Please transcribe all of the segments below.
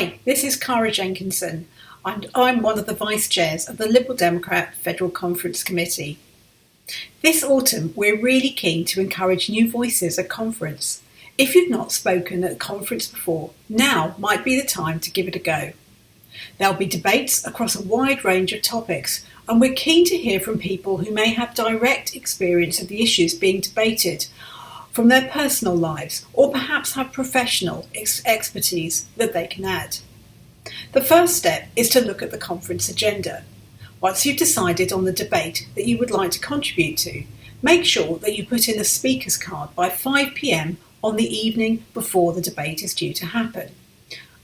Hi, this is Cara Jenkinson, and I'm one of the Vice Chairs of the Liberal Democrat Federal Conference Committee. This autumn, we're really keen to encourage new voices at conference. If you've not spoken at a conference before, now might be the time to give it a go. There'll be debates across a wide range of topics, and we're keen to hear from people who may have direct experience of the issues being debated from their personal lives, or perhaps have professional expertise that they can add. The first step is to look at the conference agenda. Once you've decided on the debate that you would like to contribute to, make sure that you put in a speaker's card by 5 p.m. on the evening before the debate is due to happen.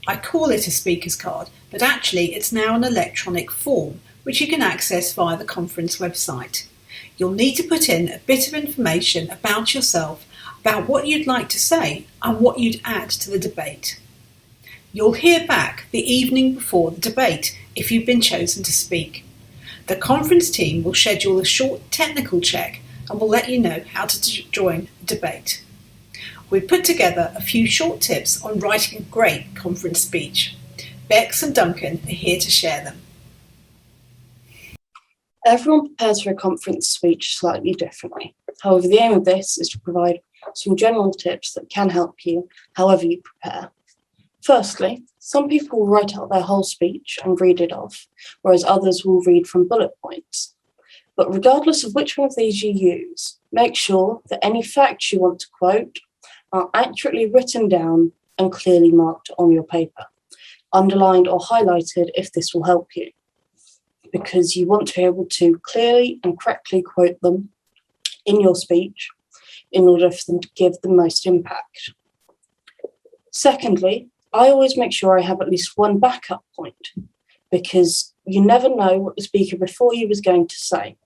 I call it a speaker's card, but actually it's now an electronic form which you can access via the conference website. You'll need to put in a bit of information about yourself, about what you'd like to say and what you'd add to the debate. You'll hear back the evening before the debate if you've been chosen to speak. The conference team will schedule a short technical check and will let you know how to join the debate. We've put together a few short tips on writing a great conference speech. Bex and Duncan are here to share them. Everyone prepares for a conference speech slightly differently. However, the aim of this is to provide some general tips that can help you however you prepare. Firstly, some people will write out their whole speech and read it off, whereas others will read from bullet points. But regardless of which one of these you use, make sure that any facts you want to quote are accurately written down and clearly marked on your paper, underlined or highlighted if this will help you, because you want to be able to clearly and correctly quote them in your speech in order for them to give the most impact. Secondly, I always make sure I have at least one backup point, because you never know what the speaker before you was going to say.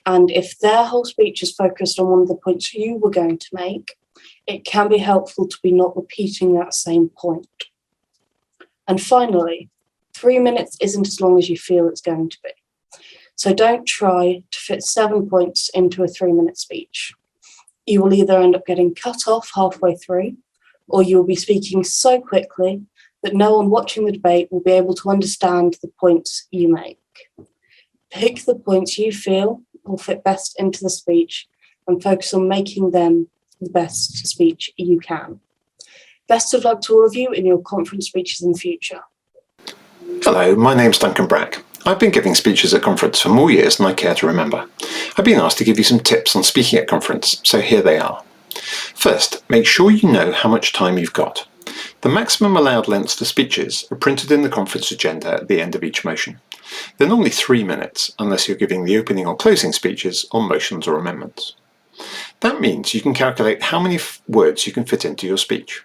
And if their whole speech is focused on one of the points you were going to make, it can be helpful to be not repeating that same point. And finally, 3 minutes isn't as long as you feel it's going to be. So don't try to fit 7 points into a 3-minute speech. You will either end up getting cut off halfway through, or you will be speaking so quickly that no one watching the debate will be able to understand the points you make. Pick the points you feel will fit best into the speech and focus on making them the best speech you can. Best of luck to all of you in your conference speeches in the future. Hello, my name's Duncan Brack. I've been giving speeches at conference for more years than I care to remember. I've been asked to give you some tips on speaking at conference, so here they are. First, make sure you know how much time you've got. The maximum allowed lengths for speeches are printed in the conference agenda at the end of each motion. They're normally 3 minutes, unless you're giving the opening or closing speeches on motions or amendments. That means you can calculate how many words you can fit into your speech.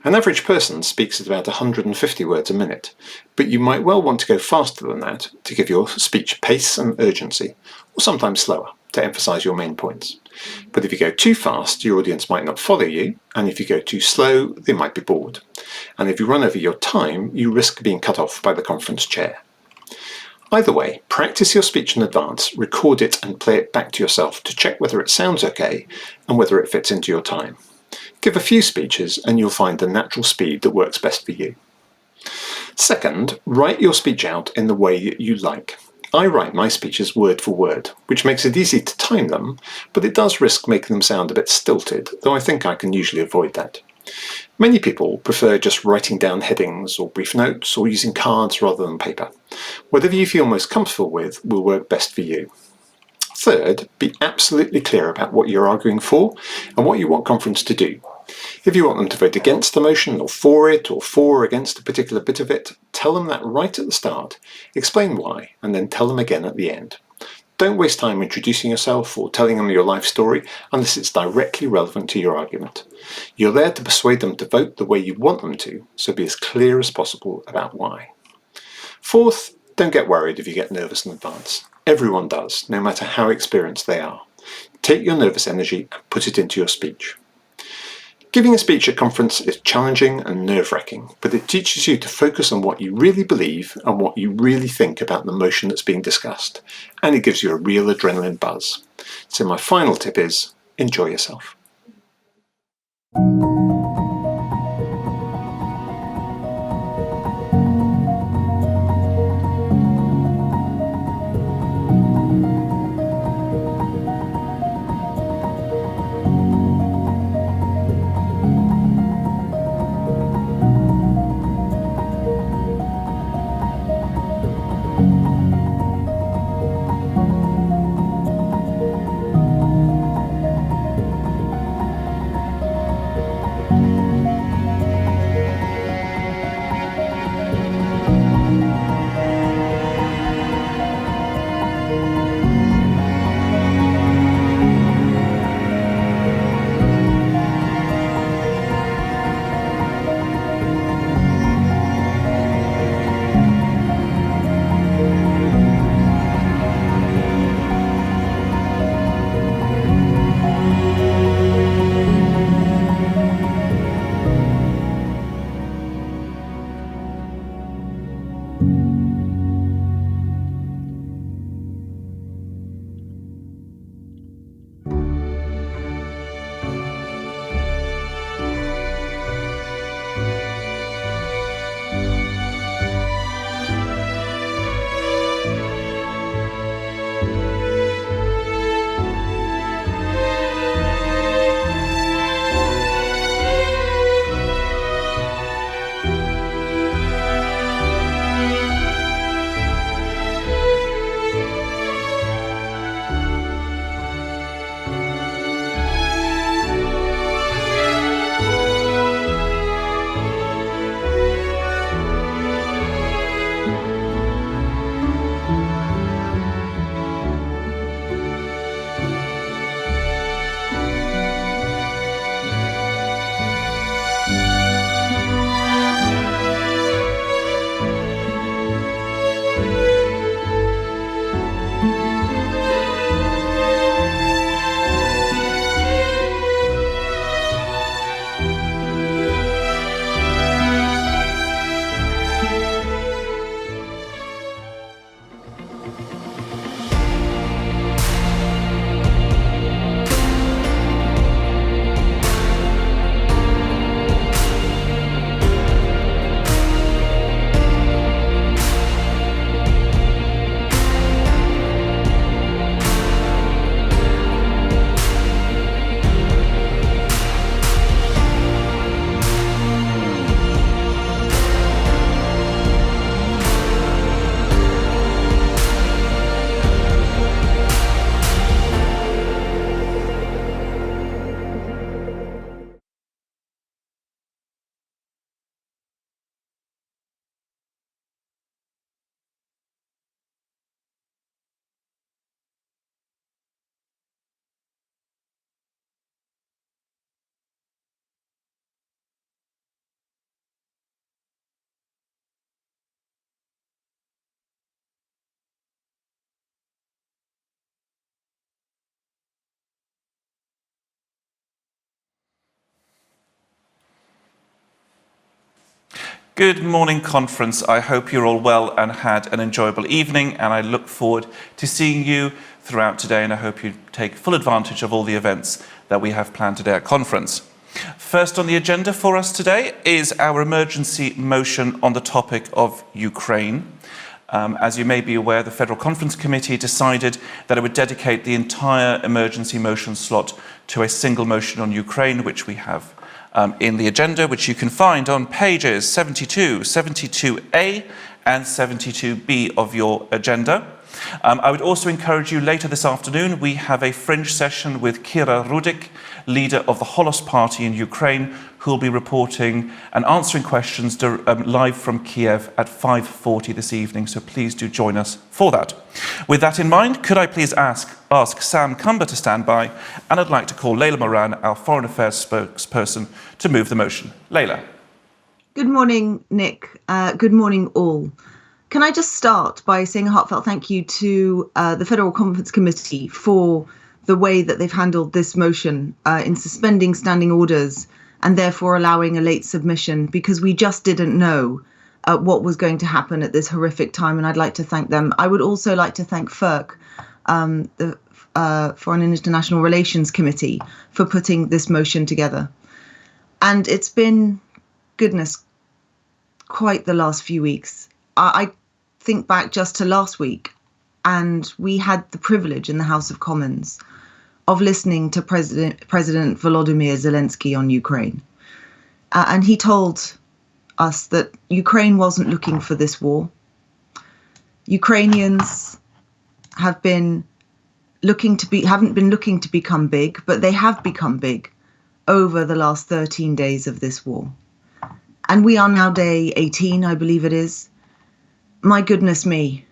An average person speaks at about 150 words a minute, but you might well want to go faster than that to give your speech pace and urgency, or sometimes slower to emphasise your main points. But if you go too fast, your audience might not follow you, and if you go too slow, they might be bored. And if you run over your time, you risk being cut off by the conference chair. Either way, practice your speech in advance, record it and play it back to yourself to check whether it sounds okay and whether it fits into your time. Give a few speeches and you'll find the natural speed that works best for you. Second, write your speech out in the way you like. I write my speeches word for word, which makes it easy to time them, but it does risk making them sound a bit stilted, though I think I can usually avoid that. Many people prefer just writing down headings or brief notes or using cards rather than paper. Whatever you feel most comfortable with will work best for you. Third, be absolutely clear about what you're arguing for and what you want conference to do. If you want them to vote against the motion or for or against a particular bit of it, tell them that right at the start, explain why, and then tell them again at the end. Don't waste time introducing yourself or telling them your life story unless it's directly relevant to your argument. You're there to persuade them to vote the way you want them to, so be as clear as possible about why. Fourth, don't get worried if you get nervous in advance. Everyone does, no matter how experienced they are. Take your nervous energy and put it into your speech. Giving a speech at conference is challenging and nerve-wracking, but it teaches you to focus on what you really believe and what you really think about the motion that's being discussed, and it gives you a real adrenaline buzz. So my final tip is, enjoy yourself. Good morning, conference. I hope you're all well and had an enjoyable evening, and I look forward to seeing you throughout today, and I hope you take full advantage of all the events that we have planned today at conference. First on the agenda for us today is our emergency motion on the topic of Ukraine. As you may be aware, the Federal Conference Committee decided that it would dedicate the entire emergency motion slot to a single motion on Ukraine, which we have in the agenda, which you can find on pages 72, 72A and 72B of your agenda. I would also encourage you later this afternoon, we have a fringe session with Kira Rudik, leader of the Holos Party in Ukraine, who will be reporting and answering questions live from Kiev at 5:40 this evening, so please do join us for that. With that in mind, could I please ask Sam Cumber to stand by, and I'd like to call Leila Moran, our Foreign Affairs spokesperson, to move the motion. Leila. Good morning, Nick. Good morning, all. Can I just start by saying a heartfelt thank you to the Federal Conference Committee for the way that they've handled this motion in suspending standing orders and therefore allowing a late submission, because we just didn't know what was going to happen at this horrific time, and I'd like to thank them. I would also like to thank FERC, the Foreign and International Relations Committee, for putting this motion together. And it's been, goodness, quite the last few weeks. I think back just to last week, and we had the privilege in the House of Commons of listening to President Volodymyr Zelensky on Ukraine. And he told us that Ukraine wasn't looking for this war. Ukrainians haven't been looking to become big, but they have become big over the last 13 days of this war. And we are now day 18, I believe it is. My goodness me.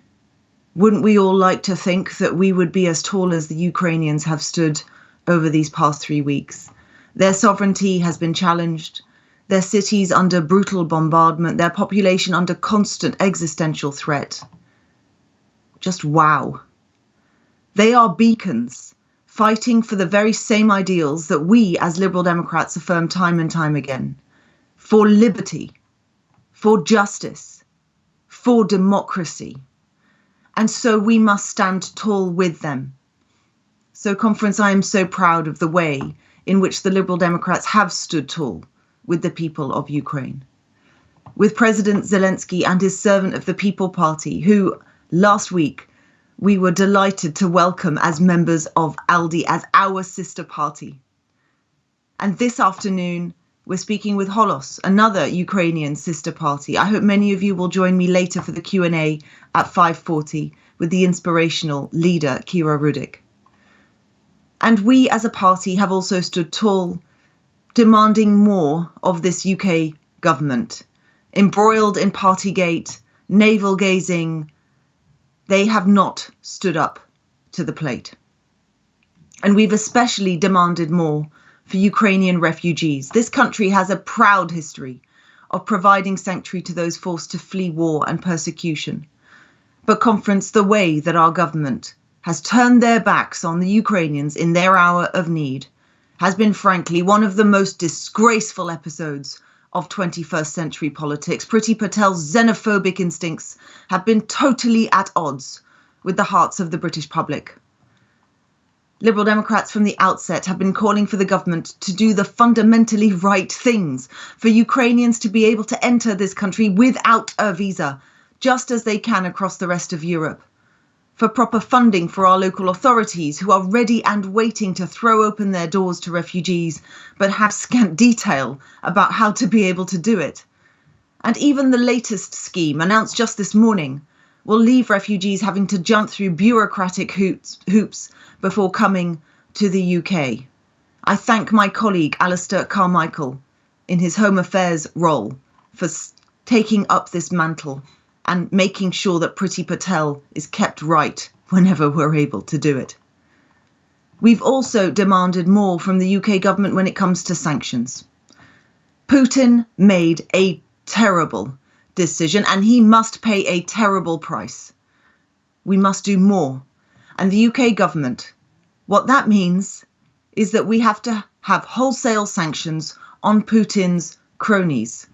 Wouldn't we all like to think that we would be as tall as the Ukrainians have stood over these past 3 weeks? Their sovereignty has been challenged, their cities under brutal bombardment, their population under constant existential threat. Just wow. They are beacons, fighting for the very same ideals that we as Liberal Democrats affirm time and time again. For liberty, for justice, for democracy. And so we must stand tall with them. So, conference, I am so proud of the way in which the Liberal Democrats have stood tall with the people of Ukraine. With President Zelensky and his Servant of the People Party, who last week we were delighted to welcome as members of ALDE, as our sister party. And this afternoon, we're speaking with Holos, another Ukrainian sister party. I hope many of you will join me later for the Q&A at 5:40 with the inspirational leader, Kira Rudik. And we as a party have also stood tall, demanding more of this UK government. Embroiled in Partygate, navel-gazing, they have not stood up to the plate. And we've especially demanded more for Ukrainian refugees. This country has a proud history of providing sanctuary to those forced to flee war and persecution. But, conference, the way that our government has turned their backs on the Ukrainians in their hour of need has been, frankly, one of the most disgraceful episodes of 21st century politics. Priti Patel's xenophobic instincts have been totally at odds with the hearts of the British public. Liberal Democrats from the outset have been calling for the government to do the fundamentally right things, for Ukrainians to be able to enter this country without a visa, just as they can across the rest of Europe, for proper funding for our local authorities who are ready and waiting to throw open their doors to refugees, but have scant detail about how to be able to do it. And even the latest scheme, announced just this morning, will leave refugees having to jump through bureaucratic hoops before coming to the UK. I thank my colleague Alistair Carmichael in his Home Affairs role for taking up this mantle and making sure that Priti Patel is kept right whenever we're able to do it. We've also demanded more from the UK government when it comes to sanctions. Putin made a terrible decision, and he must pay a terrible price. We must do more. And the UK government, what that means is that we have to have wholesale sanctions on Putin's cronies,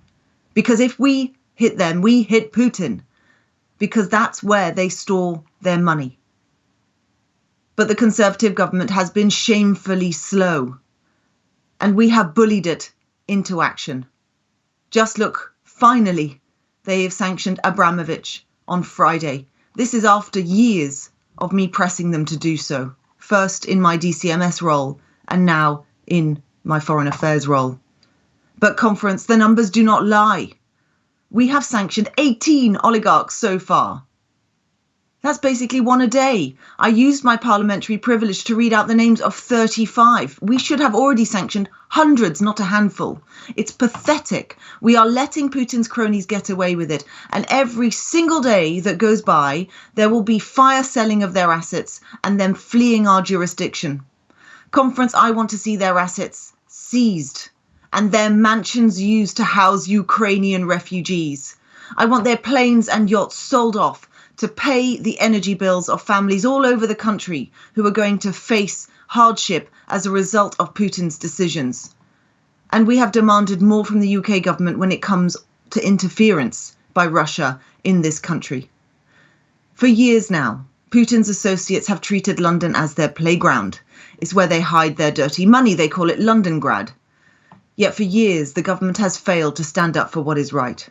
Because if we hit them, we hit Putin, because that's where they store their money. But the Conservative government has been shamefully slow, and we have bullied it into action. Just look, finally, they have sanctioned Abramovich on Friday. This is after years of me pressing them to do so, first in my DCMS role and now in my foreign affairs role. But conference, the numbers do not lie. We have sanctioned 18 oligarchs so far. That's basically one a day. I used my parliamentary privilege to read out the names of 35. We should have already sanctioned hundreds, not a handful. It's pathetic. We are letting Putin's cronies get away with it. And every single day that goes by, there will be fire selling of their assets and them fleeing our jurisdiction. Conference, I want to see their assets seized and their mansions used to house Ukrainian refugees. I want their planes and yachts sold off to pay the energy bills of families all over the country who are going to face hardship as a result of Putin's decisions. And we have demanded more from the UK government when it comes to interference by Russia in this country. For years now, Putin's associates have treated London as their playground. It's where they hide their dirty money. They call it Londongrad. Yet for years, the government has failed to stand up for what is right.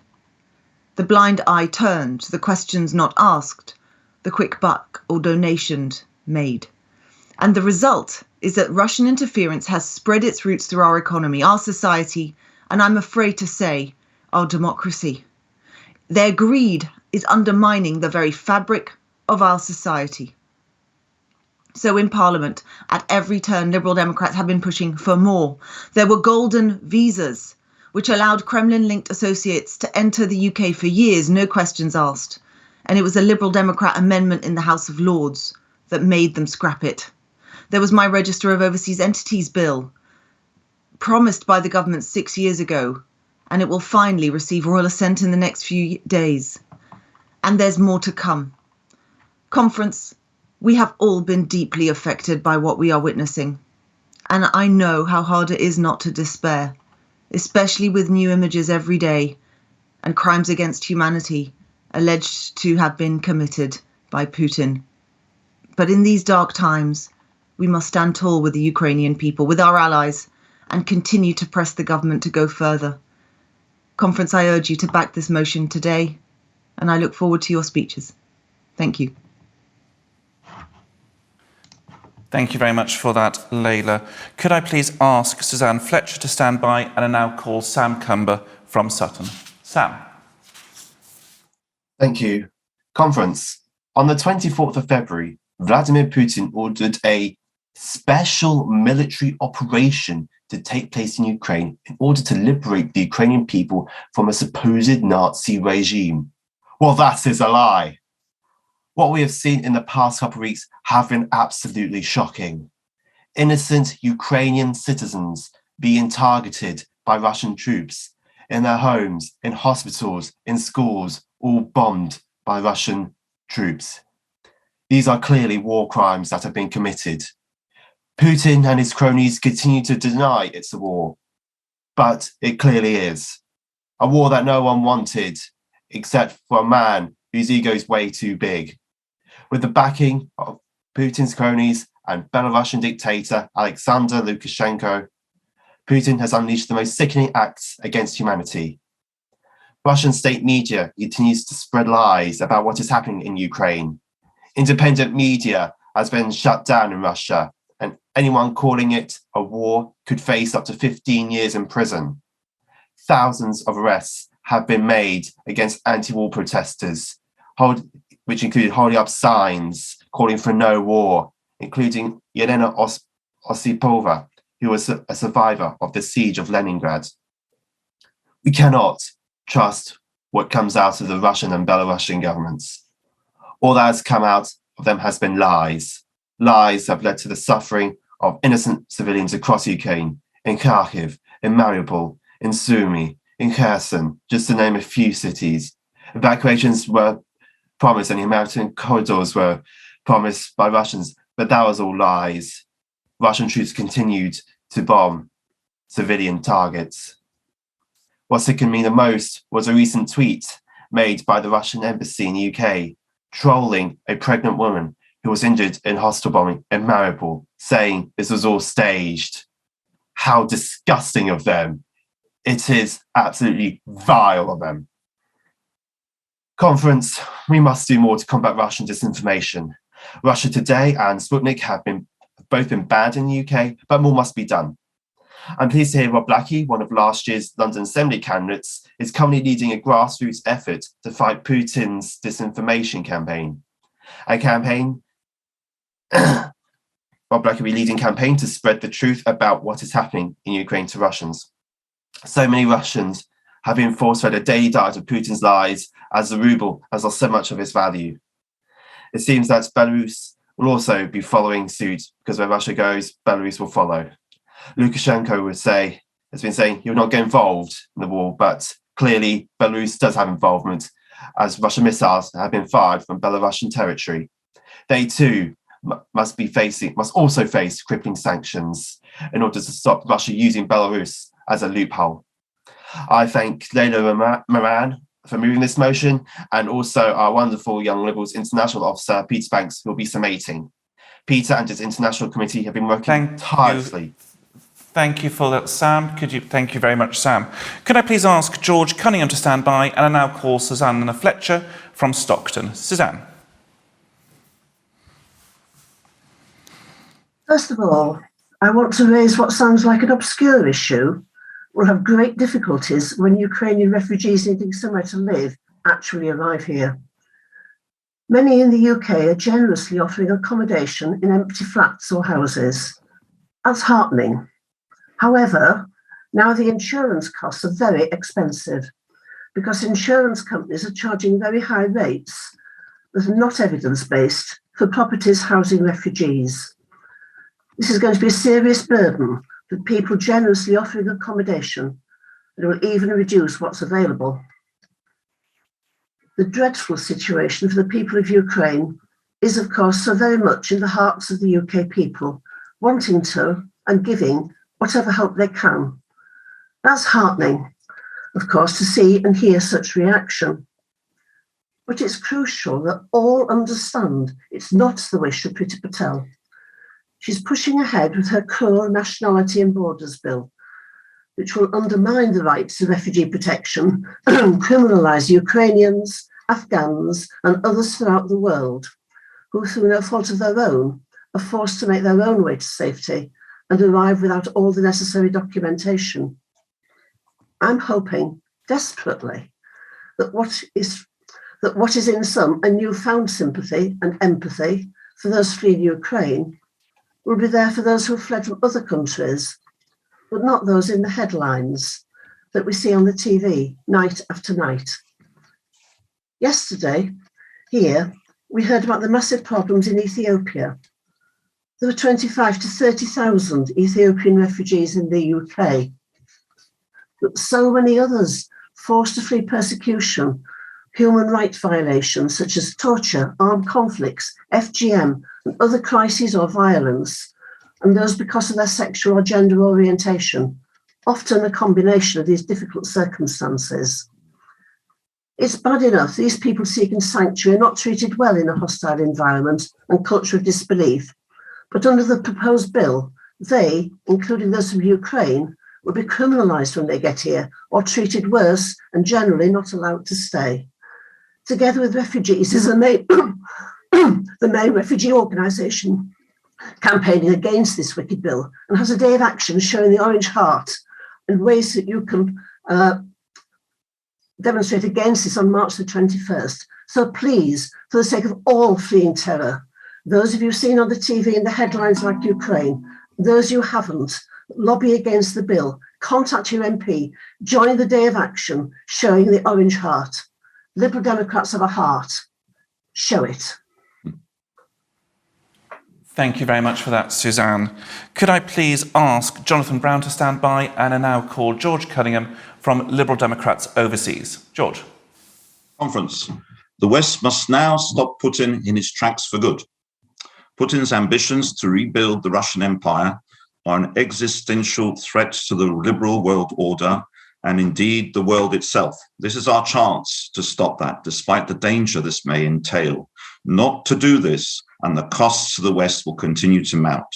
The blind eye turned, the questions not asked, the quick buck or donations made. And the result is that Russian interference has spread its roots through our economy, our society, and I'm afraid to say, our democracy. Their greed is undermining the very fabric of our society. So in Parliament, at every turn, Liberal Democrats have been pushing for more. There were golden visas, which allowed Kremlin-linked associates to enter the UK for years, no questions asked. And it was a Liberal Democrat amendment in the House of Lords that made them scrap it. There was my Register of Overseas Entities bill, promised by the government 6 years ago, and it will finally receive royal assent in the next few days. And there's more to come. Conference, we have all been deeply affected by what we are witnessing. And I know how hard it is not to despair, especially with new images every day and crimes against humanity alleged to have been committed by Putin. But in these dark times, we must stand tall with the Ukrainian people, with our allies, and continue to press the government to go further. Conference, I urge you to back this motion today, and I look forward to your speeches. Thank you. Thank you very much for that, Layla. Could I please ask Suzanne Fletcher to stand by, and I now call Sam Cumber from Sutton. Sam. Thank you. Conference. On the 24th of February, Vladimir Putin ordered a special military operation to take place in Ukraine in order to liberate the Ukrainian people from a supposed Nazi regime. Well, that is a lie. What we have seen in the past couple of weeks have been absolutely shocking. Innocent Ukrainian citizens being targeted by Russian troops in their homes, in hospitals, in schools, all bombed by Russian troops. These are clearly war crimes that have been committed. Putin and his cronies continue to deny it's a war, but it clearly is. A war that no one wanted, except for a man whose ego is way too big. With the backing of Putin's cronies and Belarusian dictator Alexander Lukashenko, Putin has unleashed the most sickening acts against humanity. Russian state media continues to spread lies about what is happening in Ukraine. Independent media has been shut down in Russia, and anyone calling it a war could face up to 15 years in prison. Thousands of arrests have been made against anti-war protesters, which included holding up signs calling for no war, including Yelena Osipova, who was a survivor of the siege of Leningrad. We cannot trust what comes out of the Russian and Belarusian governments. All that has come out of them has been lies. Lies have led to the suffering of innocent civilians across Ukraine, in Kharkiv, in Mariupol, in Sumy, in Kherson, just to name a few cities. Evacuations were promised and humanitarian corridors were promised by Russians, but that was all lies. Russian troops continued to bomb civilian targets. What sickened me the most was a recent tweet made by the Russian embassy in the UK, trolling a pregnant woman who was injured in hostile bombing in Mariupol, saying this was all staged. How disgusting of them. It is absolutely vile of them. Conference, we must do more to combat Russian disinformation. Russia Today and Sputnik have both been banned in the UK, but more must be done. I'm pleased to hear Rob Blackie, one of last year's London Assembly candidates, is currently leading a grassroots effort to fight Putin's disinformation campaign. A campaign, Rob Blackie will be leading a campaign to spread the truth about what is happening in Ukraine to Russians. So many Russians have been forced to read a daily diet of Putin's lies as the ruble has lost so much of its value. It seems that Belarus will also be following suit because where Russia goes, Belarus will follow. Lukashenko has been saying he will not get involved in the war, but clearly Belarus does have involvement as Russian missiles have been fired from Belarusian territory. They too must also face crippling sanctions in order to stop Russia using Belarus as a loophole. I thank Leila Moran for moving this motion and also our wonderful Young Liberals International Officer, Peter Banks, who will be summating. Peter and his international committee have been working tirelessly. Thank you for that, Sam. Thank you very much, Sam. Could I please ask George Cunningham to stand by, and I now call Susanna Fletcher from Stockton. Suzanne. First of all, I want to raise what sounds like an obscure issue. We'll have great difficulties when Ukrainian refugees needing somewhere to live actually arrive here. Many in the UK are generously offering accommodation in empty flats or houses. That's heartening. However, now the insurance costs are very expensive because insurance companies are charging very high rates that are not evidence-based for properties housing refugees. This is going to be a serious burden for people generously offering accommodation, and it will even reduce what's available. The dreadful situation for the people of Ukraine is, of course, so very much in the hearts of the UK people, wanting to and giving whatever help they can. That's heartening, of course, to see and hear such reaction. But it's crucial that all understand it's not the wish of Priti Patel. She's pushing ahead with her core Nationality and Borders Bill, which will undermine the rights to refugee protection and criminalise Ukrainians, Afghans, and others throughout the world who, through no fault of their own, are forced to make their own way to safety and arrive without all the necessary documentation. I'm hoping desperately that what is in some a newfound sympathy and empathy for those fleeing Ukraine will be there for those who have fled from other countries, but not those in the headlines that we see on the TV night after night. Yesterday, here, we heard about the massive problems in Ethiopia. There were 25 to 30,000 Ethiopian refugees in the UK, but so many others forced to flee persecution, human rights violations such as torture, armed conflicts, FGM, and other crises or violence, and those because of their sexual or gender orientation, often a combination of these difficult circumstances. It's bad enough these people seeking sanctuary are not treated well in a hostile environment and culture of disbelief, but under the proposed bill, they, including those from Ukraine, will be criminalised when they get here or treated worse and generally not allowed to stay. Together with refugees is the main refugee organisation campaigning against this wicked bill and has a day of action showing the Orange Heart and ways that you can demonstrate against this on March the 21st. So please, for the sake of all fleeing terror, those of you seen on the TV in the headlines like Ukraine, those you haven't, lobby against the bill, contact your MP, join the day of action showing the Orange Heart. Liberal Democrats have a heart. Show it. Thank you very much for that, Suzanne. Could I please ask Jonathan Brown to stand by, and I now call George Cunningham from Liberal Democrats Overseas. George. Conference. The West must now stop Putin in his tracks for good. Putin's ambitions to rebuild the Russian Empire are an existential threat to the liberal world order and indeed the world itself. This is our chance to stop that, despite the danger this may entail. Not to do this, and the costs to the West will continue to mount.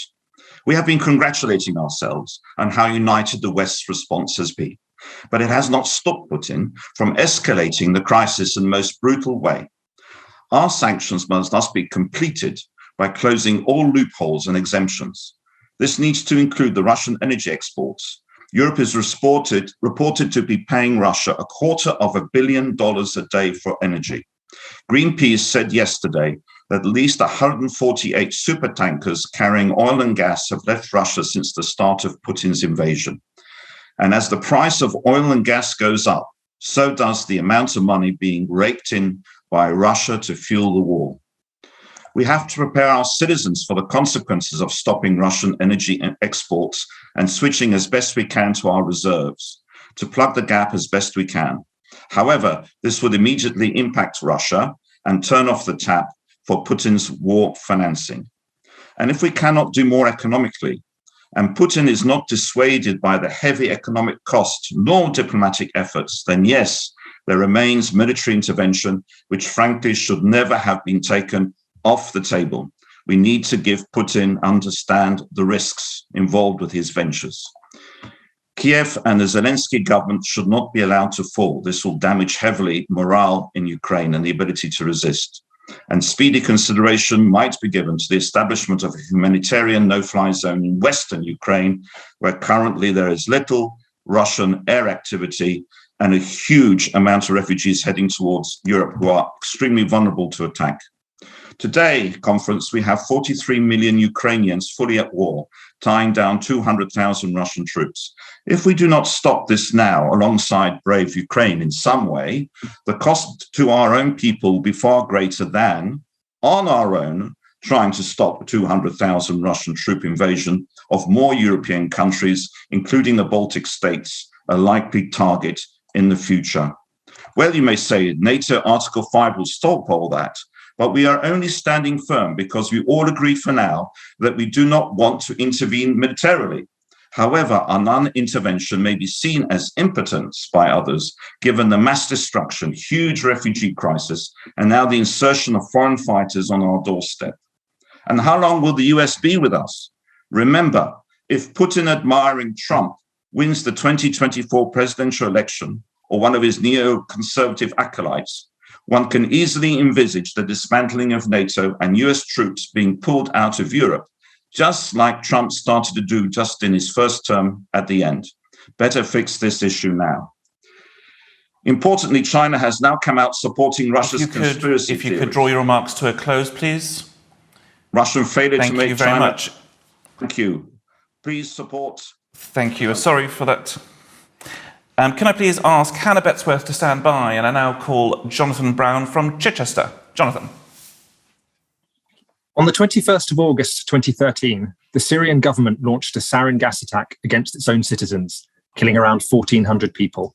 We have been congratulating ourselves on how united the West's response has been, but it has not stopped Putin from escalating the crisis in the most brutal way. Our sanctions must thus be completed by closing all loopholes and exemptions. This needs to include the Russian energy exports. Europe is reported to be paying Russia $250 million a day for energy. Greenpeace said yesterday that at least 148 supertankers carrying oil and gas have left Russia since the start of Putin's invasion. And as the price of oil and gas goes up, so does the amount of money being raked in by Russia to fuel the war. We have to prepare our citizens for the consequences of stopping Russian energy exports and switching as best we can to our reserves, to plug the gap as best we can. However, this would immediately impact Russia and turn off the tap for Putin's war financing. And if we cannot do more economically, and Putin is not dissuaded by the heavy economic costs nor diplomatic efforts, then yes, there remains military intervention, which frankly should never have been taken off the table. We need to give Putin understand the risks involved with his ventures. Kiev and the Zelensky government should not be allowed to fall. This will damage heavily morale in Ukraine and the ability to resist. And speedy consideration might be given to the establishment of a humanitarian no-fly zone in Western Ukraine, where currently there is little Russian air activity and a huge amount of refugees heading towards Europe who are extremely vulnerable to attack. Today, conference, we have 43 million Ukrainians fully at war, tying down 200,000 Russian troops. If we do not stop this now, alongside brave Ukraine in some way, the cost to our own people will be far greater than, on our own, trying to stop a 200,000 Russian troop invasion of more European countries, including the Baltic states, a likely target in the future. Well, you may say NATO Article 5 will stop all that, but we are only standing firm because we all agree for now that we do not want to intervene militarily. However, our non-intervention may be seen as impotence by others, given the mass destruction, huge refugee crisis, and now the insertion of foreign fighters on our doorstep. And how long will the US be with us? Remember, if Putin-admiring Trump wins the 2024 presidential election, or one of his neoconservative acolytes, one can easily envisage the dismantling of NATO and US troops being pulled out of Europe, just like Trump started to do just in his first term at the end. Better fix this issue now. Importantly, China has now come out supporting Russia's conspiracy theories. If you could draw your remarks to a close, please. Russian failure to make China... Thank you very much. Thank you. Please support... Thank you. Sorry for that. Can I please ask Hannah Betsworth to stand by, and I now call Jonathan Brown from Chichester. Jonathan. On the 21st of August 2013, the Syrian government launched a sarin gas attack against its own citizens, killing around 1,400 people.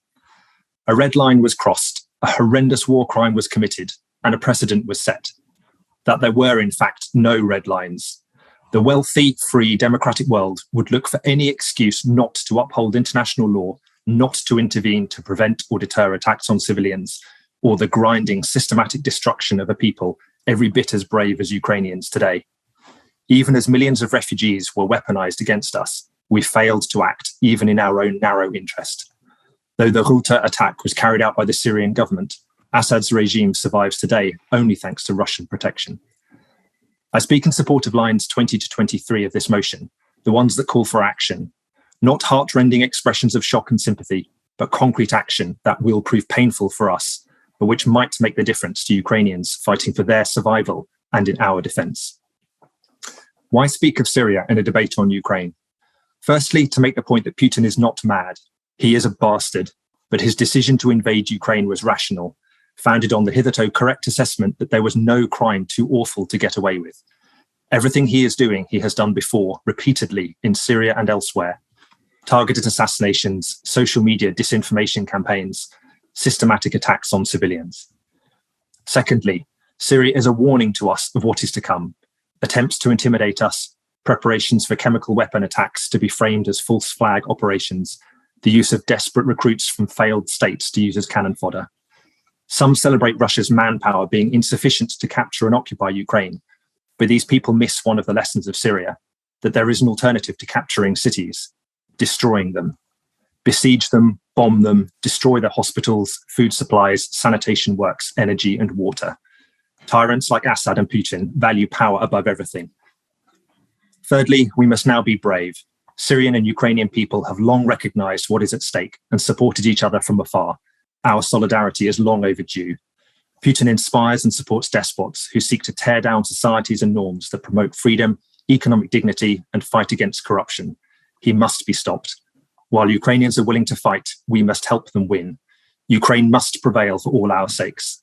A red line was crossed, a horrendous war crime was committed, and a precedent was set. That there were, in fact, no red lines. The wealthy, free, democratic world would look for any excuse not to uphold international law, not to intervene to prevent or deter attacks on civilians, or the grinding, systematic destruction of a people every bit as brave as Ukrainians today. Even as millions of refugees were weaponized against us, we failed to act, even in our own narrow interest. Though the Ghouta attack was carried out by the Syrian government, Assad's regime survives today only thanks to Russian protection. I speak in support of lines 20 to 23 of this motion, the ones that call for action, not heart-rending expressions of shock and sympathy, but concrete action that will prove painful for us, but which might make the difference to Ukrainians fighting for their survival and in our defence. Why speak of Syria in a debate on Ukraine? Firstly, to make the point that Putin is not mad. He is a bastard, but his decision to invade Ukraine was rational, founded on the hitherto correct assessment that there was no crime too awful to get away with. Everything he is doing, he has done before, repeatedly, in Syria and elsewhere. Targeted assassinations, social media disinformation campaigns, systematic attacks on civilians. Secondly, Syria is a warning to us of what is to come. Attempts to intimidate us, preparations for chemical weapon attacks to be framed as false flag operations, the use of desperate recruits from failed states to use as cannon fodder. Some celebrate Russia's manpower being insufficient to capture and occupy Ukraine, but these people miss one of the lessons of Syria, that there is an alternative to capturing cities, destroying them. Besiege them, bomb them, destroy their hospitals, food supplies, sanitation works, energy and water. Tyrants like Assad and Putin value power above everything. Thirdly, we must now be brave. Syrian and Ukrainian people have long recognized what is at stake and supported each other from afar. Our solidarity is long overdue. Putin inspires and supports despots who seek to tear down societies and norms that promote freedom, economic dignity, and fight against corruption. He must be stopped. While Ukrainians are willing to fight, we must help them win. Ukraine must prevail for all our sakes.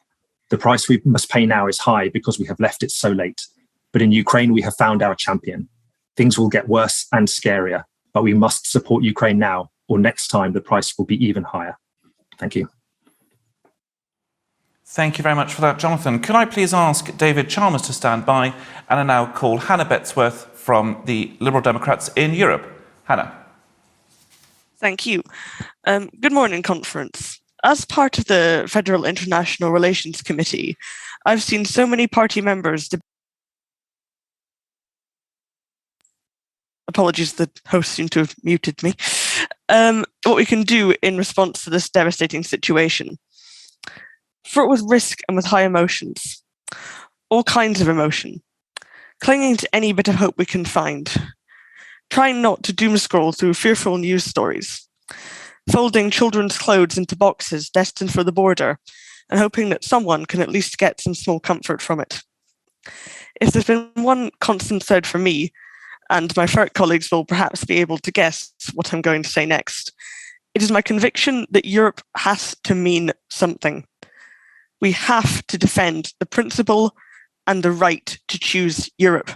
The price we must pay now is high because we have left it so late. But in Ukraine, we have found our champion. Things will get worse and scarier, but we must support Ukraine now, or next time the price will be even higher. Thank you. Thank you very much for that, Jonathan. Could I please ask David Chalmers to stand by, and I now call Hannah Betsworth from the Liberal Democrats in Europe. Hannah. Thank you. Good morning, conference. As part of the Federal International Relations Committee, I've seen so many party members. Apologies, the host seemed to have muted me. What we can do in response to this devastating situation. Fraught with risk and with high emotions, all kinds of emotion, clinging to any bit of hope we can find, trying not to doom scroll through fearful news stories, folding children's clothes into boxes destined for the border, and hoping that someone can at least get some small comfort from it. If there's been one constant thread for me, and my FERC colleagues will perhaps be able to guess what I'm going to say next, it is my conviction that Europe has to mean something. We have to defend the principle and the right to choose Europe.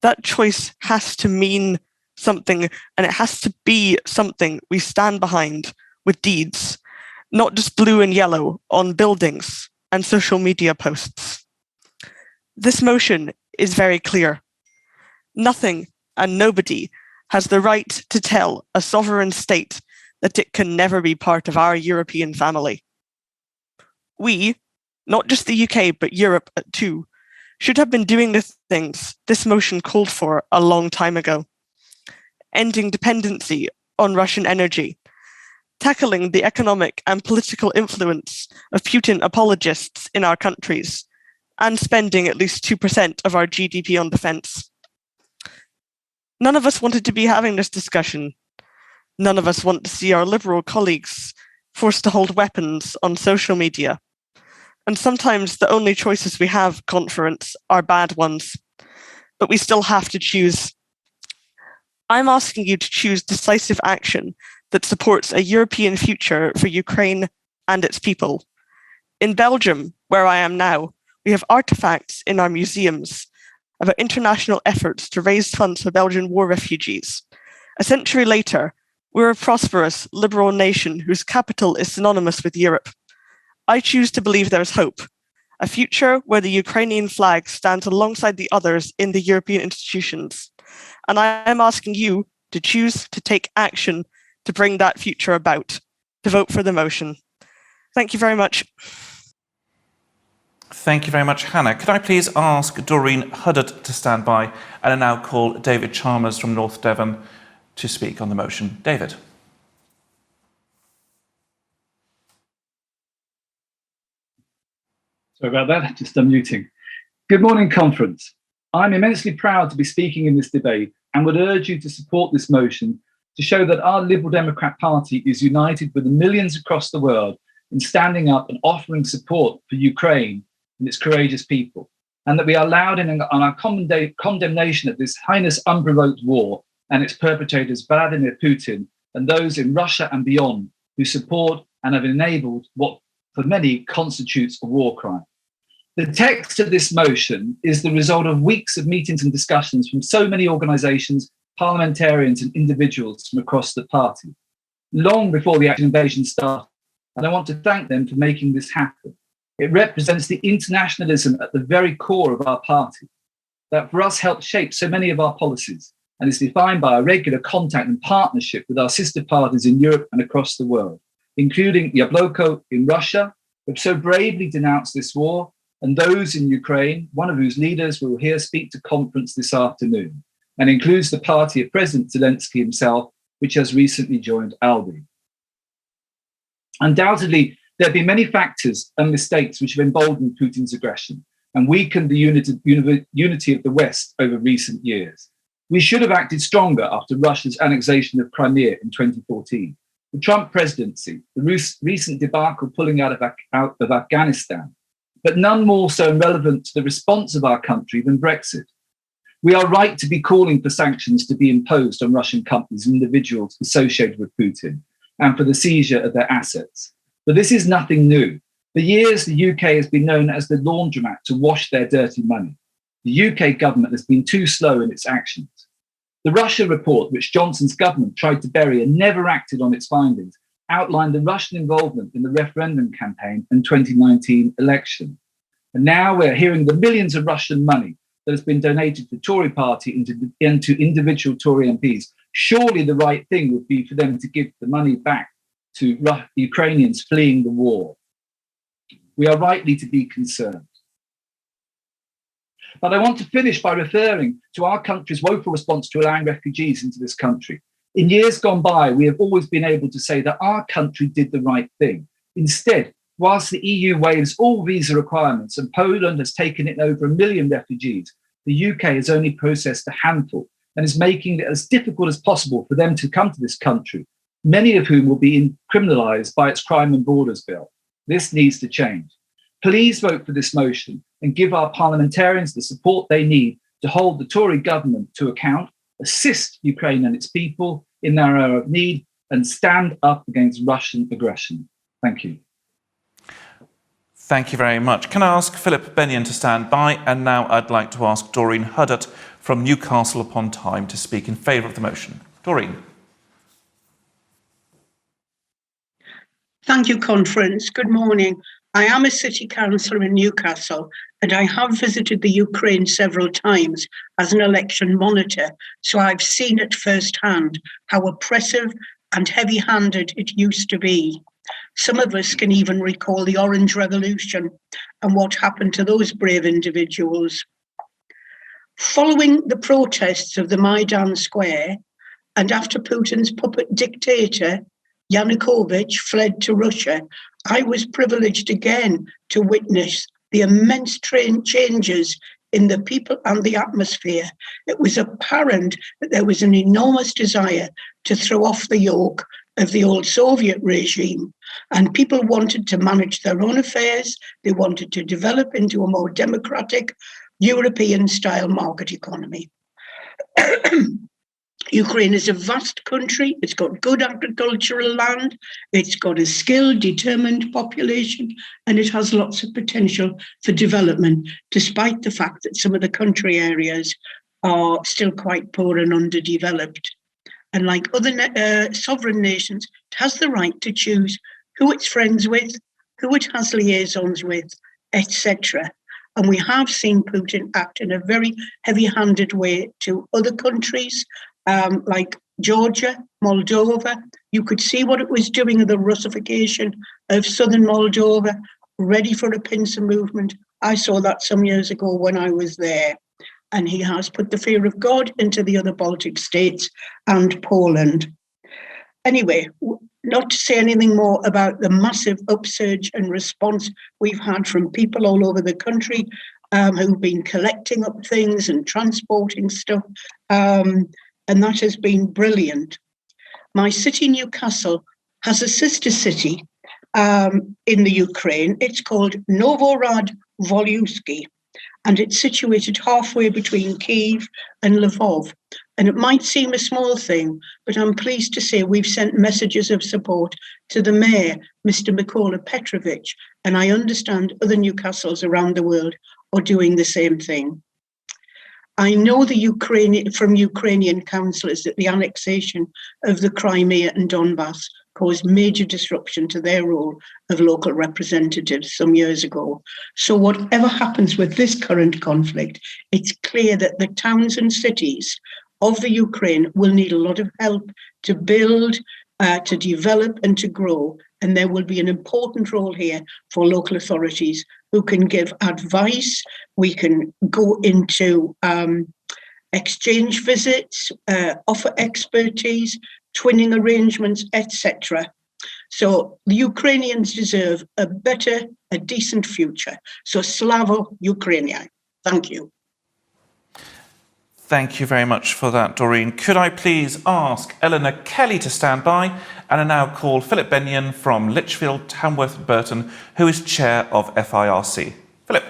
That choice has to mean something, and it has to be something we stand behind with deeds, not just blue and yellow on buildings and social media posts. This motion is very clear. Nothing and nobody has the right to tell a sovereign state that it can never be part of our European family. We, not just the UK, but Europe too, should have been doing the things this motion called for a long time ago. Ending dependency on Russian energy, tackling the economic and political influence of Putin apologists in our countries, and spending at least 2% of our GDP on defense. None of us wanted to be having this discussion. None of us want to see our liberal colleagues forced to hold weapons on social media. And sometimes the only choices we have, conference, are bad ones. But we still have to choose. I'm asking you to choose decisive action that supports a European future for Ukraine and its people. In Belgium, where I am now, we have artifacts in our museums about international efforts to raise funds for Belgian war refugees. A century later, we're a prosperous, liberal nation whose capital is synonymous with Europe. I choose to believe there is hope, a future where the Ukrainian flag stands alongside the others in the European institutions. And I am asking you to choose to take action to bring that future about, to vote for the motion. Thank you very much. Thank you very much, Hannah. Could I please ask Doreen Huddard to stand by, and I now call David Chalmers from North Devon to speak on the motion. David. Sorry about that, just unmuting. Good morning, conference. I'm immensely proud to be speaking in this debate and would urge you to support this motion to show that our Liberal Democrat Party is united with the millions across the world in standing up and offering support for Ukraine and its courageous people, and that we are loud on our condemnation of this heinous unprovoked war and its perpetrators, Vladimir Putin, and those in Russia and beyond who support and have enabled what for many constitutes a war crime. The text of this motion is the result of weeks of meetings and discussions from so many organisations, parliamentarians and individuals from across the party, long before the actual invasion started, and I want to thank them for making this happen. It represents the internationalism at the very core of our party, that for us helped shape so many of our policies, and is defined by our regular contact and partnership with our sister parties in Europe and across the world, including Yabloko in Russia, who have so bravely denounced this war, and those in Ukraine, one of whose leaders we will hear speak to conference this afternoon, and includes the party of President Zelensky himself, which has recently joined ALDE. Undoubtedly, there have been many factors and mistakes which have emboldened Putin's aggression and weakened the unity of the West over recent years. We should have acted stronger after Russia's annexation of Crimea in 2014, the Trump presidency, the recent debacle pulling out of Afghanistan, but none more so relevant to the response of our country than Brexit. We are right to be calling for sanctions to be imposed on Russian companies and individuals associated with Putin and for the seizure of their assets. But this is nothing new. For years, the UK has been known as the laundromat to wash their dirty money. The UK government has been too slow in its actions. The Russia report, which Johnson's government tried to bury and never acted on its findings, outlined the Russian involvement in the referendum campaign and 2019 election. And now we're hearing the millions of Russian money that has been donated to the Tory party and to individual Tory MPs. Surely the right thing would be for them to give the money back to Ukrainians fleeing the war. We are rightly to be concerned. But I want to finish by referring to our country's woeful response to allowing refugees into this country. In years gone by, we have always been able to say that our country did the right thing. Instead, whilst the EU waives all visa requirements and Poland has taken in over 1 million refugees, the UK has only processed a handful and is making it as difficult as possible for them to come to this country, many of whom will be criminalised by its Crime and Borders Bill. This needs to change. Please vote for this motion and give our parliamentarians the support they need to hold the Tory government to account, assist Ukraine and its people in their hour of need, and stand up against Russian aggression. Thank you. Thank you very much. Can I ask Philip Bennion to stand by? And now I'd like to ask Doreen Huddart from Newcastle upon Tyne to speak in favour of the motion. Doreen. Thank you, Conference. Good morning. I am a city councillor in Newcastle, and I have visited the Ukraine several times as an election monitor, so I've seen it firsthand how oppressive and heavy-handed it used to be. Some of us can even recall the Orange Revolution and what happened to those brave individuals. Following the protests of the Maidan Square, and after Putin's puppet dictator, Yanukovych, fled to Russia, I was privileged again to witness the immense changes in the people and the atmosphere. It was apparent that there was an enormous desire to throw off the yoke of the old Soviet regime, and people wanted to manage their own affairs. They wanted to develop into a more democratic European-style market economy. Ukraine is a vast country. It's got good agricultural land. It's got a skilled, determined population, and it has lots of potential for development, despite the fact that some of the country areas are still quite poor and underdeveloped. And like other sovereign nations, it has the right to choose who it's friends with, who it has liaisons with, etc. And we have seen Putin act in a very heavy-handed way to other countries, like Georgia, Moldova. You could see what it was doing in the Russification of southern Moldova, ready for a pincer movement. I saw that some years ago when I was there. And he has put the fear of God into the other Baltic states and Poland. Anyway, not to say anything more about the massive upsurge and response we've had from people all over the country who've been collecting up things and transporting stuff. And that has been brilliant. My city, Newcastle, has a sister city in the Ukraine. It's called Novorad-Volhynsky, and it's situated halfway between Kyiv and Lvov. And it might seem a small thing, but I'm pleased to say we've sent messages of support to the mayor, Mr. Mykola Petrovich, and I understand other Newcastles around the world are doing the same thing. I know from Ukrainian councillors that the annexation of the Crimea and Donbass caused major disruption to their role of local representatives some years ago. So whatever happens with this current conflict, it's clear that the towns and cities of the Ukraine will need a lot of help to build, to develop and to grow. And there will be an important role here for local authorities who can give advice. We can go into exchange visits, offer expertise, twinning arrangements, etc. So the Ukrainians deserve a better, a decent future. So Slavo Ukrainia. Thank you. Thank you very much for that, Doreen. Could I please ask Eleanor Kelly to stand by, and I now call Philip Benyon from Lichfield, Tamworth and Burton, who is Chair of FIRC. Philip.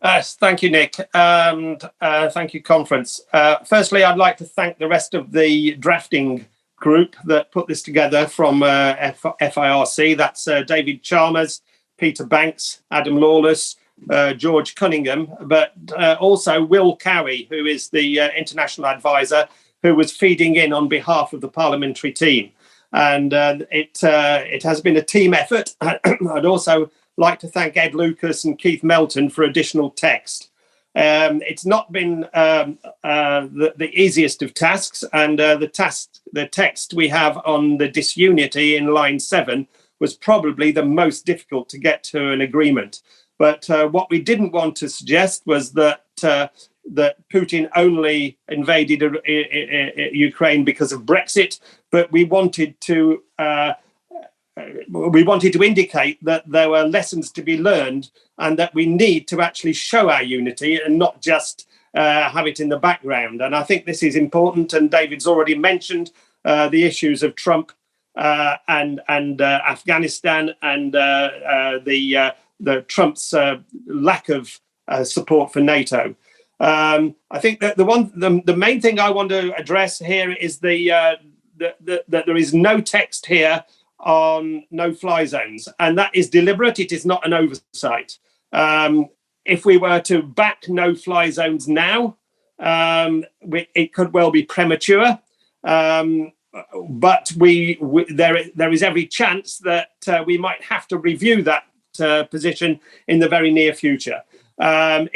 Yes, thank you, Nick, and thank you, conference. Firstly, I'd like to thank the rest of the drafting group that put this together from FIRC. That's David Chalmers, Peter Banks, Adam Lawless, George Cunningham, but also Will Cowie, who is the international advisor, who was feeding in on behalf of the parliamentary team. And it has been a team effort. I'd also like to thank Ed Lucas and Keith Melton for additional text. It's not been the easiest of tasks, and the text we have on the disunity in line 7 was probably the most difficult to get to an agreement. But what we didn't want to suggest was that Putin only invaded Ukraine because of Brexit, but we wanted to indicate that there were lessons to be learned, and that we need to actually show our unity and not just have it in the background. And I think this is important. And David's already mentioned the issues of Trump and Afghanistan and the Trump's lack of support for NATO. I think that the main thing I want to address here is that there is no text here on no-fly zones, and that is deliberate. It is not an oversight. If we were to back no-fly zones now, it could well be premature. But there is every chance that we might have to review that position in the very near future. A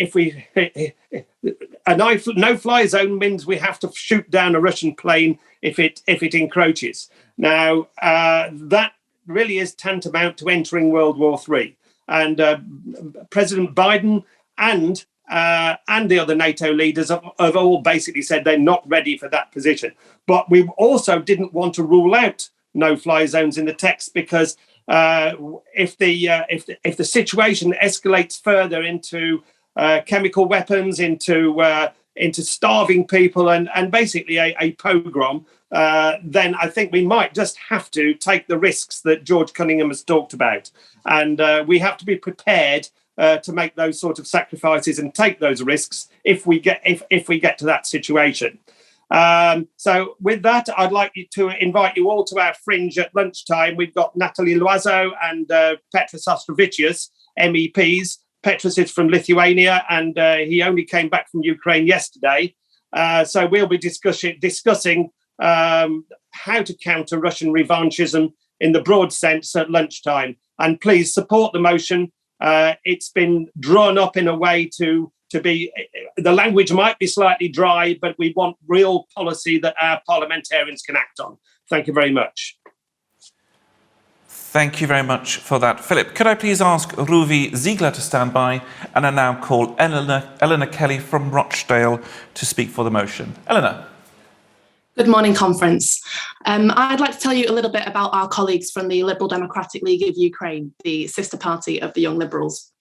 no-fly zone means we have to shoot down a Russian plane if it encroaches. Now that really is tantamount to entering World War III. And President Biden and the other NATO leaders have all basically said they're not ready for that position. But we also didn't want to rule out no-fly zones in the text, because if the situation escalates further into chemical weapons, into starving people, and basically a pogrom, then I think we might just have to take the risks that George Cunningham has talked about, and we have to be prepared to make those sort of sacrifices and take those risks if we get to that situation. So with that, I'd like to invite you all to our fringe at lunchtime. We've got Natalie Loiseau and Petros Ostrovicius, MEPs. Petros is from Lithuania, and he only came back from Ukraine yesterday. So we'll be discussing how to counter Russian revanchism in the broad sense at lunchtime. And please support the motion. It's been drawn up in a way to be, the language might be slightly dry, but we want real policy that our parliamentarians can act on. Thank you very much. Thank you very much for that, Philip. Could I please ask Ruvi Ziegler to stand by, and I now call Eleanor Kelly from Rochdale to speak for the motion. Eleanor. Good morning, conference. I'd like to tell you a little bit about our colleagues from the Liberal Democratic League of Ukraine, the sister party of the Young Liberals.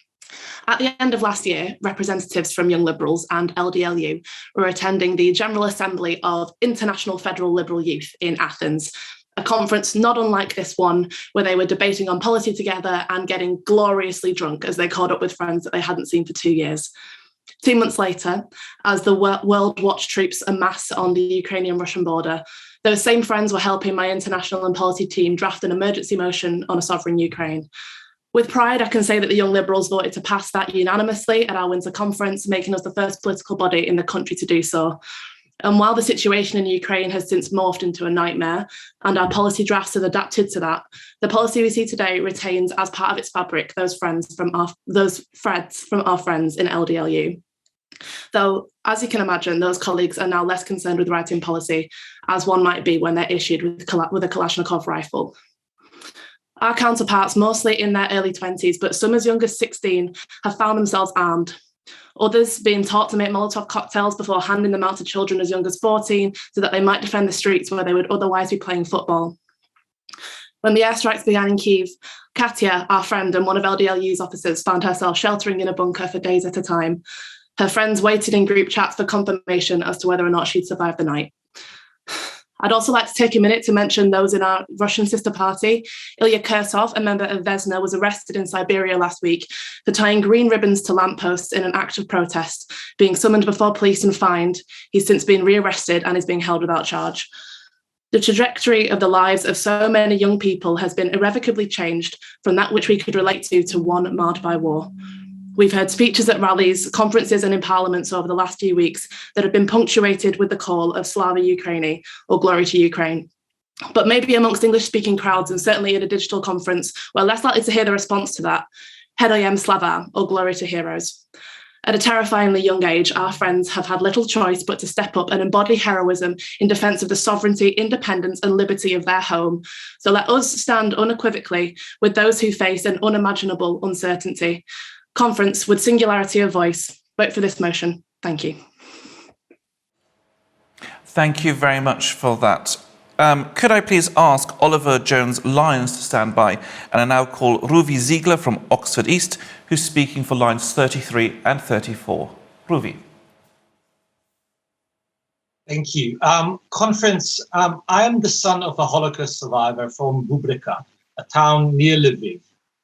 At the end of last year, representatives from Young Liberals and LDLU were attending the General Assembly of International Federal Liberal Youth in Athens, a conference not unlike this one, where they were debating on policy together and getting gloriously drunk as they caught up with friends that they hadn't seen for 2 years. 2 months later, as the World Watch troops amass on the Ukrainian-Russian border, those same friends were helping my international and policy team draft an emergency motion on a sovereign Ukraine. With pride, I can say that the Young Liberals voted to pass that unanimously at our Windsor conference, making us the first political body in the country to do so. And while the situation in Ukraine has since morphed into a nightmare and our policy drafts have adapted to that, the policy we see today retains as part of its fabric those threads from our friends in LDLU. Though, as you can imagine, those colleagues are now less concerned with writing policy, as one might be when they're issued with a Kalashnikov rifle. Our counterparts, mostly in their early 20s, but some as young as 16, have found themselves armed. Others being taught to make Molotov cocktails before handing them out to children as young as 14 so that they might defend the streets where they would otherwise be playing football. When the airstrikes began in Kyiv, Katya, our friend and one of LDLU's officers, found herself sheltering in a bunker for days at a time. Her friends waited in group chats for confirmation as to whether or not she'd survived the night. I'd also like to take a minute to mention those in our Russian sister party. Ilya Kurtov, a member of Vesna, was arrested in Siberia last week for tying green ribbons to lampposts in an act of protest, being summoned before police and fined. He's since been rearrested and is being held without charge. The trajectory of the lives of so many young people has been irrevocably changed from that which we could relate to one marred by war. We've heard speeches at rallies, conferences and in parliaments over the last few weeks that have been punctuated with the call of Slava Ukraini, or glory to Ukraine. But maybe amongst English-speaking crowds, and certainly at a digital conference, we're less likely to hear the response to that, Heroyam Slava, or glory to heroes. At a terrifyingly young age, our friends have had little choice but to step up and embody heroism in defence of the sovereignty, independence and liberty of their home. So let us stand unequivocally with those who face an unimaginable uncertainty. Conference with singularity of voice. Vote for this motion. Thank you. Thank you very much for that. Could I please ask Oliver Jones-Lyons to stand by? And I now call Ruvi Ziegler from Oxford East, who's speaking for lines 33 and 34. Ruvi. Thank you. Conference, I am the son of a Holocaust survivor from Bubrika, a town near Lviv.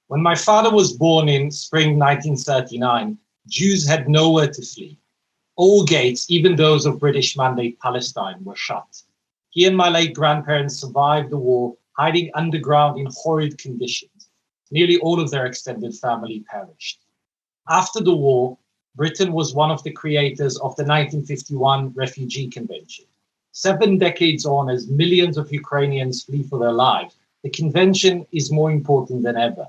When my father was born in spring 1939, Jews had nowhere to flee. All gates, even those of British Mandate Palestine, were shut. He and my late grandparents survived the war, hiding underground in horrid conditions. Nearly all of their extended family perished. After the war, Britain was one of the creators of the 1951 Refugee Convention. 7 decades on, as millions of Ukrainians flee for their lives, the convention is more important than ever.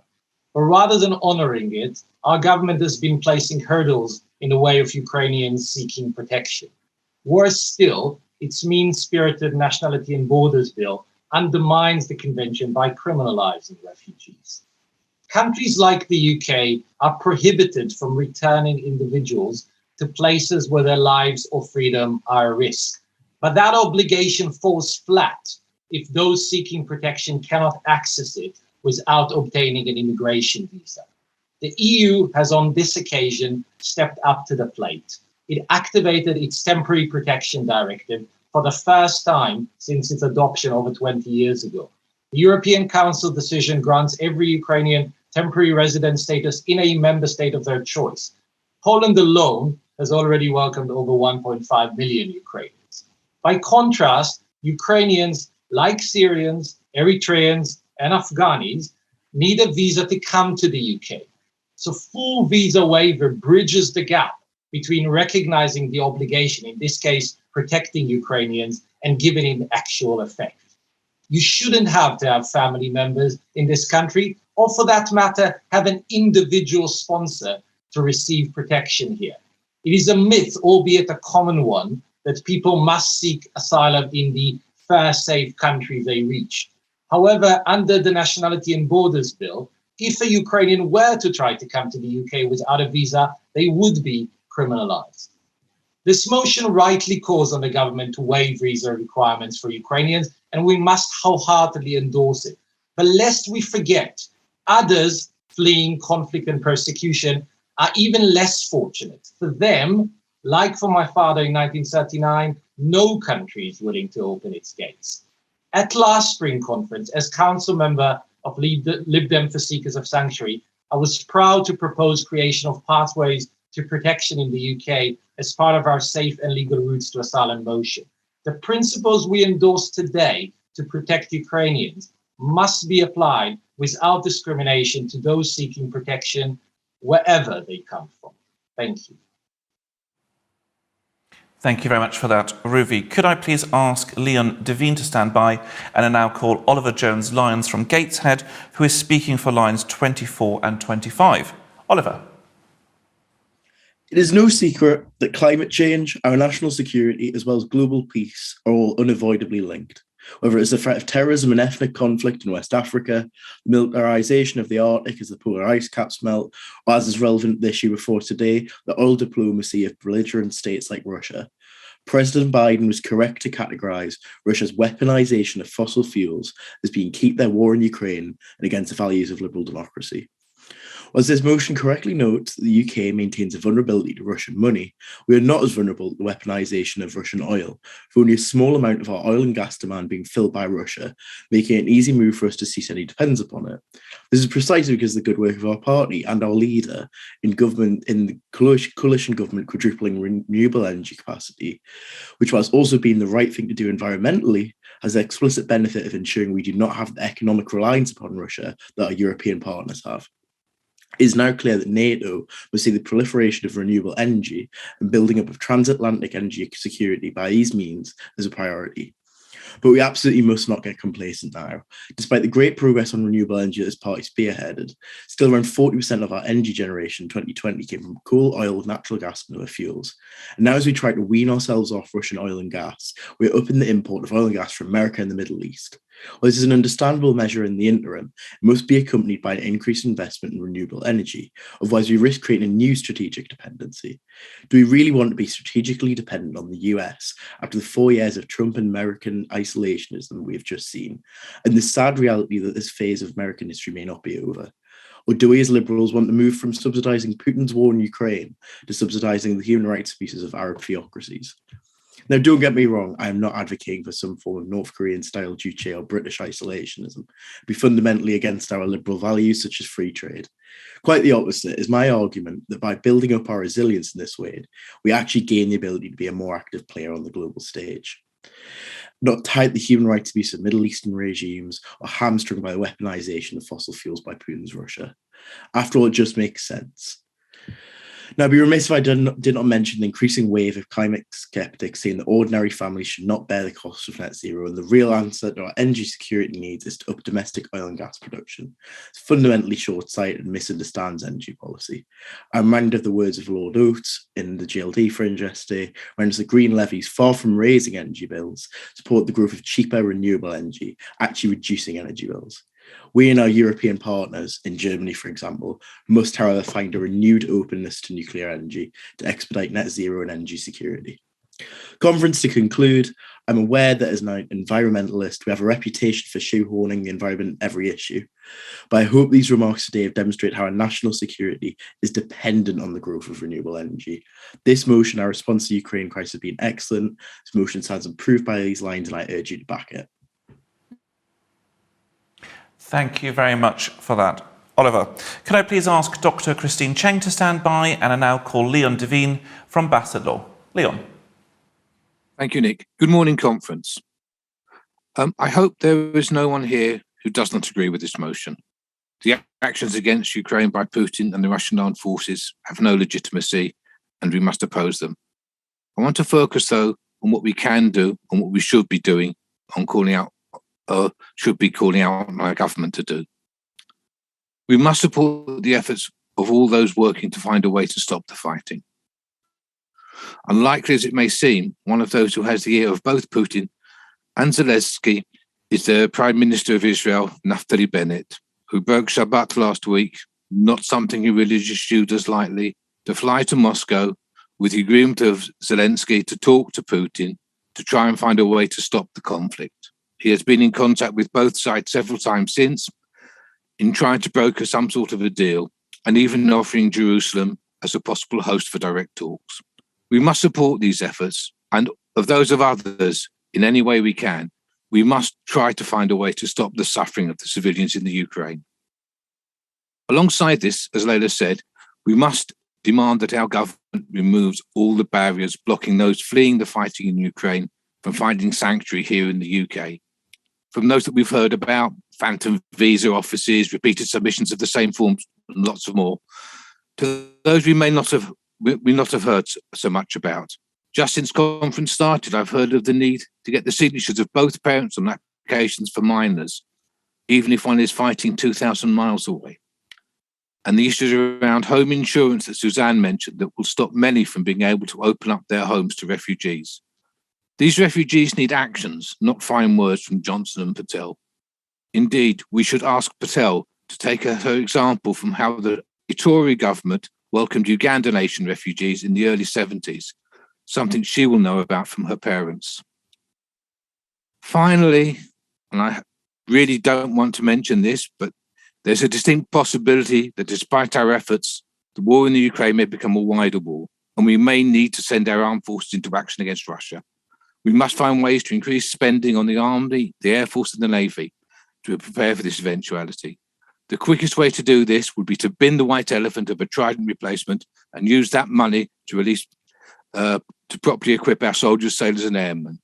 But rather than honoring it, our government has been placing hurdles in the way of Ukrainians seeking protection. Worse still, its mean-spirited Nationality and Borders Bill undermines the convention by criminalizing refugees. Countries like the UK are prohibited from returning individuals to places where their lives or freedom are at risk. But that obligation falls flat if those seeking protection cannot access it without obtaining an immigration visa. The EU has on this occasion stepped up to the plate. It activated its Temporary Protection Directive for the first time since its adoption over 20 years ago. The European Council decision grants every Ukrainian temporary resident status in a member state of their choice. Poland alone has already welcomed over 1.5 million Ukrainians. By contrast, Ukrainians, like Syrians, Eritreans, and Afghanis, need a visa to come to the UK. So full visa waiver bridges the gap between recognizing the obligation, in this case, protecting Ukrainians, and giving it actual effect. You shouldn't have to have family members in this country, or for that matter, have an individual sponsor to receive protection here. It is a myth, albeit a common one, that people must seek asylum in the first safe country they reach. However, under the Nationality and Borders Bill, if a Ukrainian were to try to come to the UK without a visa, they would be criminalized. This motion rightly calls on the government to waive visa requirements for Ukrainians, and we must wholeheartedly endorse it. But lest we forget, others fleeing conflict and persecution are even less fortunate. For them, like for my father in 1939, no country is willing to open its gates. At last spring conference, as council member of Lib Dem for Seekers of Sanctuary, I was proud to propose creation of pathways to protection in the UK as part of our safe and legal routes to asylum motion. The principles we endorse today to protect Ukrainians must be applied without discrimination to those seeking protection wherever they come from. Thank you. Thank you very much for that, Ruvi. Could I please ask Leon Devine to stand by, and I now call Oliver Jones-Lyons from Gateshead, who is speaking for lines 24 and 25. Oliver. It is no secret that climate change, our national security, as well as global peace are all unavoidably linked. Whether it is the threat of terrorism and ethnic conflict in West Africa, the militarization of the Arctic as the polar ice caps melt, or as is relevant the issue before today, the oil diplomacy of belligerent states like Russia, President Biden was correct to categorize Russia's weaponization of fossil fuels as being keep their war in Ukraine and against the values of liberal democracy. As this motion correctly notes that the UK maintains a vulnerability to Russian money, we are not as vulnerable to the weaponization of Russian oil, for only a small amount of our oil and gas demand being filled by Russia, making it an easy move for us to cease any dependence upon it. This is precisely because of the good work of our party and our leader in the coalition government quadrupling renewable energy capacity, which, whilst also being the right thing to do environmentally, has the explicit benefit of ensuring we do not have the economic reliance upon Russia that our European partners have. It is now clear that NATO must see the proliferation of renewable energy and building up of transatlantic energy security by these means as a priority. But we absolutely must not get complacent now. Despite the great progress on renewable energy that this party spearheaded, still around 40% of our energy generation in 2020 came from coal, oil, natural gas, and other fuels. And now as we try to wean ourselves off Russian oil and gas, we're upping the import of oil and gas from America and the Middle East. While this is an understandable measure in the interim, it must be accompanied by an increased investment in renewable energy, otherwise we risk creating a new strategic dependency. Do we really want to be strategically dependent on the US after the 4 years of Trump and American isolationism we've just seen, and the sad reality that this phase of American history may not be over? Or do we as liberals want to move from subsidizing Putin's war in Ukraine to subsidizing the human rights abuses of Arab theocracies? Now, don't get me wrong, I am not advocating for some form of North Korean-style Juche or British isolationism. It'd be fundamentally against our liberal values such as free trade. Quite the opposite is my argument that by building up our resilience in this way, we actually gain the ability to be a more active player on the global stage. Not tied to the human rights abuse of Middle Eastern regimes or hamstrung by the weaponization of fossil fuels by Putin's Russia. After all, it just makes sense. Now, I'd be remiss if I did not mention the increasing wave of climate skeptics saying that ordinary families should not bear the cost of net zero, and the real answer to our energy security needs is to up domestic oil and gas production. It's fundamentally short-sighted and misunderstands energy policy. I'm reminded of the words of Lord Oates in the GLD fringe yesterday, when the green levies, far from raising energy bills, support the growth of cheaper renewable energy, actually reducing energy bills. We and our European partners, in Germany, for example, must, however, find a renewed openness to nuclear energy to expedite net zero and energy security. Conference to conclude, I'm aware that as an environmentalist, we have a reputation for shoehorning the environment in every issue. But I hope these remarks today have demonstrated how our national security is dependent on the growth of renewable energy. This motion, our response to the Ukraine crisis, has been excellent. This motion sounds approved by these lines, and I urge you to back it. Thank you very much for that. Oliver, could I please ask Dr. Christine Cheng to stand by, and I now call Leon Devine from Bassett Law. Leon. Thank you, Nick. Good morning, conference. I hope there is no one here who does not agree with this motion. The actions against Ukraine by Putin and the Russian armed forces have no legitimacy, and we must oppose them. I want to focus, though, on what we can do and what we should be doing on calling out on our government to do. We must support the efforts of all those working to find a way to stop the fighting. Unlikely as it may seem, one of those who has the ear of both Putin and Zelensky is the Prime Minister of Israel, Naftali Bennett, who broke Shabbat last week, not something he religious Jew does lightly, to fly to Moscow with the agreement of Zelensky to talk to Putin to try and find a way to stop the conflict. He has been in contact with both sides several times since in trying to broker some sort of a deal, and even offering Jerusalem as a possible host for direct talks. We must support these efforts, and of those of others, in any way we can, we must try to find a way to stop the suffering of the civilians in the Ukraine. Alongside this, as Leila said, we must demand that our government removes all the barriers blocking those fleeing the fighting in Ukraine from finding sanctuary here in the UK. From those that we've heard about, phantom visa offices, repeated submissions of the same forms, and lots of more, to those we may not have heard so much about. Just since conference started, I've heard of the need to get the signatures of both parents on applications for minors, even if one is fighting 2,000 miles away. and the issues around home insurance that Suzanne mentioned that will stop many from being able to open up their homes to refugees. These refugees need actions, not fine words from Johnson and Patel. Indeed, we should ask Patel to take her example from how the Tory government welcomed Ugandan Nation refugees in the early 70s, something she will know about from her parents. Finally, and I really don't want to mention this, but there's a distinct possibility that despite our efforts, the war in the Ukraine may become a wider war, and we may need to send our armed forces into action against Russia. We must find ways to increase spending on the Army, the Air Force and the Navy to prepare for this eventuality. The quickest way to do this would be to bin the white elephant of a Trident replacement and use that money to release to properly equip our soldiers, sailors and airmen.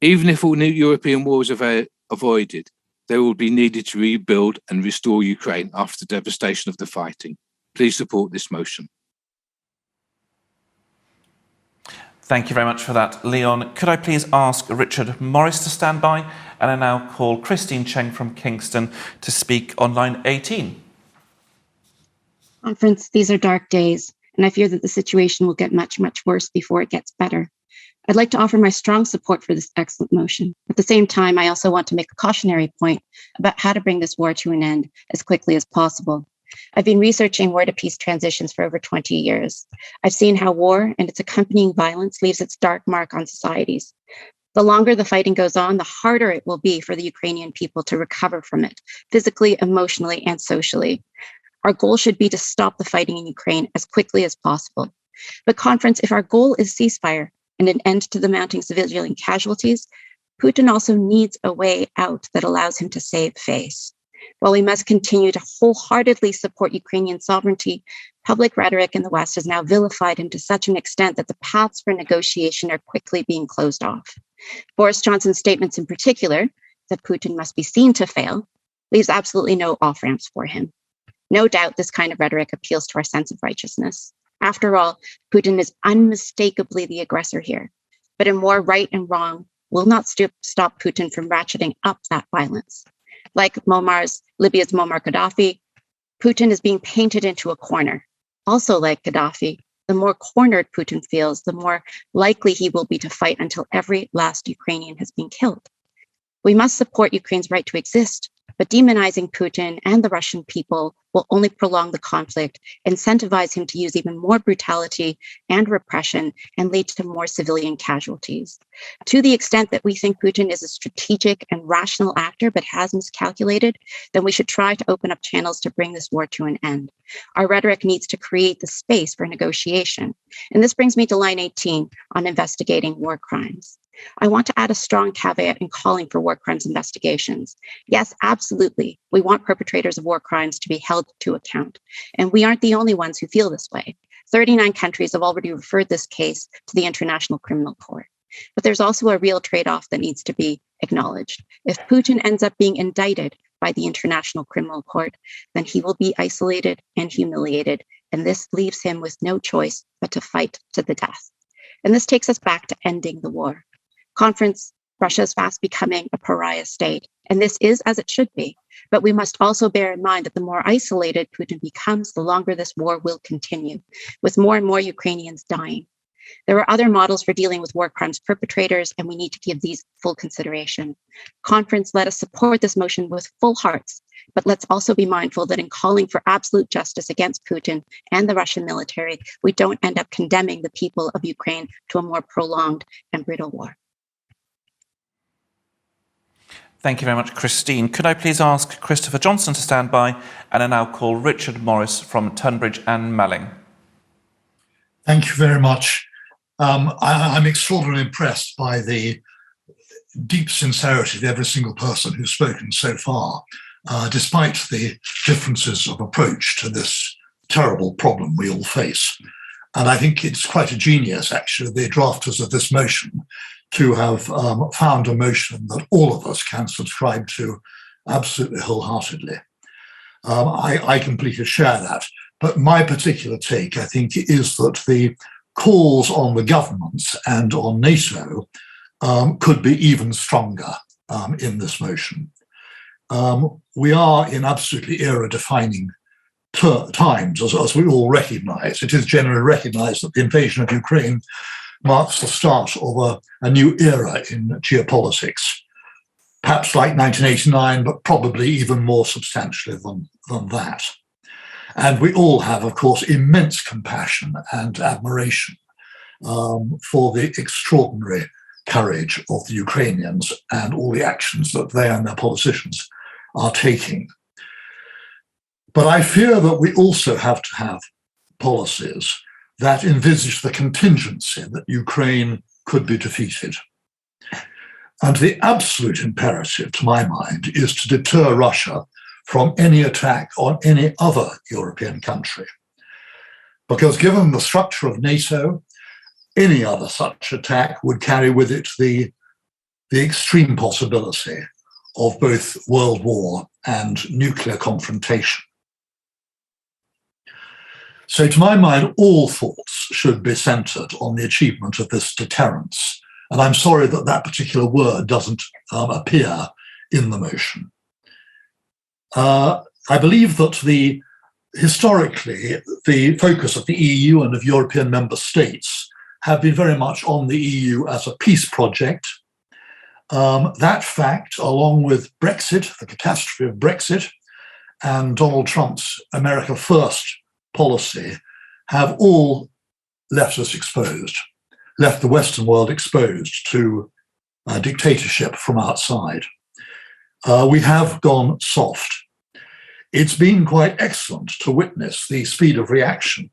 Even if all new European wars are avoided, they will be needed to rebuild and restore Ukraine after the devastation of the fighting. Please support this motion. Thank you very much for that, Leon. Could I please ask Richard Morris to stand by? And I now call Christine Cheng from Kingston to speak on line 18. Conference, these are dark days, and I fear that the situation will get much, much worse before it gets better. I'd like to offer my strong support for this excellent motion. At the same time, I also want to make a cautionary point about how to bring this war to an end as quickly as possible. I've been researching war to peace transitions for over 20 years. I've seen how war and its accompanying violence leaves its dark mark on societies. The longer the fighting goes on, the harder it will be for the Ukrainian people to recover from it, physically, emotionally, and socially. Our goal should be to stop the fighting in Ukraine as quickly as possible. But conference, if our goal is ceasefire and an end to the mounting civilian casualties, Putin also needs a way out that allows him to save face. While we must continue to wholeheartedly support Ukrainian sovereignty, public rhetoric in the West has now vilified him to such an extent that the paths for negotiation are quickly being closed off. Boris Johnson's statements in particular, that Putin must be seen to fail, leaves absolutely no off-ramps for him. No doubt this kind of rhetoric appeals to our sense of righteousness. After all, Putin is unmistakably the aggressor here. But in war, right and wrong will not stop Putin from ratcheting up that violence. Like Libya's Muammar Gaddafi, Putin is being painted into a corner. Also like Gaddafi, the more cornered Putin feels, the more likely he will be to fight until every last Ukrainian has been killed. We must support Ukraine's right to exist, but demonizing Putin and the Russian people will only prolong the conflict, incentivize him to use even more brutality and repression, and lead to more civilian casualties. To the extent that we think Putin is a strategic and rational actor but has miscalculated, then we should try to open up channels to bring this war to an end. Our rhetoric needs to create the space for negotiation. And this brings me to line 18 on investigating war crimes. I want to add a strong caveat in calling for war crimes investigations. Yes, absolutely. We want perpetrators of war crimes to be held to account. And we aren't the only ones who feel this way. 39 countries have already referred this case to the International Criminal Court. But there's also a real trade-off that needs to be acknowledged. If Putin ends up being indicted by the International Criminal Court, then he will be isolated and humiliated. And this leaves him with no choice but to fight to the death. And this takes us back to ending the war. Conference, Russia is fast becoming a pariah state, and this is as it should be. But we must also bear in mind that the more isolated Putin becomes, the longer this war will continue, with more and more Ukrainians dying. There are other models for dealing with war crimes perpetrators, and we need to give these full consideration. Conference, let us support this motion with full hearts, but let's also be mindful that in calling for absolute justice against Putin and the Russian military, we don't end up condemning the people of Ukraine to a more prolonged and brutal war. Thank you very much, Christine. Could I please ask Christopher Johnson to stand by, and I now call Richard Morris from Tunbridge and Malling. Thank you very much. I'm extraordinarily impressed by the deep sincerity of every single person who's spoken so far, despite the differences of approach to this terrible problem we all face. And I think it's quite a genius, actually, the drafters of this motion, to have found a motion that all of us can subscribe to absolutely wholeheartedly. I completely share that. But my particular take, I think, is that the calls on the governments and on NATO could be even stronger in this motion. We are in absolutely era-defining times, as we all recognise. It is generally recognised that the invasion of Ukraine marks the start of a new era in geopolitics, perhaps like 1989, but probably even more substantially than that. And we all have, of course, immense compassion and admiration for the extraordinary courage of the Ukrainians and all the actions that they and their politicians are taking. But I fear that we also have to have policies that envisage the contingency that Ukraine could be defeated. And the absolute imperative, to my mind, is to deter Russia from any attack on any other European country. Because given the structure of NATO, any other such attack would carry with it the extreme possibility of both world war and nuclear confrontation. So to my mind, all thoughts should be centred on the achievement of this deterrence. And I'm sorry that that particular word doesn't appear in the motion. I believe that historically, the focus of the EU and of European member states have been very much on the EU as a peace project. That fact, along with Brexit, the catastrophe of Brexit, and Donald Trump's America First policy have all left us exposed, left the Western world exposed to dictatorship from outside. We have gone soft. It's been quite excellent to witness the speed of reaction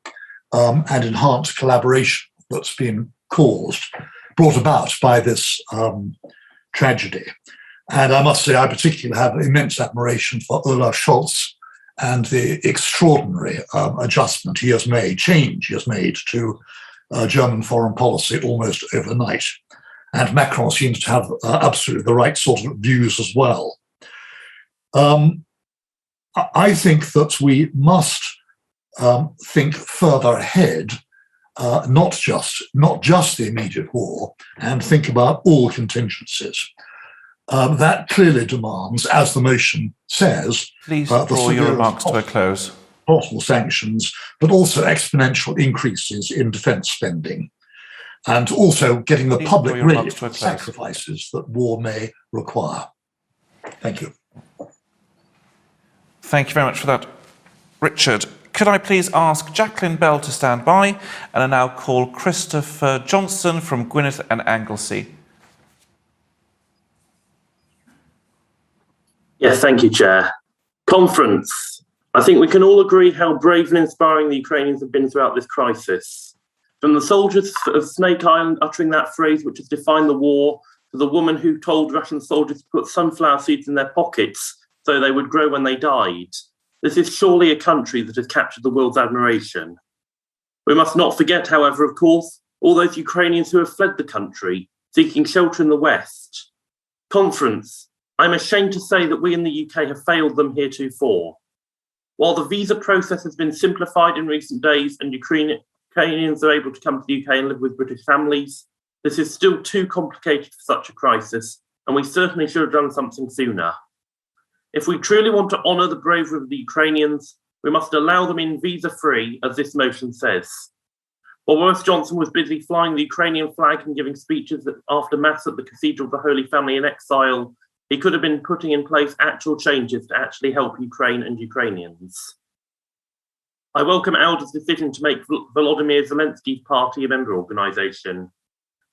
and enhanced collaboration that's been brought about by this tragedy. And I must say, I particularly have immense admiration for Olaf Scholz and the extraordinary adjustment he has made, change he has made to German foreign policy almost overnight. And Macron seems to have absolutely the right sort of views as well. I think that we must think further ahead, not just the immediate war, and think about all contingencies. That clearly demands, as the motion says, please draw your remarks to a close. Possible sanctions, but also exponential increases in defence spending, and also getting the public ready for sacrifices that war may require. Thank you. Thank you very much for that, Richard. Could I please ask Jacqueline Bell to stand by, and I now call Christopher Johnson from Gwynedd and Anglesey. Yes, thank you, Chair. Conference. I think we can all agree how brave and inspiring the Ukrainians have been throughout this crisis. From the soldiers of Snake Island uttering that phrase which has defined the war, to the woman who told Russian soldiers to put sunflower seeds in their pockets so they would grow when they died. This is surely a country that has captured the world's admiration. We must not forget, however, of course, all those Ukrainians who have fled the country, seeking shelter in the West. Conference. I'm ashamed to say that we in the UK have failed them heretofore. While the visa process has been simplified in recent days and Ukrainians are able to come to the UK and live with British families, this is still too complicated for such a crisis, and we certainly should have done something sooner. If we truly want to honour the bravery of the Ukrainians, we must allow them in visa-free, as this motion says. While Boris Johnson was busy flying the Ukrainian flag and giving speeches after Mass at the Cathedral of the Holy Family in exile, he could have been putting in place actual changes to actually help Ukraine and Ukrainians. I welcome ALDE's decision to make Volodymyr Zelensky's party a member organisation.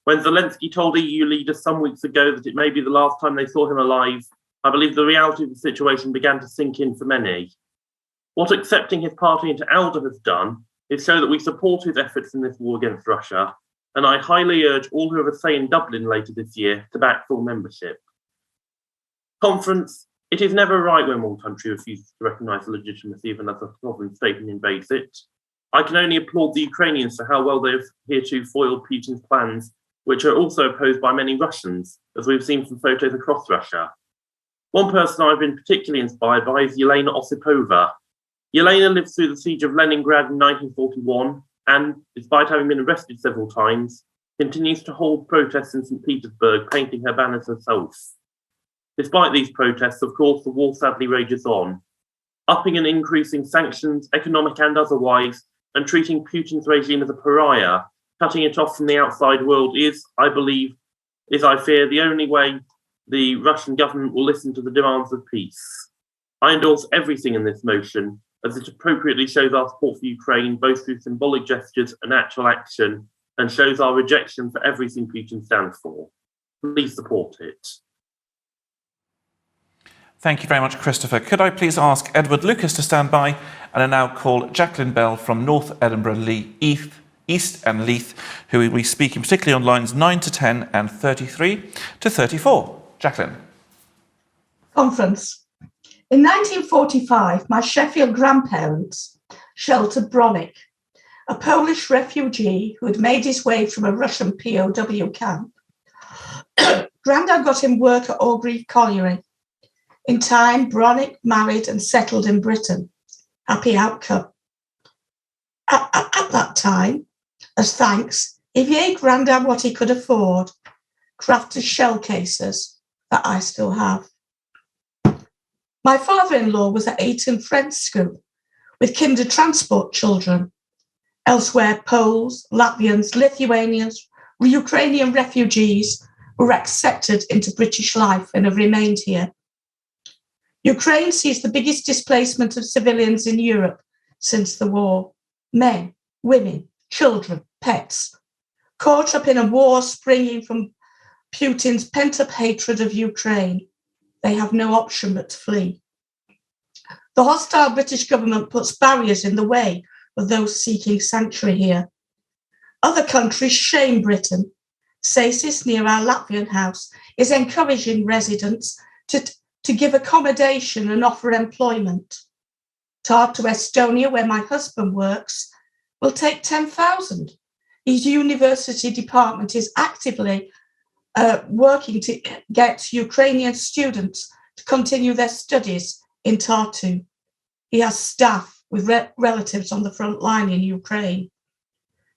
When Zelensky told EU leaders some weeks ago that it may be the last time they saw him alive, I believe the reality of the situation began to sink in for many. What accepting his party into ALDE has done is show that we support his efforts in this war against Russia, and I highly urge all who have a say in Dublin later this year to back full membership. Conference. It is never right when one country refuses to recognise the legitimacy of another sovereign state and invades it. I can only applaud the Ukrainians for how well they have heretofore foiled Putin's plans, which are also opposed by many Russians, as we've seen from photos across Russia. One person I've been particularly inspired by is Yelena Osipova. Yelena lived through the siege of Leningrad in 1941 and, despite having been arrested several times, continues to hold protests in St. Petersburg, painting her banners herself. Despite these protests, of course, the war sadly rages on. upping and increasing sanctions, economic and otherwise, and treating Putin's regime as a pariah, cutting it off from the outside world is, I fear, the only way the Russian government will listen to the demands of peace. I endorse everything in this motion, as it appropriately shows our support for Ukraine, both through symbolic gestures and actual action, and shows our rejection for everything Putin stands for. Please support it. Thank you very much, Christopher. Could I please ask Edward Lucas to stand by, and I now call Jacqueline Bell from North Edinburgh East and Leith, who will be speaking particularly on lines 9 to 10 and 33 to 34. Jacqueline. Conference. In 1945, my Sheffield grandparents sheltered Bronick, a Polish refugee who had made his way from a Russian POW camp. Grandad got him work at Orgreave Colliery. In time, Bronick married and settled in Britain. Happy outcome. At that time, as thanks, he gave Grandad what he could afford, crafted shell cases that I still have. My father-in-law was at Ayton Friends School with kinder transport children. Elsewhere, Poles, Latvians, Lithuanians, Ukrainian refugees were accepted into British life and have remained here. Ukraine sees the biggest displacement of civilians in Europe since the war. Men, women, children, pets, caught up in a war springing from Putin's pent-up hatred of Ukraine. They have no option but to flee. The hostile British government puts barriers in the way of those seeking sanctuary here. Other countries shame Britain. Sasis, near our Latvian house, is encouraging residents to give accommodation and offer employment. Tartu, Estonia, where my husband works, will take 10,000. His university department is actively working to get Ukrainian students to continue their studies in Tartu. He has staff with relatives on the front line in Ukraine.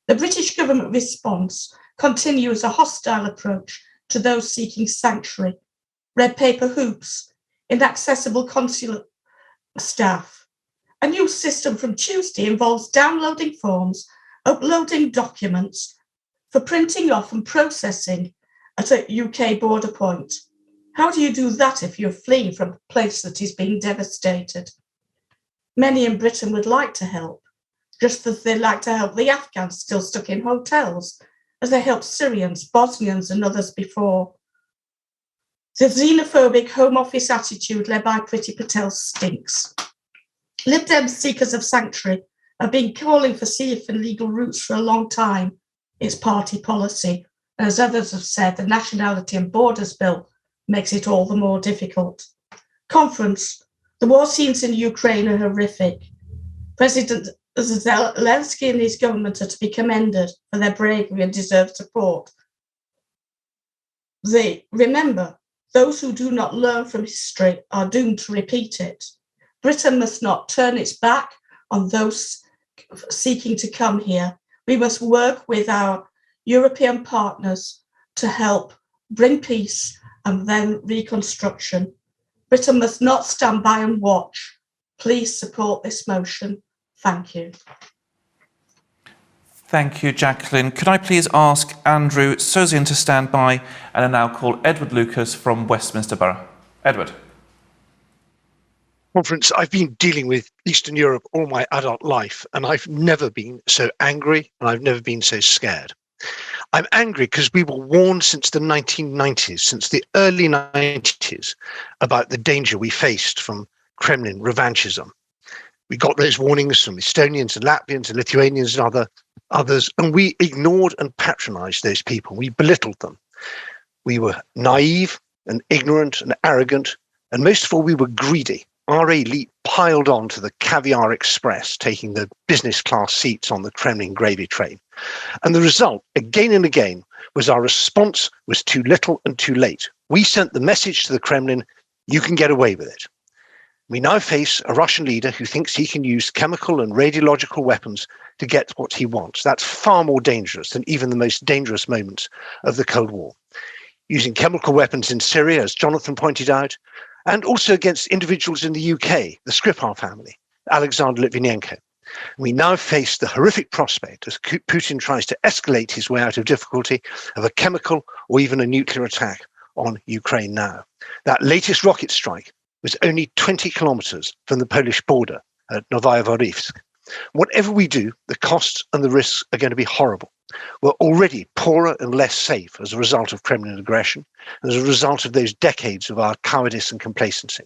The British government response continues a hostile approach to those seeking sanctuary, red paper hoops, inaccessible consulate staff. A new system from Tuesday involves downloading forms, uploading documents for printing off and processing at a UK border point. How do you do that if you're fleeing from a place that is being devastated? Many in Britain would like to help, just as they like to help the Afghans still stuck in hotels, as they helped Syrians, Bosnians and others before. The xenophobic Home Office attitude led by Priti Patel stinks. Lib Dem seekers of sanctuary have been calling for safe and legal routes for a long time. It's party policy. And as others have said, the Nationality and Borders Bill makes it all the more difficult. Conference. The war scenes in Ukraine are horrific. President Zelensky and his government are to be commended for their bravery and deserve support. Remember, those who do not learn from history are doomed to repeat it. Britain must not turn its back on those seeking to come here. We must work with our European partners to help bring peace and then reconstruction. Britain must not stand by and watch. Please support this motion. Thank you. Thank you, Jacqueline. Could I please ask Andrew Sosian to stand by, and I now call Edward Lucas from Westminster Borough. Edward. Conference, I've been dealing with Eastern Europe all my adult life, and I've never been so angry and I've never been so scared. I'm angry because we were warned since the 1990s, since the early 90s, about the danger we faced from Kremlin revanchism. We got those warnings from Estonians and Latvians and Lithuanians and others, and we ignored and patronized those people. We belittled them. We were naive and ignorant and arrogant, and most of all, we were greedy. Our elite piled on to the caviar express, taking the business class seats on the Kremlin gravy train. And the result, again and again, was our response was too little and too late. We sent the message to the Kremlin, you can get away with it. We now face a Russian leader who thinks he can use chemical and radiological weapons to get what he wants. That's far more dangerous than even the most dangerous moments of the Cold War. Using chemical weapons in Syria, as Jonathan pointed out, and also against individuals in the UK, the Skripal family, Alexander Litvinenko. We now face the horrific prospect as Putin tries to escalate his way out of difficulty of a chemical or even a nuclear attack on Ukraine now. That latest rocket strike was only 20 kilometers from the Polish border at Novovorivsk. Whatever we do, the costs and the risks are going to be horrible. We're already poorer and less safe as a result of Kremlin aggression, as a result of those decades of our cowardice and complacency.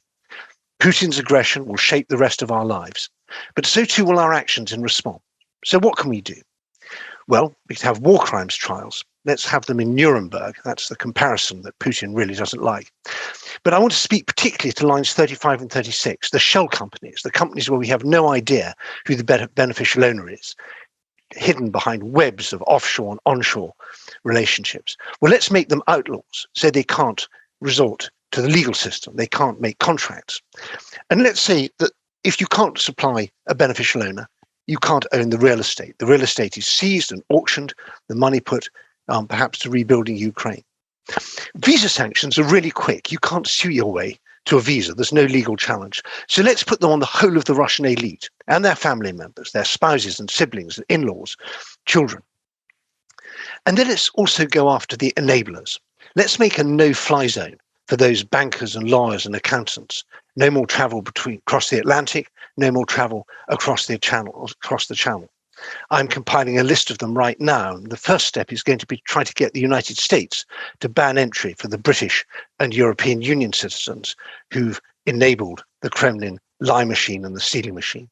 Putin's aggression will shape the rest of our lives, but so too will our actions in response. So what can we do? Well, we can have war crimes trials. Let's have them in Nuremberg. That's the comparison that Putin really doesn't like. But I want to speak particularly to lines 35 and 36, the shell companies, the companies where we have no idea who the beneficial owner is, hidden behind webs of offshore and onshore relationships. Well, let's make them outlaws so they can't resort to the legal system. They can't make contracts. And let's say that if you can't supply a beneficial owner, you can't own the real estate. The real estate is seized and auctioned, the money put perhaps to rebuilding Ukraine. Visa sanctions are really quick. You can't sue your way to a visa. There's no legal challenge. So let's put them on the whole of the Russian elite and their family members, their spouses and siblings and in-laws, children. And then let's also go after the enablers. Let's make a no-fly zone for those bankers and lawyers and accountants. No more travel across the Atlantic, no more travel across the channel. I'm compiling a list of them right now. And the first step is going to be try to get the United States to ban entry for the British and European Union citizens who've enabled the Kremlin lie machine and the stealing machine.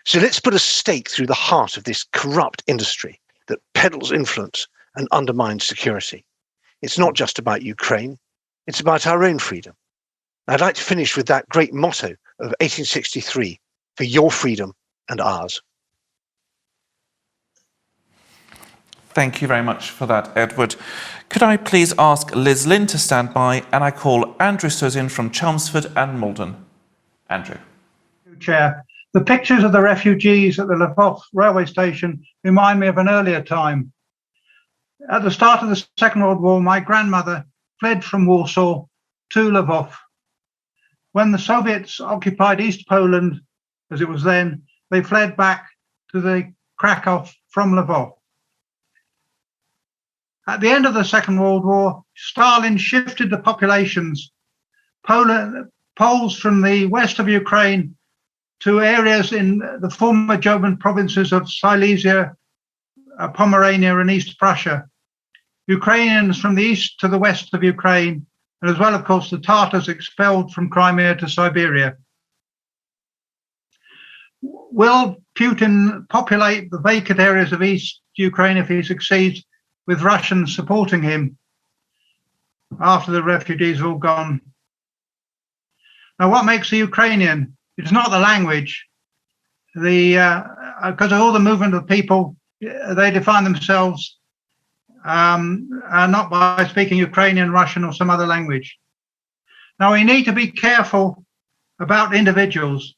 So let's put a stake through the heart of this corrupt industry that peddles influence and undermines security. It's not just about Ukraine, it's about our own freedom. I'd like to finish with that great motto of 1863, for your freedom and ours. Thank you very much for that, Edward. Could I please ask Liz Lynn to stand by, and I call Andrew Suzin from Chelmsford and Malden. Andrew. Chair, the pictures of the refugees at the Lvov railway station remind me of an earlier time. At the start of the Second World War, my grandmother fled from Warsaw to Lvov. When the Soviets occupied East Poland, as it was then, they fled back to the Krakow from Lvov. At the end of the Second World War, Stalin shifted the populations, Poles from the west of Ukraine to areas in the former German provinces of Silesia, Pomerania and East Prussia, Ukrainians from the east to the west of Ukraine, and as well, of course, the Tatars expelled from Crimea to Siberia. Will Putin populate the vacant areas of East Ukraine if he succeeds, with Russians supporting him after the refugees are all gone? Now, what makes a Ukrainian? It's not the language. Because of all the movement of people, they define themselves not by speaking Ukrainian, Russian, or some other language. Now, we need to be careful about individuals.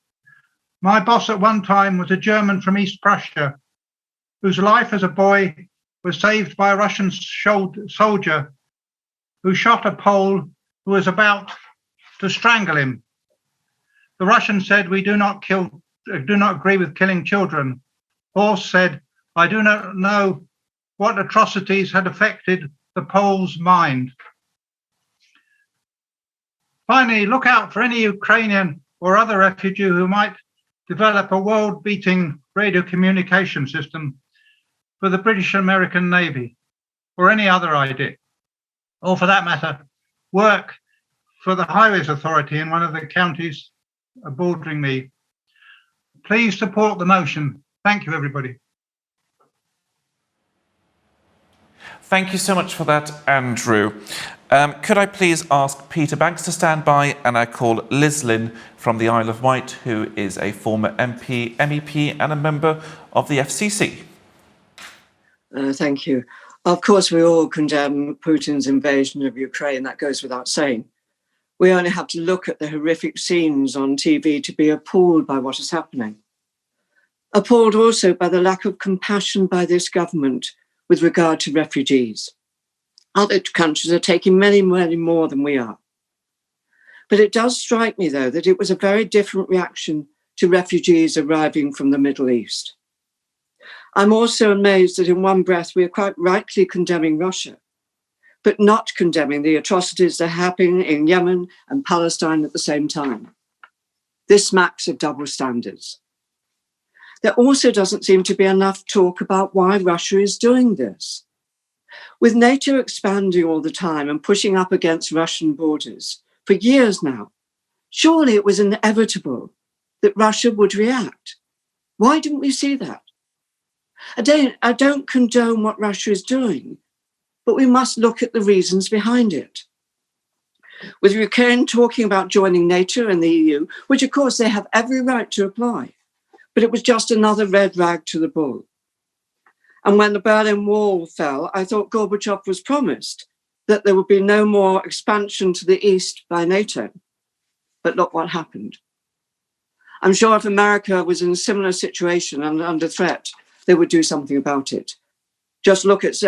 My boss at one time was a German from East Prussia, whose life as a boy was saved by a Russian soldier who shot a Pole who was about to strangle him. The Russian said, "We do not agree with killing children." Horst said, "I do not know what atrocities had affected the Pole's mind." Finally, look out for any Ukrainian or other refugee who might develop a world-beating radio communication system for the British and American Navy, or any other idea, or for that matter, work for the Highways Authority in one of the counties bordering me. Please support the motion. Thank you, everybody. Thank you so much for that, Andrew. Could I please ask Peter Banks to stand by, and I call Liz Lynn from the Isle of Wight, who is a former MEP and a member of the FCC. Thank you. Of course, we all condemn Putin's invasion of Ukraine. That goes without saying. We only have to look at the horrific scenes on TV to be appalled by what is happening. Appalled also by the lack of compassion by this government with regard to refugees. Other countries are taking many, many more than we are. But it does strike me, though, that it was a very different reaction to refugees arriving from the Middle East. I'm also amazed that in one breath we are quite rightly condemning Russia, but not condemning the atrocities that are happening in Yemen and Palestine at the same time. This smacks of double standards. There also doesn't seem to be enough talk about why Russia is doing this. With NATO expanding all the time and pushing up against Russian borders for years now, surely it was inevitable that Russia would react. Why didn't we see that? I don't condone what Russia is doing, but we must look at the reasons behind it. With Ukraine talking about joining NATO and the EU, which of course they have every right to apply, but it was just another red rag to the bull. And when the Berlin Wall fell, I thought Gorbachev was promised that there would be no more expansion to the east by NATO. But look what happened. I'm sure if America was in a similar situation and under threat, they would do something about it. Just look at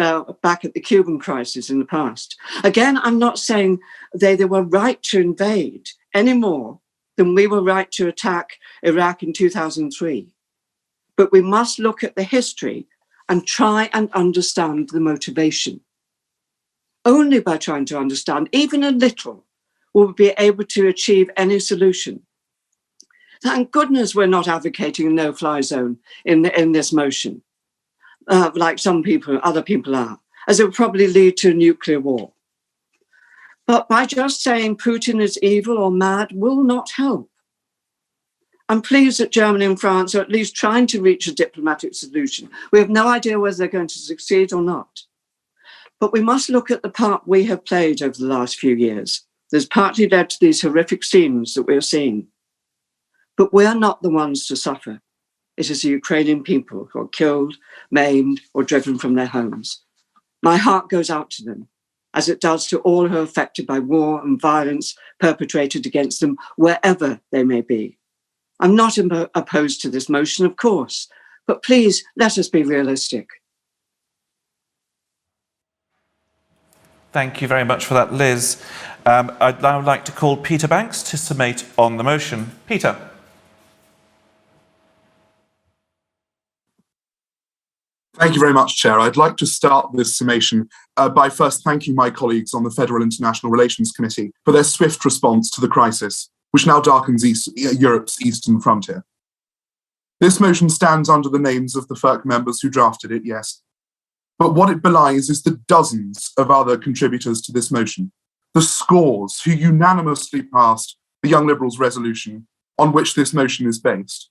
back at the Cuban crisis in the past. Again, I'm not saying they were right to invade any more than we were right to attack Iraq in 2003. But we must look at the history and try and understand the motivation. Only by trying to understand, even a little, will we be able to achieve any solution. Thank goodness we're not advocating a no-fly zone in this motion, like other people are, as it would probably lead to a nuclear war. But by just saying Putin is evil or mad will not help. I'm pleased that Germany and France are at least trying to reach a diplomatic solution. We have no idea whether they're going to succeed or not. But we must look at the part we have played over the last few years. That's partly led to these horrific scenes that we're seeing. But we're not the ones to suffer. It is the Ukrainian people who are killed, maimed, or driven from their homes. My heart goes out to them, as it does to all who are affected by war and violence perpetrated against them, wherever they may be. I'm not opposed to this motion, of course, but please let us be realistic. Thank you very much for that, Liz. I'd now like to call Peter Banks to summate on the motion. Peter. Thank you very much, Chair. I'd like to start this summation by first thanking my colleagues on the Federal International Relations Committee for their swift response to the crisis, which now darkens Europe's eastern frontier. This motion stands under the names of the FERC members who drafted it, yes. But what it belies is the dozens of other contributors to this motion, the scores who unanimously passed the Young Liberals resolution on which this motion is based,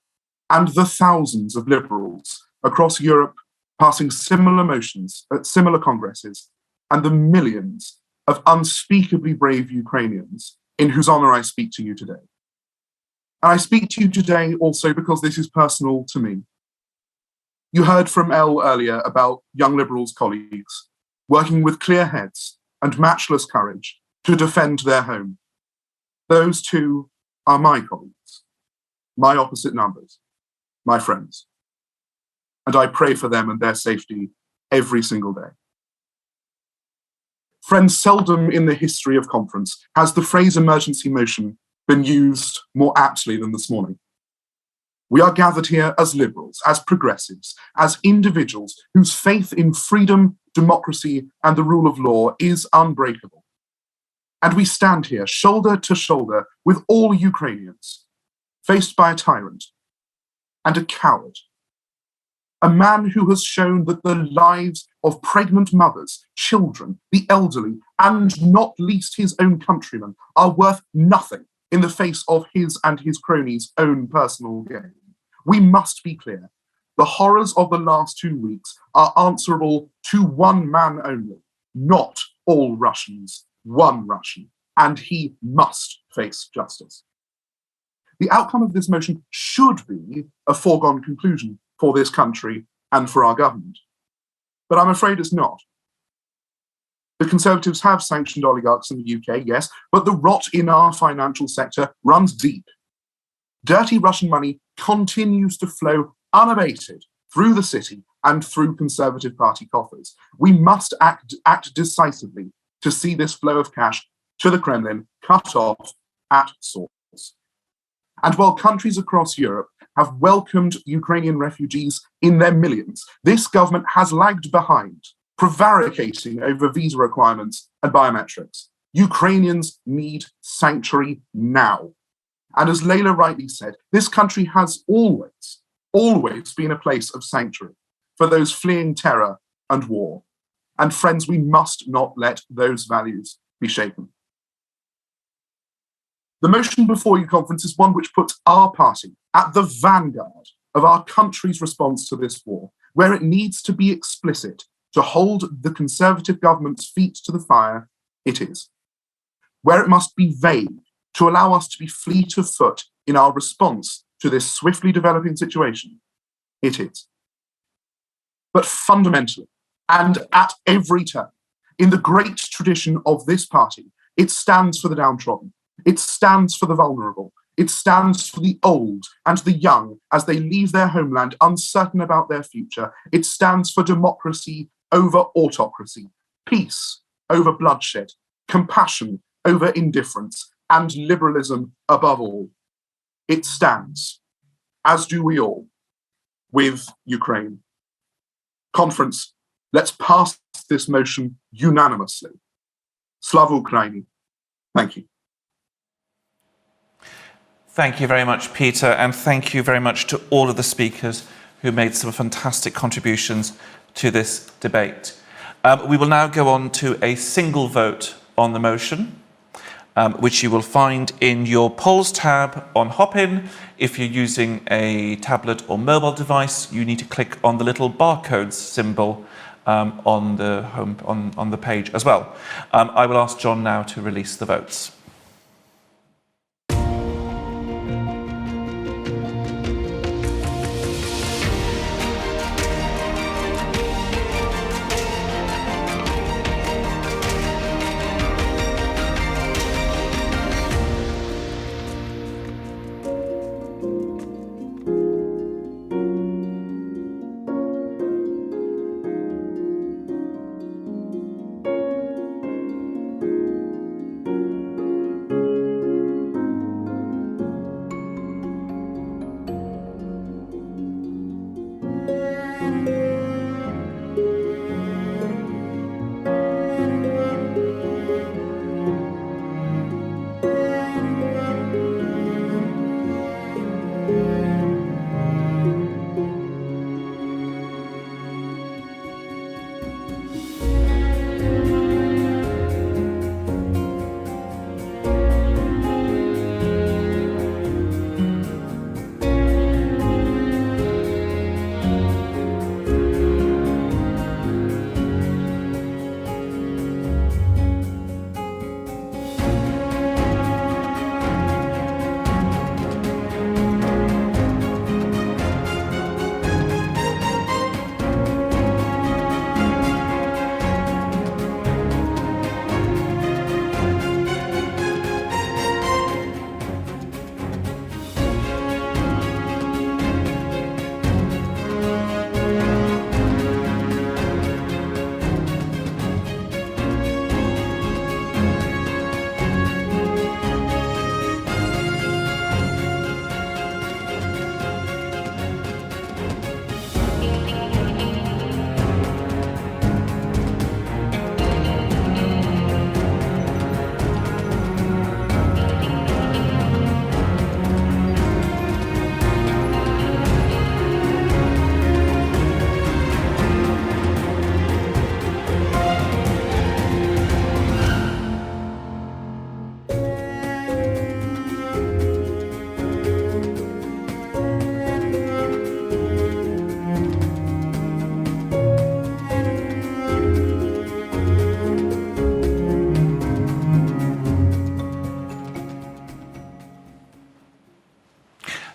and the thousands of Liberals across Europe passing similar motions at similar congresses, and the millions of unspeakably brave Ukrainians in whose honor I speak to you today. And I speak to you today also because this is personal to me. You heard from Elle earlier about Young Liberals colleagues working with clear heads and matchless courage to defend their home. Those too are my colleagues, my opposite numbers, my friends. And I pray for them and their safety every single day. Friends, seldom in the history of conference has the phrase emergency motion been used more aptly than this morning. We are gathered here as liberals, as progressives, as individuals whose faith in freedom, democracy, and the rule of law is unbreakable. And we stand here shoulder to shoulder with all Ukrainians, faced by a tyrant and a coward. A man who has shown that the lives of pregnant mothers, children, the elderly, and not least his own countrymen are worth nothing in the face of his and his cronies' own personal gain. We must be clear. The horrors of the last 2 weeks are answerable to one man only, not all Russians, one Russian, and he must face justice. The outcome of this motion should be a foregone conclusion for this country and for our government. But I'm afraid it's not. The Conservatives have sanctioned oligarchs in the UK, yes, but the rot in our financial sector runs deep. Dirty Russian money continues to flow unabated through the city and through Conservative Party coffers. We must act decisively to see this flow of cash to the Kremlin cut off at source. And while countries across Europe have welcomed Ukrainian refugees in their millions, this government has lagged behind, prevaricating over visa requirements and biometrics. Ukrainians need sanctuary now. And as Layla rightly said, this country has always been a place of sanctuary for those fleeing terror and war. And friends, we must not let those values be shaken. The motion before you, conference, is one which puts our party at the vanguard of our country's response to this war, where it needs to be explicit to hold the Conservative government's feet to the fire, it is. Where it must be vague to allow us to be fleet of foot in our response to this swiftly developing situation, it is. But fundamentally, and at every turn, in the great tradition of this party, it stands for the downtrodden. It stands for the vulnerable. It stands for the old and the young as they leave their homeland uncertain about their future. It stands for democracy over autocracy, peace over bloodshed, compassion over indifference, and liberalism above all. It stands, as do we all, with Ukraine. Conference, let's pass this motion unanimously. Slava Ukraini. Thank you. Thank you very much, Peter, and thank you very much to all of the speakers who made some fantastic contributions to this debate. We will now go on to a single vote on the motion, which you will find in your polls tab on Hopin. If you're using a tablet or mobile device, you need to click on the little barcodes symbol on the page as well. I will ask John now to release the votes.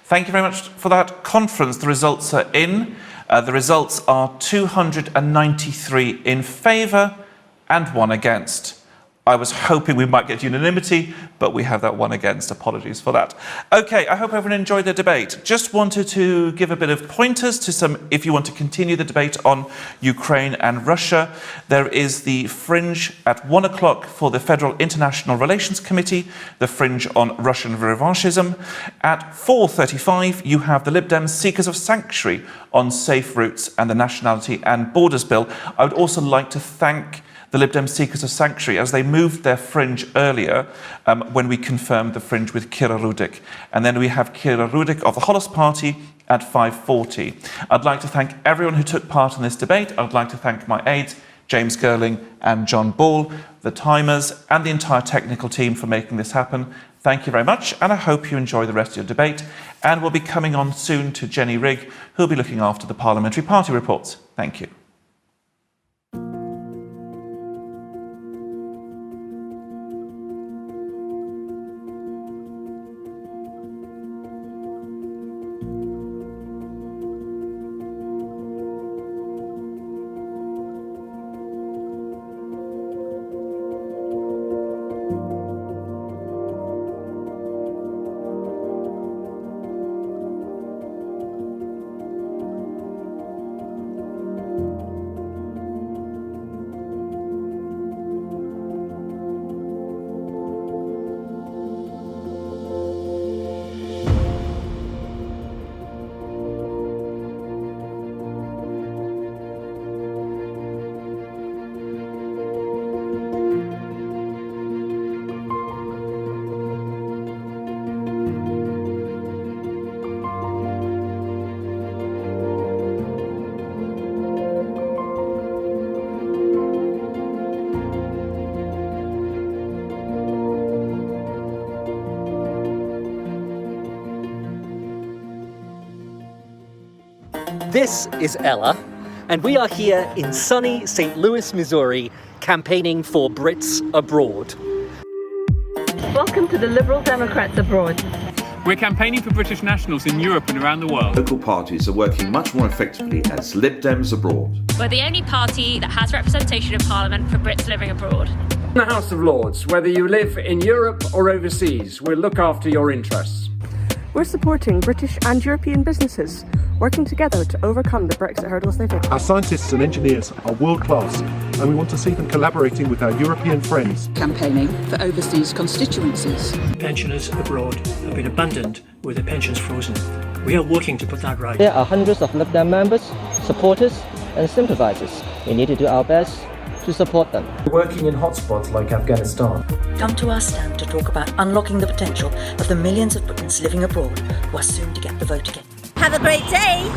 Thank you very much for that conference. The results are in. The results are 293 in favour and 1 against. I was hoping we might get unanimity, but we have that one against. Apologies for that. Okay, I hope everyone enjoyed the debate. Just wanted to give a bit of pointers to some, if you want to continue the debate on Ukraine and Russia. There is the fringe at 1 o'clock for the Federal International Relations Committee, the fringe on Russian revanchism. At 4:35, you have the Lib Dems Seekers of Sanctuary on safe routes and the Nationality and Borders Bill. I would also like to thank the Lib Dem Seekers of Sanctuary as they moved their fringe earlier when we confirmed the fringe with Kira Rudik. And then we have Kira Rudik of the Hollis Party at 5:40. I'd like to thank everyone who took part in this debate. I'd like to thank my aides, James Girling and John Ball, the timers and the entire technical team for making this happen. Thank you very much, and I hope you enjoy the rest of your debate. And we'll be coming on soon to Jenny Rigg, who'll be looking after the parliamentary party reports. Thank you. This is Ella, and we are here in sunny St. Louis, Missouri, campaigning for Brits abroad. Welcome to the Liberal Democrats abroad. We're campaigning for British nationals in Europe and around the world. Local parties are working much more effectively as Lib Dems abroad. We're the only party that has representation in Parliament for Brits living abroad. In the House of Lords, whether you live in Europe or overseas, we'll look after your interests. We're supporting British and European businesses, working together to overcome the Brexit hurdles they face. Our scientists and engineers are world class, and we want to see them collaborating with our European friends. Campaigning for overseas constituencies. Pensioners abroad have been abandoned with their pensions frozen. We are working to put that right. There are hundreds of Lib Dem members, supporters and sympathisers. We need to do our best to support them. Working in hotspots like Afghanistan. Come to our stand to talk about unlocking the potential of the millions of Britons living abroad who are soon to get the vote again. Have a great day!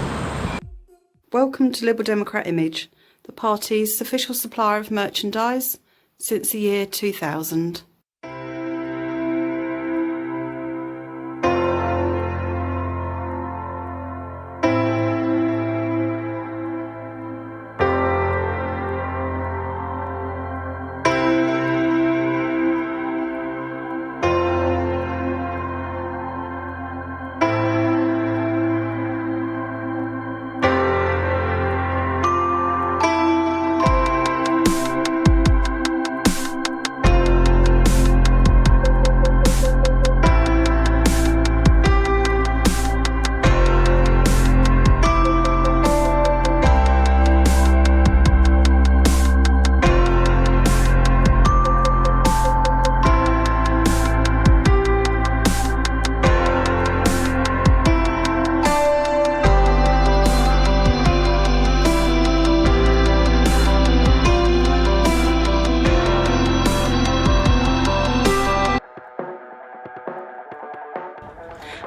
Welcome to Liberal Democrat Image, the party's official supplier of merchandise since the year 2000.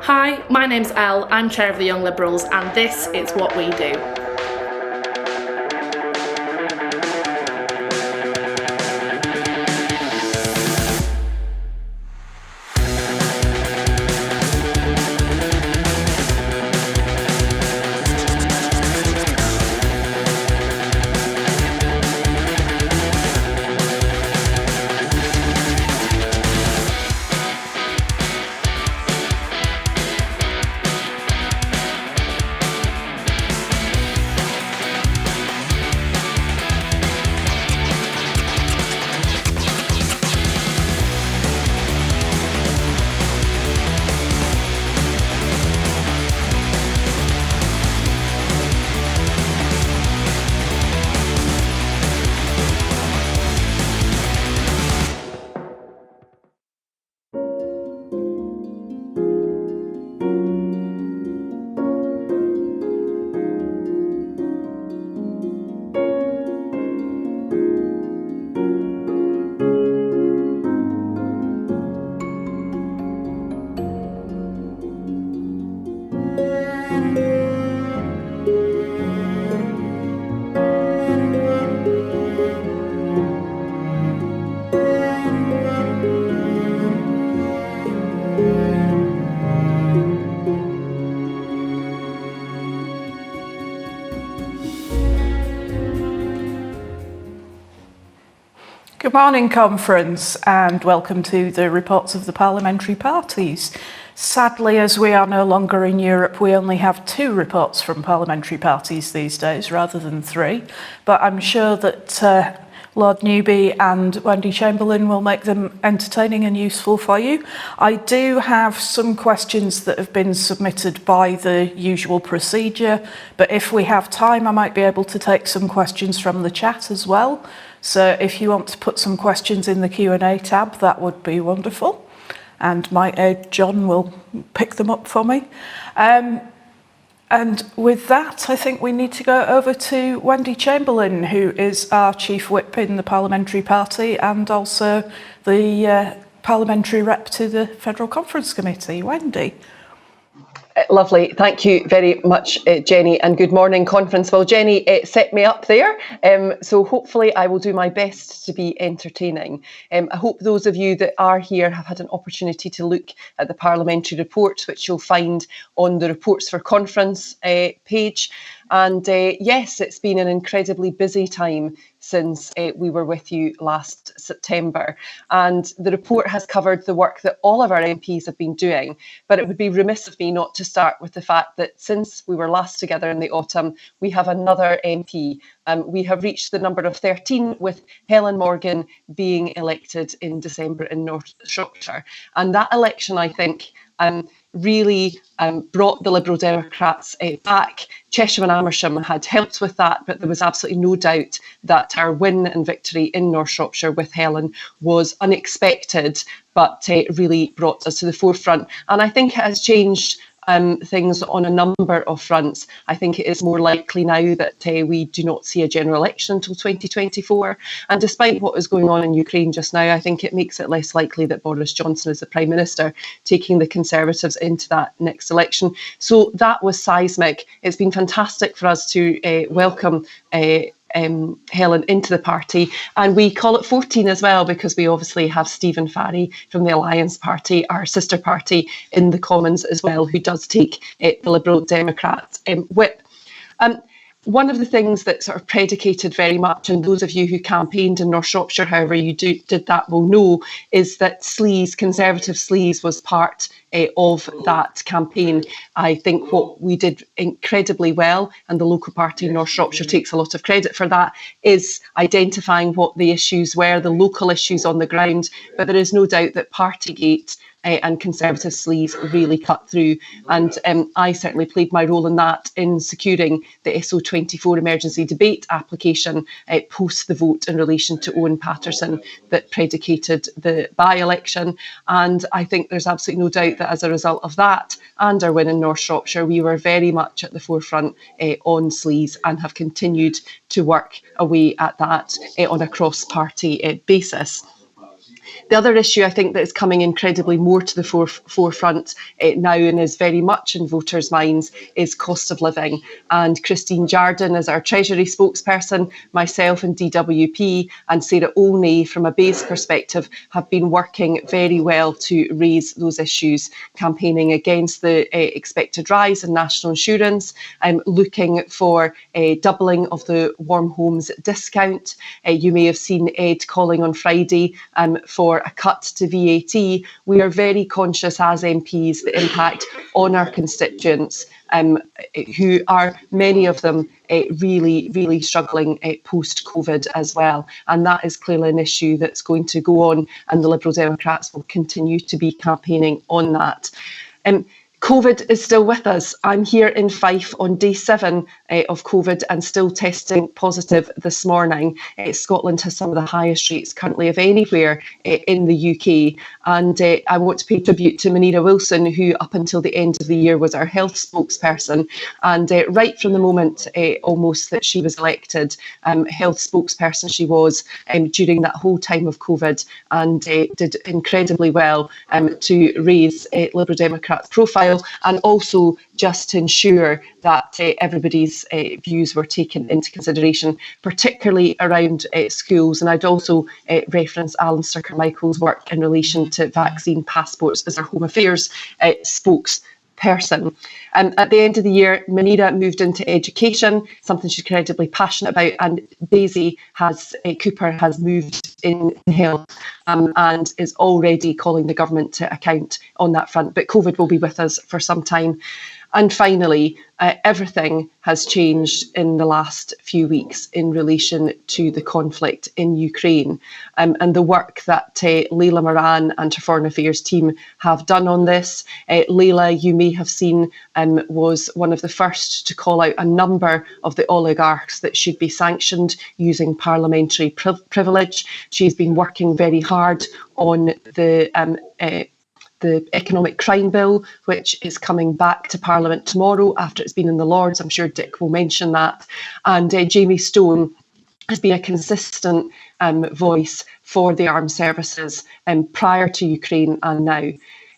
Hi, my name's Elle, I'm chair of the Young Liberals, and this is what we do. Good morning, conference, and welcome to the reports of the parliamentary parties. Sadly, as we are no longer in Europe, we only have 2 reports from parliamentary parties these days rather than 3. But I'm sure that Lord Newby and Wendy Chamberlain will make them entertaining and useful for you. I do have some questions that have been submitted by the usual procedure, but if we have time, I might be able to take some questions from the chat as well. So if you want to put some questions in the Q&A tab, that would be wonderful. And my aide John will pick them up for me. And with that, I think we need to go over to Wendy Chamberlain, who is our Chief Whip in the Parliamentary Party and also the Parliamentary Rep to the Federal Conference Committee. Wendy. Lovely. Thank you very much, Jenny, and good morning, conference. Well, Jenny set me up there, so hopefully I will do my best to be entertaining. I hope those of you that are here have had an opportunity to look at the parliamentary reports, which you'll find on the Reports for Conference page. And yes, it's been an incredibly busy time since we were with you last September. And the report has covered the work that all of our MPs have been doing. But it would be remiss of me not to start with the fact that since we were last together in the autumn, we have another MP. We have reached the number of 13, with Helen Morgan being elected in December in North Shropshire. And that election, I think, really brought the Liberal Democrats back. Chesham and Amersham had helped with that, but there was absolutely no doubt that our win and victory in North Shropshire with Helen was unexpected, but really brought us to the forefront. And I think it has changed things on a number of fronts. I think it is more likely now that we do not see a general election until 2024. And despite what is going on in Ukraine just now, I think it makes it less likely that Boris Johnson is the Prime Minister, taking the Conservatives into that next election. So that was seismic. It's been fantastic for us to welcome Helen into the party, and we call it 14 as well because we obviously have Stephen Farry from the Alliance Party, our sister party in the Commons as well, who does take the Liberal Democrat whip. One of the things that sort of predicated very much, and those of you who campaigned in North Shropshire, however you did that, will know, is that sleaze, Conservative sleaze, was part of that campaign. I think what we did incredibly well, and the local party in North Shropshire takes a lot of credit for that, is identifying what the issues were, the local issues on the ground. But there is no doubt that Partygate and Conservative sleaze really cut through. And I certainly played my role in that, in securing the SO24 emergency debate application post the vote in relation to Owen Patterson that predicated the by-election. And I think there's absolutely no doubt that as a result of that and our win in North Shropshire, we were very much at the forefront on sleaze and have continued to work away at that on a cross-party basis. The other issue I think that is coming incredibly more to the forefront now and is very much in voters' minds is cost of living. And Christine Jardine is our Treasury spokesperson, myself and DWP and Sarah Olney from a base perspective have been working very well to raise those issues, campaigning against the expected rise in national insurance, looking for a doubling of the warm homes discount. You may have seen Ed calling on Friday for a cut to VAT. We are very conscious as MPs the impact on our constituents, who are, many of them, really struggling post-COVID as well. And that is clearly an issue that's going to go on, and the Liberal Democrats will continue to be campaigning on that. COVID is still with us. I'm here in Fife on day 7 of COVID and still testing positive this morning. Scotland has some of the highest rates currently of anywhere in the UK. And I want to pay tribute to Munira Wilson, who up until the end of the year was our health spokesperson. And right from the moment almost that she was elected, health spokesperson she was during that whole time of COVID, and did incredibly well to raise Liberal Democrats' profile, and also just to ensure that everybody's views were taken into consideration, particularly around schools. And I'd also reference Alistair Carmichael's work in relation to vaccine passports as our Home Affairs spokesperson person. At the end of the year, Munira moved into education, something she's incredibly passionate about, and Daisy Cooper has moved in health and is already calling the government to account on that front. But COVID will be with us for some time. And finally, everything has changed in the last few weeks in relation to the conflict in Ukraine, and the work that Leila Moran and her Foreign Affairs team have done on this. Leila, you may have seen, was one of the first to call out a number of the oligarchs that should be sanctioned using parliamentary privilege. She's been working very hard on the economic crime bill, which is coming back to Parliament tomorrow after it's been in the Lords. I'm sure Dick will mention that. And Jamie Stone has been a consistent voice for the armed services prior to Ukraine and now.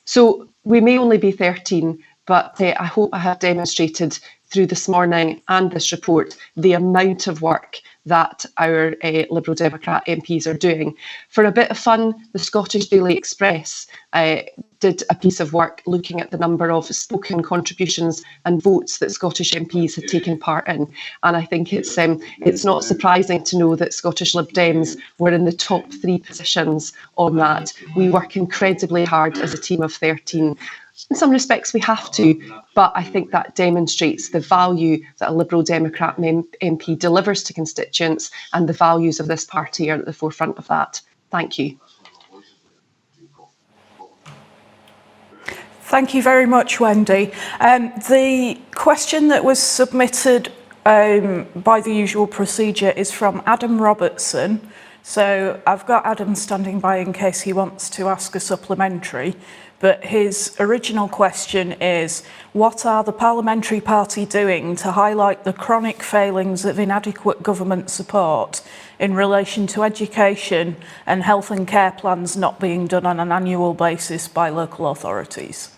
So we may only be 13, but I hope I have demonstrated through this morning and this report the amount of work that our Liberal Democrat MPs are doing. For a bit of fun, the Scottish Daily Express did a piece of work looking at the number of spoken contributions and votes that Scottish MPs had taken part in. And I think it's not surprising to know that Scottish Lib Dems were in the top 3 positions on that. We work incredibly hard as a team of 13. In some respects, we have to, but I think that demonstrates the value that a Liberal Democrat MP delivers to constituents, and the values of this party are at the forefront of that. Thank you. Thank you very much, Wendy. The question that was submitted by the usual procedure is from Adam Robertson. So I've got Adam standing by in case he wants to ask a supplementary. But his original question is, what are the parliamentary party doing to highlight the chronic failings of inadequate government support in relation to education and health and care plans not being done on an annual basis by local authorities?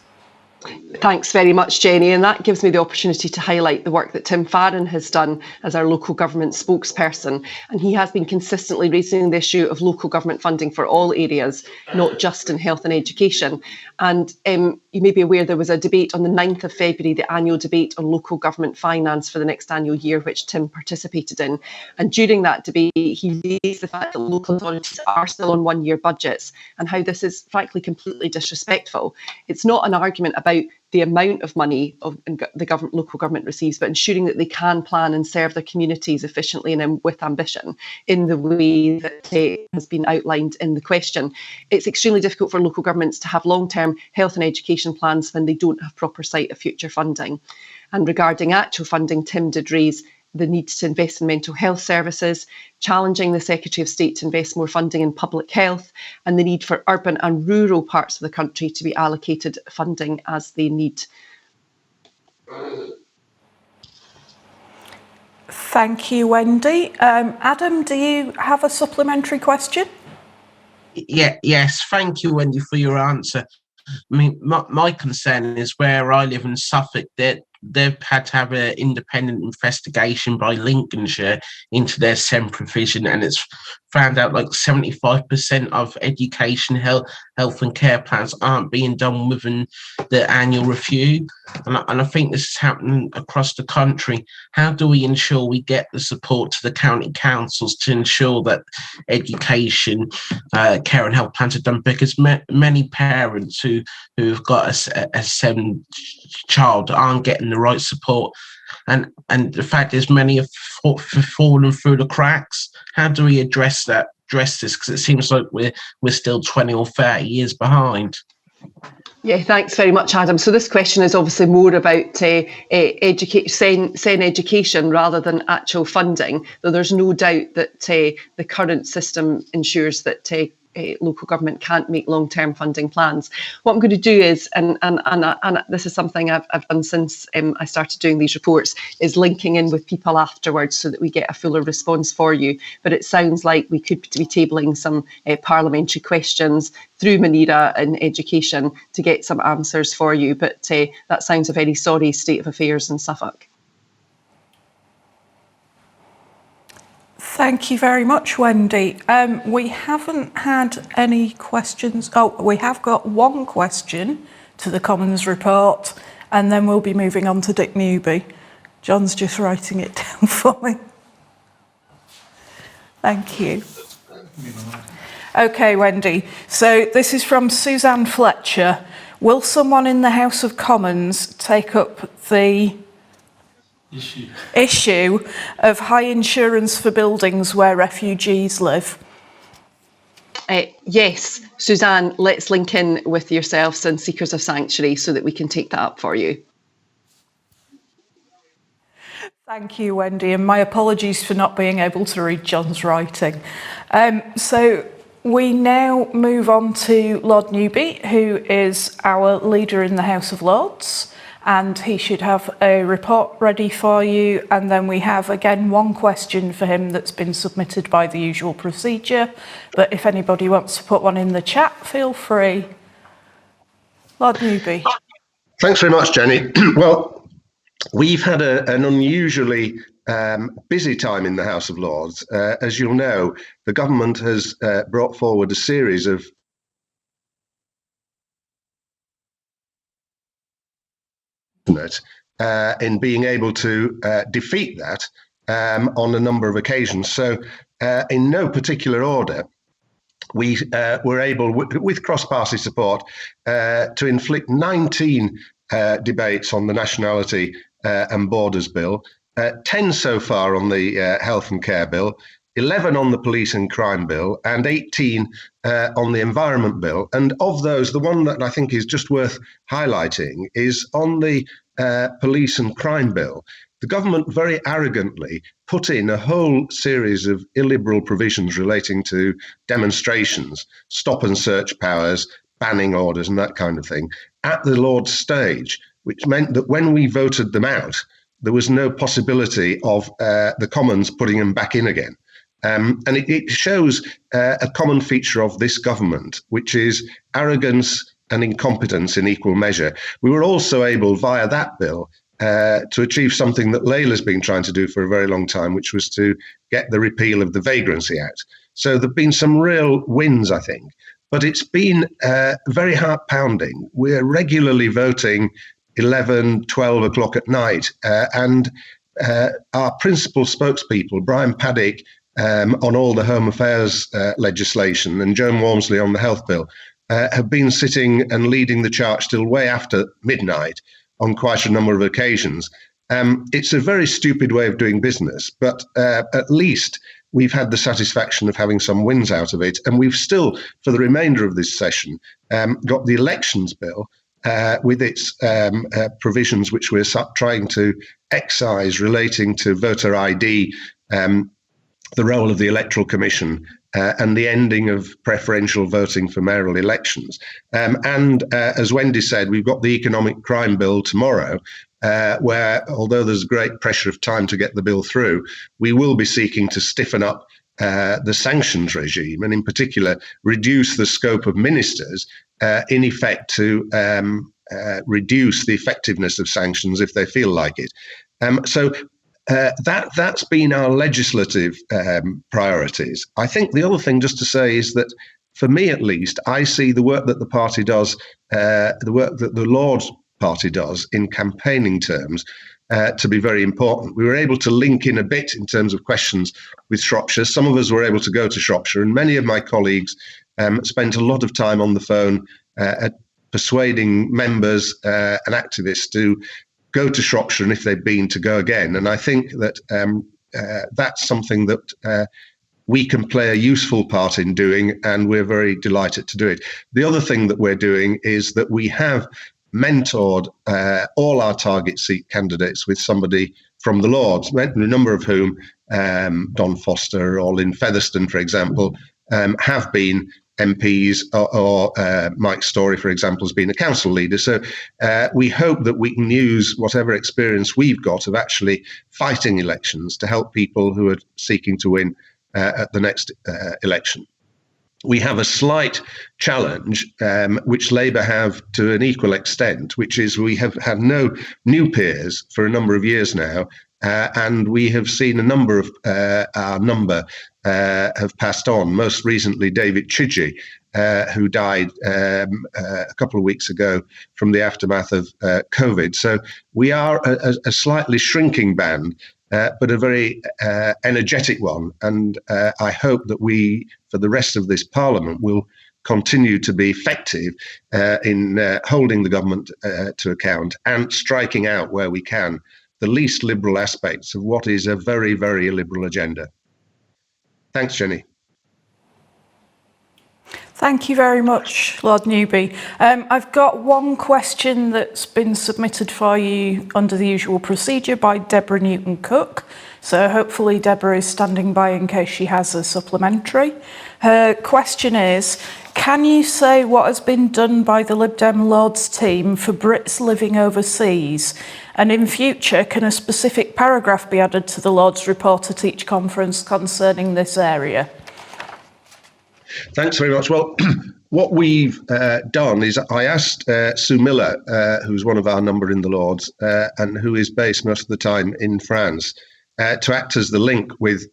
Thanks very much, Jenny, and that gives me the opportunity to highlight the work that Tim Farron has done as our local government spokesperson, and he has been consistently raising the issue of local government funding for all areas, not just in health and education. And you may be aware there was a debate on the 9th of February, the annual debate on local government finance for the next annual year, which Tim participated in. And during that debate, he raised the fact that local authorities are still on one-year budgets and how this is frankly completely disrespectful. It's not an argument about the amount of money the local government receives, but ensuring that they can plan and serve their communities efficiently and with ambition in the way that has been outlined in the question. It's extremely difficult for local governments to have long-term health and education plans when they don't have proper sight of future funding. And regarding actual funding, Tim did raise the need to invest in mental health services, challenging the Secretary of State to invest more funding in public health, and the need for urban and rural parts of the country to be allocated funding as they need. Thank you, Wendy. Adam, do you have a supplementary question? Yes, thank you, Wendy, for your answer. I mean, my concern is where I live in Suffolk, that they've had to have an independent investigation by Lincolnshire into their SEND provision, and it's found out like 75% of education, health and care plans aren't being done within the annual review. And I think this is happening across the country. How do we ensure we get the support to the county councils to ensure that education, care and health plans are done? Because many parents who've got a SEND child aren't getting the right support, and the fact is many have fallen through the cracks. How do we address this? Because it seems like we're still 20 or 30 years behind. Yeah, thanks very much, Adam. So this question is obviously more about SEND education rather than actual funding, though there's no doubt that the current system ensures that local government can't make long-term funding plans. What I'm going to do is, and this is something I've done since I started doing these reports, is linking in with people afterwards so that we get a fuller response for you. But it sounds like we could be tabling some parliamentary questions through Munira in education to get some answers for you. But that sounds a very sorry state of affairs in Suffolk. Thank you very much, Wendy. We haven't had any questions. Oh, we have got one question to the Commons report, and then we'll be moving on to Dick Newby. John's just writing it down for me. Thank you. Okay, Wendy. So this is from Suzanne Fletcher. Will someone in the House of Commons take up the issue of high insurance for buildings where refugees live? Yes, Suzanne, let's link in with yourselves and Seekers of Sanctuary so that we can take that up for you. Thank you, Wendy, and my apologies for not being able to read John's writing. So we now move on to Lord Newby, who is our leader in the House of Lords, and he should have a report ready for you. And then we have, again, one question for him that's been submitted by the usual procedure. But if anybody wants to put one in the chat, feel free. Lord Newby. Thanks very much, Jenny. Well, we've had an unusually busy time in the House of Lords. As you'll know, the government has brought forward a series of in being able to defeat that on a number of occasions. So in no particular order, we were able, with cross-party support, to inflict 19 debates on the Nationality and Borders Bill, 10 so far on the Health and Care Bill, 11 on the Police and Crime Bill, and 18 on the Environment Bill. And of those, the one that I think is just worth highlighting is on the Police and Crime Bill. The government very arrogantly put in a whole series of illiberal provisions relating to demonstrations, stop and search powers, banning orders and that kind of thing at the Lord's stage, which meant that when we voted them out, there was no possibility of the Commons putting them back in again. And it shows a common feature of this government, which is arrogance and incompetence in equal measure. We were also able, via that bill, to achieve something that Layla's been trying to do for a very long time, which was to get the repeal of the Vagrancy Act. So there have been some real wins, I think. But it's been very heart-pounding. We're regularly voting 11, 12 o'clock at night. And our principal spokespeople, Brian Paddick, on all the Home Affairs legislation, and Joan Walmsley on the Health Bill, have been sitting and leading the charge till way after midnight on quite a number of occasions. It's a very stupid way of doing business, but at least we've had the satisfaction of having some wins out of it. And we've still, for the remainder of this session, got the Elections Bill with its provisions, which we're trying to excise relating to voter ID, the role of the Electoral Commission, and the ending of preferential voting for mayoral elections. And as Wendy said, we've got the Economic Crime Bill tomorrow, where, although there's great pressure of time to get the bill through, we will be seeking to stiffen up the sanctions regime, and in particular, reduce the scope of ministers, in effect to reduce the effectiveness of sanctions if they feel like it. So that's been our legislative priorities. I think the other thing just to say is that, for me at least, I see the work that the party does, the work that the Lord's Party does in campaigning terms, to be very important. We were able to link in a bit in terms of questions with Shropshire. Some of us were able to go to Shropshire, and many of my colleagues spent a lot of time on the phone persuading members and activists to go to Shropshire, and if they've been, to go again. And I think that that's something that we can play a useful part in doing, and we're very delighted to do it. The other thing that we're doing is that we have mentored all our target seat candidates with somebody from the Lords, a number of whom, Don Foster or Lynn Featherstone, for example, have been MPs, or Mike Story, for example, has been a council leader. So we hope that we can use whatever experience we've got of actually fighting elections to help people who are seeking to win at the next election. We have a slight challenge, which Labour have to an equal extent, which is we have had no new peers for a number of years now, and we have seen a number of our number have passed on, most recently David Chidgey, who died a couple of weeks ago from the aftermath of COVID. So we are a slightly shrinking band, but a very energetic one. And I hope that we, for the rest of this Parliament, will continue to be effective in holding the government to account and striking out where we can the least liberal aspects of what is a very, very liberal agenda. Thanks, Jenny. Thank you very much, Lord Newby. I've got one question that's been submitted for you under the usual procedure by Deborah Newton-Cook. So hopefully Deborah is standing by in case she has a supplementary. Her question is, can you say what has been done by the Lib Dem Lords team for Brits living overseas? And in future, can a specific paragraph be added to the Lords report at each conference concerning this area? Thanks very much. Well, what we've done is I asked Sue Miller, who's one of our number in the Lords and who is based most of the time in France, to act as the link with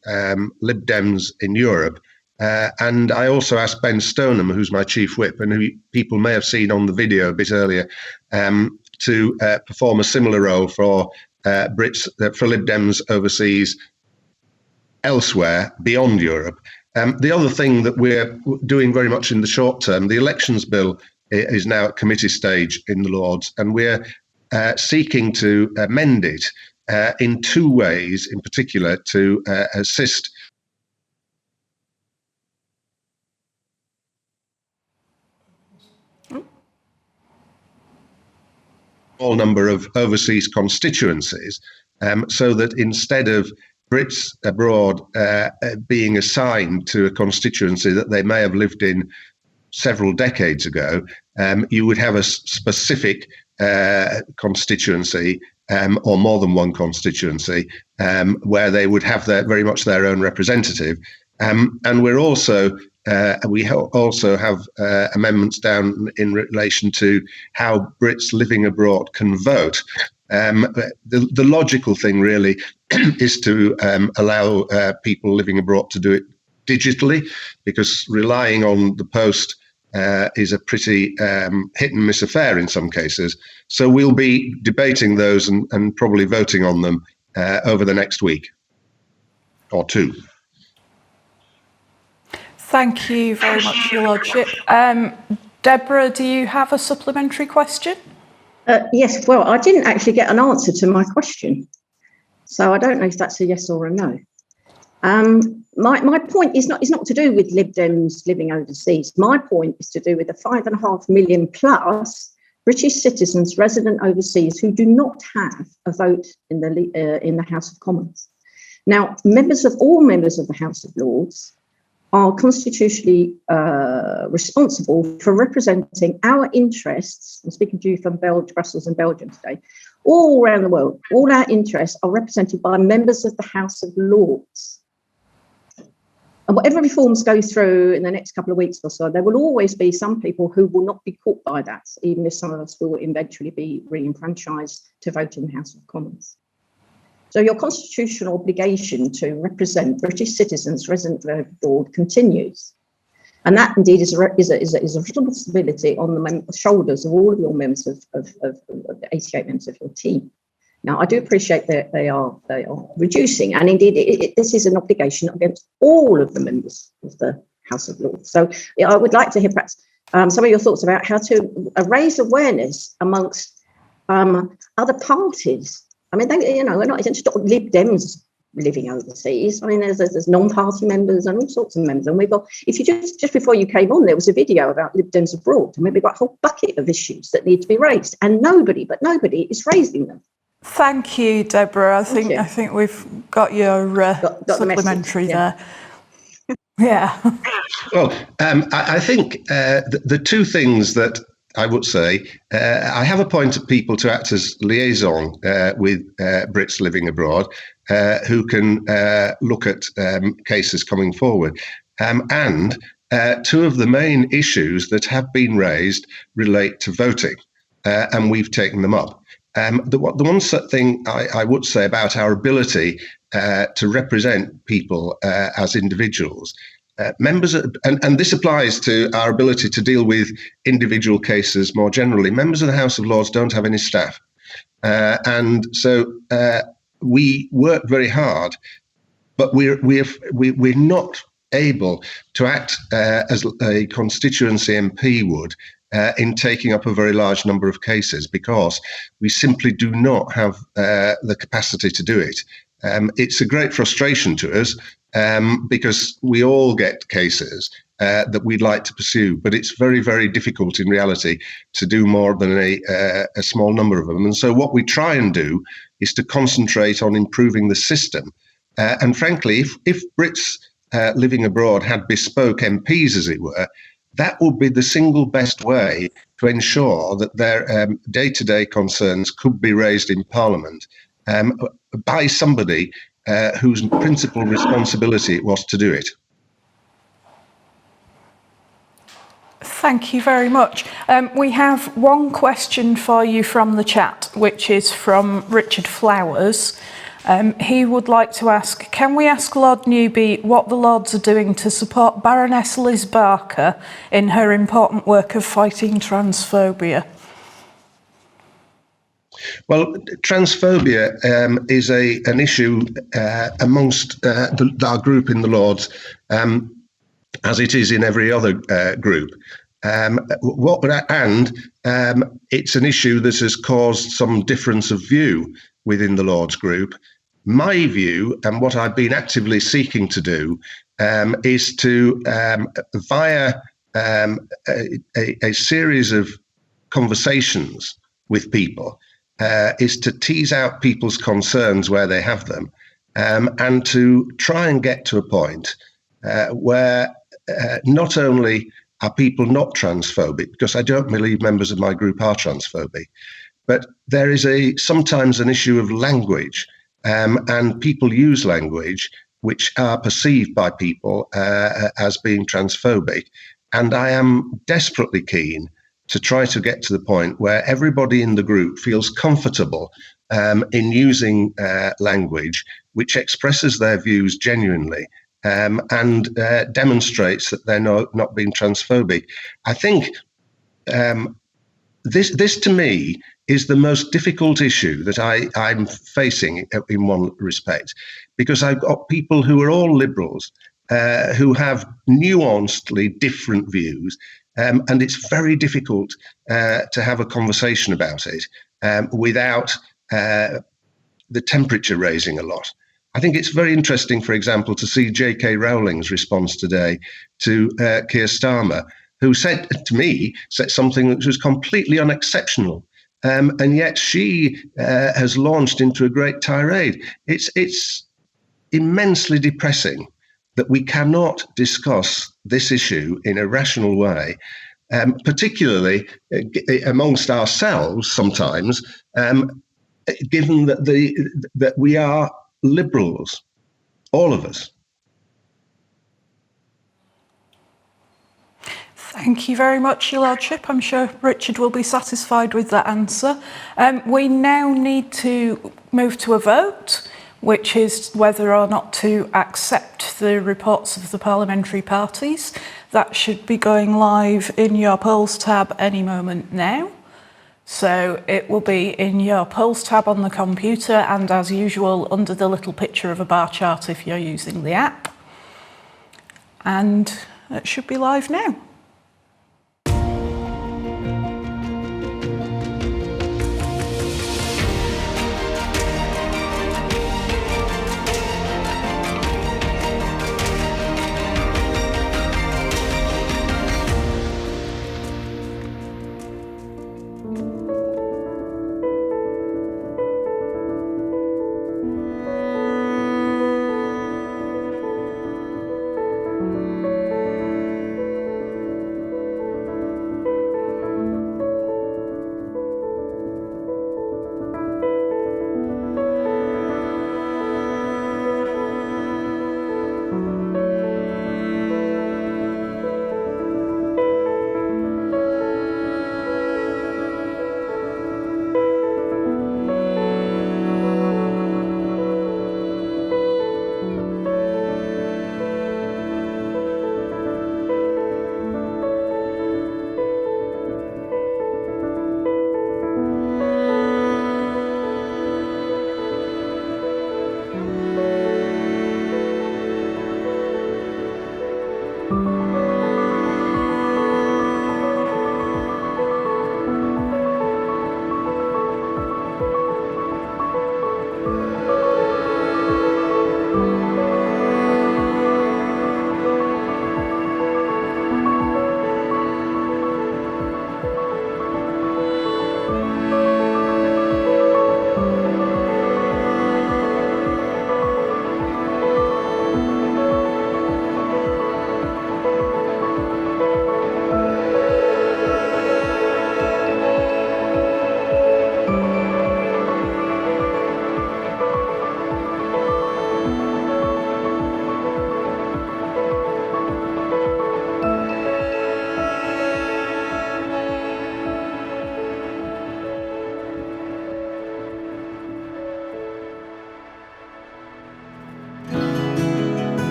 Lib Dems in Europe. And I also asked Ben Stoneham, who's my chief whip and who people may have seen on the video a bit earlier, to perform a similar role for Brits, for Lib Dems overseas elsewhere beyond Europe. The other thing that we're doing very much in the short term, the elections bill is now at committee stage in the Lords, and we're seeking to amend it in two ways, in particular, to assist small number of overseas constituencies, so that instead of Brits abroad being assigned to a constituency that they may have lived in several decades ago, you would have a specific constituency or more than one constituency where they would have very much their own representative. And we're also we also have amendments down in relation to how Brits living abroad can vote. The logical thing really is to allow people living abroad to do it digitally, because relying on the post is a pretty hit and miss affair in some cases. So we'll be debating those and probably voting on them over the next week or two. Thank you very much, Your Lordship. Deborah, do you have a supplementary question? Yes, well, I didn't actually get an answer to my question, so I don't know if that's a yes or a no. My point is not to do with Lib Dems living overseas. My point is to do with the 5.5 million plus British citizens resident overseas who do not have a vote in the House of Commons. Now, all members of the House of Lords are constitutionally responsible for representing our interests. I'm speaking to you from Brussels and Belgium today. All around the world, all our interests are represented by members of the House of Lords. And whatever reforms go through in the next couple of weeks or so, there will always be some people who will not be caught by that, even if some of us will eventually be re-enfranchised to vote in the House of Commons. So your constitutional obligation to represent British citizens resident abroad continues. And that indeed is a responsibility on the shoulders of all of your members of the 88 members of your team. Now, I do appreciate that they are reducing, and indeed this is an obligation against all of the members of the House of Lords. So I would like to hear perhaps some of your thoughts about how to raise awareness amongst other parties. I mean, we're not just Lib Dems living overseas. I mean, there's non-party members and all sorts of members. And we've got, if you just before you came on, there was a video about Lib Dems abroad. And we've got a whole bucket of issues that need to be raised. And nobody is raising them. Thank you, Deborah. I think we've got your got supplementary there. Yeah. Well, I think the two things that I would say, I have appointed people to act as liaison with Brits living abroad who can look at cases coming forward. And two of the main issues that have been raised relate to voting, and we've taken them up. The one thing I would say about our ability to represent people as individuals. And this applies to our ability to deal with individual cases more generally. Members of the House of Lords don't have any staff. And so we work very hard, but we're not able to act as a constituency MP would in taking up a very large number of cases, because we simply do not have the capacity to do it. It's a great frustration to us because we all get cases that we'd like to pursue, but it's very, very difficult in reality to do more than a small number of them. And so what we try and do is to concentrate on improving the system. And frankly, if Brits living abroad had bespoke MPs, as it were, that would be the single best way to ensure that their day-to-day concerns could be raised in Parliament by somebody whose principal responsibility it was to do it. Thank you very much. We have one question for you from the chat, which is from Richard Flowers. He would like to ask, can we ask Lord Newby what the Lords are doing to support Baroness Liz Barker in her important work of fighting transphobia? Well, transphobia is an issue amongst our group in the Lords, as it is in every other group. It's an issue that has caused some difference of view within the Lords group. My view, and what I've been actively seeking to do, is to, via a series of conversations with people, is to tease out people's concerns where they have them, and to try and get to a point where not only are people not transphobic, because I don't believe members of my group are transphobic, but there is sometimes an issue of language, and people use language which are perceived by people as being transphobic. And I am desperately keen to try to get to the point where everybody in the group feels comfortable in using language which expresses their views genuinely, and demonstrates that they're not being transphobic. I think this to me is the most difficult issue that I'm facing in one respect, because I've got people who are all liberals who have nuancedly different views, and it's very difficult to have a conversation about it without the temperature raising a lot. I think it's very interesting, for example, to see J.K. Rowling's response today to Keir Starmer, who said to me something which was completely unexceptional. And yet she has launched into a great tirade. It's immensely depressing that we cannot discuss this issue in a rational way, particularly amongst ourselves sometimes, given that we are liberals, all of us. Thank you very much, Your Lordship. I'm sure Richard will be satisfied with that answer. We now need to move to a vote, which is whether or not to accept the reports of the parliamentary parties. That should be going live in your polls tab any moment now. So it will be in your polls tab on the computer, and as usual under the little picture of a bar chart if you're using the app. And it should be live now.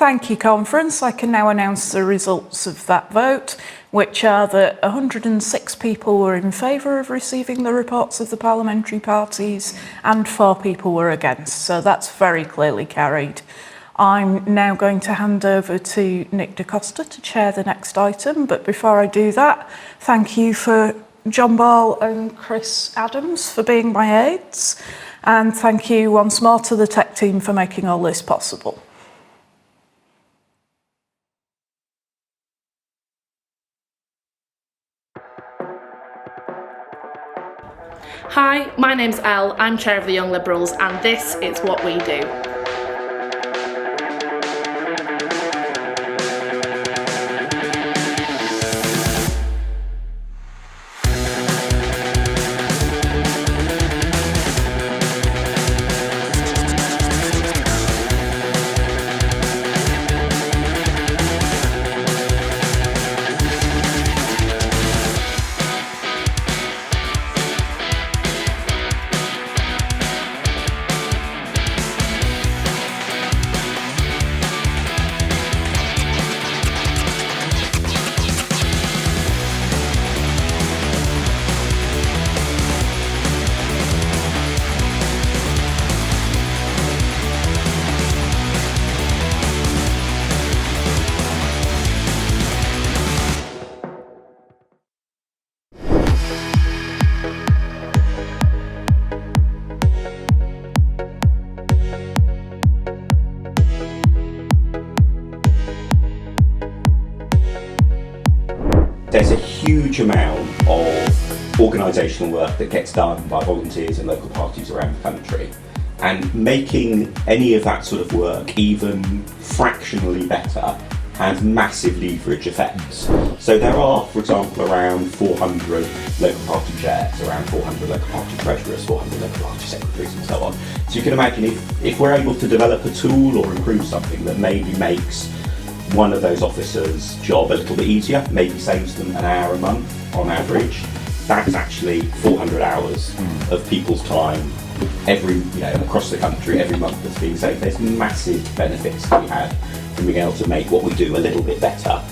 Thank you, conference. I can now announce the results of that vote, which are that 106 people were in favour of receiving the reports of the parliamentary parties and 4 people were against. So that's very clearly carried. I'm now going to hand over to Nick Da Costa to chair the next item. But before I do that, thank you for John Ball and Chris Adams for being my aides. And thank you once more to the tech team for making all this possible. Hi, my name's Elle, I'm Chair of the Young Liberals, and this is what we do. There's a huge amount of organisational work that gets done by volunteers and local parties around the country, and making any of that sort of work even fractionally better has massive leverage effects. So there are, for example, around 400 local party chairs, around 400 local party treasurers, 400 local party secretaries and so on. So you can imagine if we're able to develop a tool or improve something that maybe makes one of those officers' job a little bit easier, maybe saves them an hour a month on average, that's actually 400 hours of people's time across the country every month that's being saved. There's massive benefits to be had from being able to make what we do a little bit better.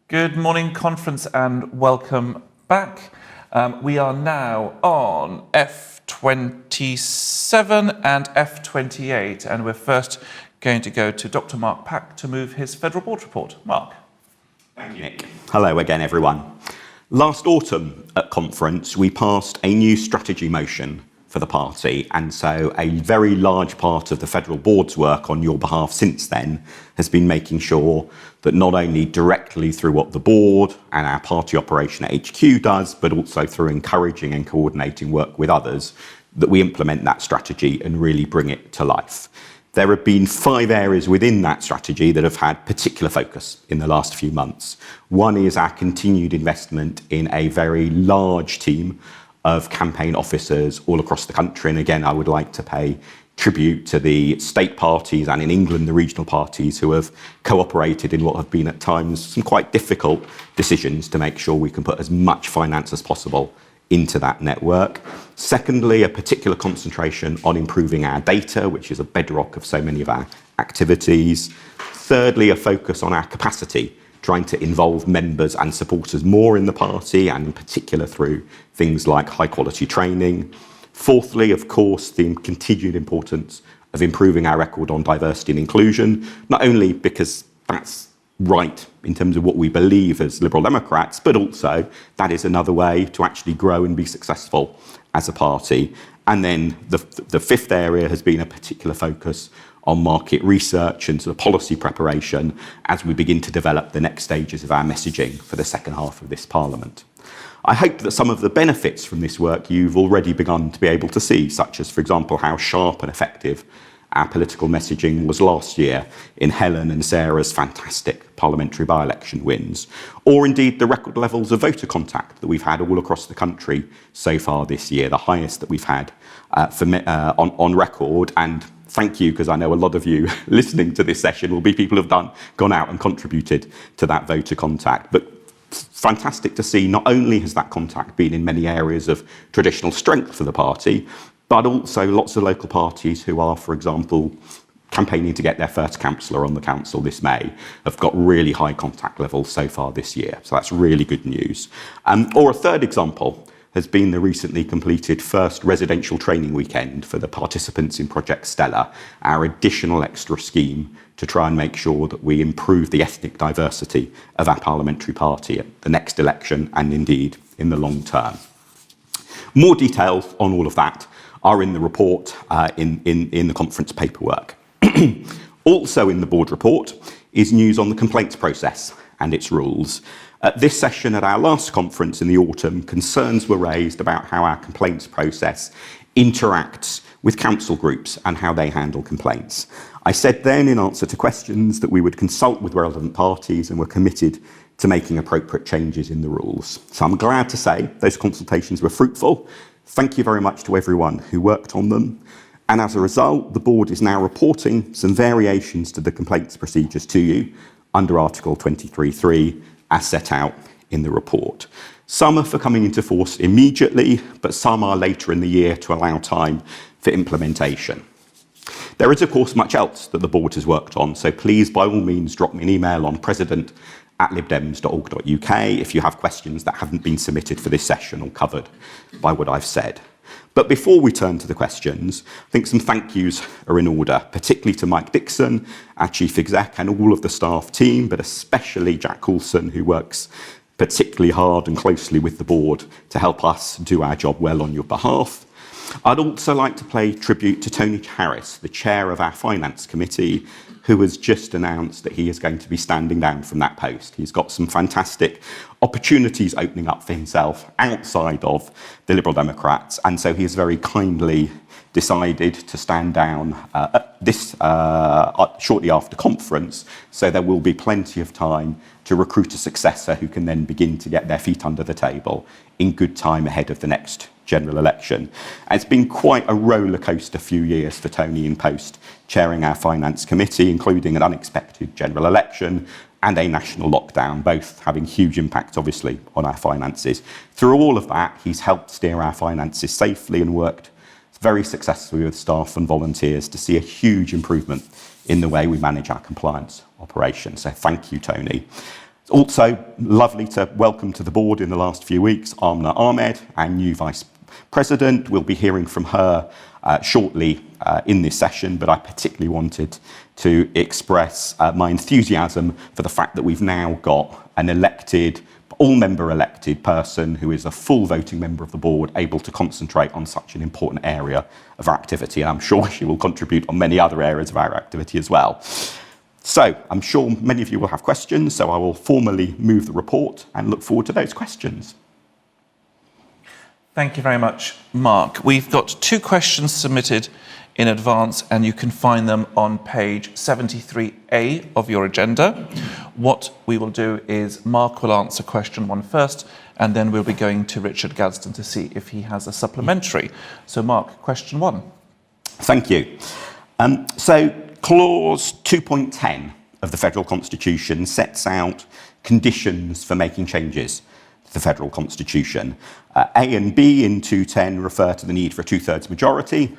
Good morning, conference, and welcome back. We are now on F27 and F28, and we're first going to go to Dr. Mark Pack to move his Federal Board report. Mark. Thank you, Nick. Hello again, everyone. Last autumn at conference, we passed a new strategy motion for the party, and so a very large part of the Federal Board's work on your behalf since then has been making sure that not only directly through what the board and our party operation at HQ does, but also through encouraging and coordinating work with others, that we implement that strategy and really bring it to life. There have been 5 areas within that strategy that have had particular focus in the last few months. One is our continued investment in a very large team of campaign officers all across the country. And again, I would like to pay tribute to the state parties and in England, the regional parties who have cooperated in what have been at times some quite difficult decisions to make sure we can put as much finance as possible into that network. Secondly, a particular concentration on improving our data, which is a bedrock of so many of our activities. Thirdly, a focus on our capacity, trying to involve members and supporters more in the party, and in particular through things like high quality training. Fourthly, of course, the continued importance of improving our record on diversity and inclusion, not only because that's right in terms of what we believe as Liberal Democrats, but also that is another way to actually grow and be successful as a party. And then the fifth area has been a particular focus on market research and sort of policy preparation as we begin to develop the next stages of our messaging for the second half of this Parliament. I hope that some of the benefits from this work you've already begun to be able to see, such as, for example, how sharp and effective our political messaging was last year in Helen and Sarah's fantastic parliamentary by-election wins, or indeed the record levels of voter contact that we've had all across the country so far this year, the highest that we've had on record. And thank you, because I know a lot of you listening to this session will be people who've gone out and contributed to that voter contact. But fantastic to see, not only has that contact been in many areas of traditional strength for the party, but also lots of local parties who are, for example, campaigning to get their first councillor on the council this May have got really high contact levels so far this year. So that's really good news. Or a third example has been the recently completed first residential training weekend for the participants in Project Stella, our additional extra scheme to try and make sure that we improve the ethnic diversity of our parliamentary party at the next election and indeed in the long term. More details on all of that are in the report in the conference paperwork. Also in the board report is news on the complaints process and its rules. At this session at our last conference in the autumn, concerns were raised about how our complaints process interacts with council groups and how they handle complaints. I said then, in answer to questions, that we would consult with relevant parties and were committed to making appropriate changes in the rules. So I'm glad to say those consultations were fruitful. Thank you very much to everyone who worked on them. And as a result, the board is now reporting some variations to the complaints procedures to you under Article 23.3 as set out in the report. Some are for coming into force immediately, but some are later in the year to allow time for implementation. There is, of course, much else that the board has worked on, so please, by all means, drop me an email on president@libdems.org.uk if you have questions that haven't been submitted for this session or covered by what I've said. But before we turn to the questions, I think some thank yous are in order, particularly to Mike Dixon, our chief exec, and all of the staff team, but especially Jack Coulson, who works particularly hard and closely with the board to help us do our job well on your behalf. I'd also like to pay tribute to Tony Harris, the chair of our Finance Committee, who has just announced that he is going to be standing down from that post. He's got some fantastic opportunities opening up for himself outside of the Liberal Democrats, and so he has very kindly decided to stand down shortly after conference, so there will be plenty of time to recruit a successor who can then begin to get their feet under the table in good time ahead of the next general election. And it's been quite a roller coaster few years for Tony in post, chairing our Finance Committee, including an unexpected general election and a national lockdown, both having huge impacts, obviously, on our finances. Through all of that, he's helped steer our finances safely and worked very successfully with staff and volunteers to see a huge improvement in the way we manage our compliance operations. So thank you, Tony. It's also lovely to welcome to the board in the last few weeks Amna Ahmed, our new Vice President. We'll be hearing from her shortly in this session, but I particularly wanted to express my enthusiasm for the fact that we've now got an elected, all-member elected person who is a full voting member of the board, able to concentrate on such an important area of our activity. And I'm sure she will contribute on many other areas of our activity as well. So I'm sure many of you will have questions, so I will formally move the report and look forward to those questions. Thank you very much, Mark. We've got 2 questions submitted in advance, and you can find them on page 73A of your agenda. What we will do is Mark will answer question 1 first, and then we'll be going to Richard Gadsden to see if he has a supplementary. So Mark, question 1. Thank you. So clause 2.10 of the Federal Constitution sets out conditions for making changes to the Federal Constitution. A and B in 210 refer to the need for a 2/3 majority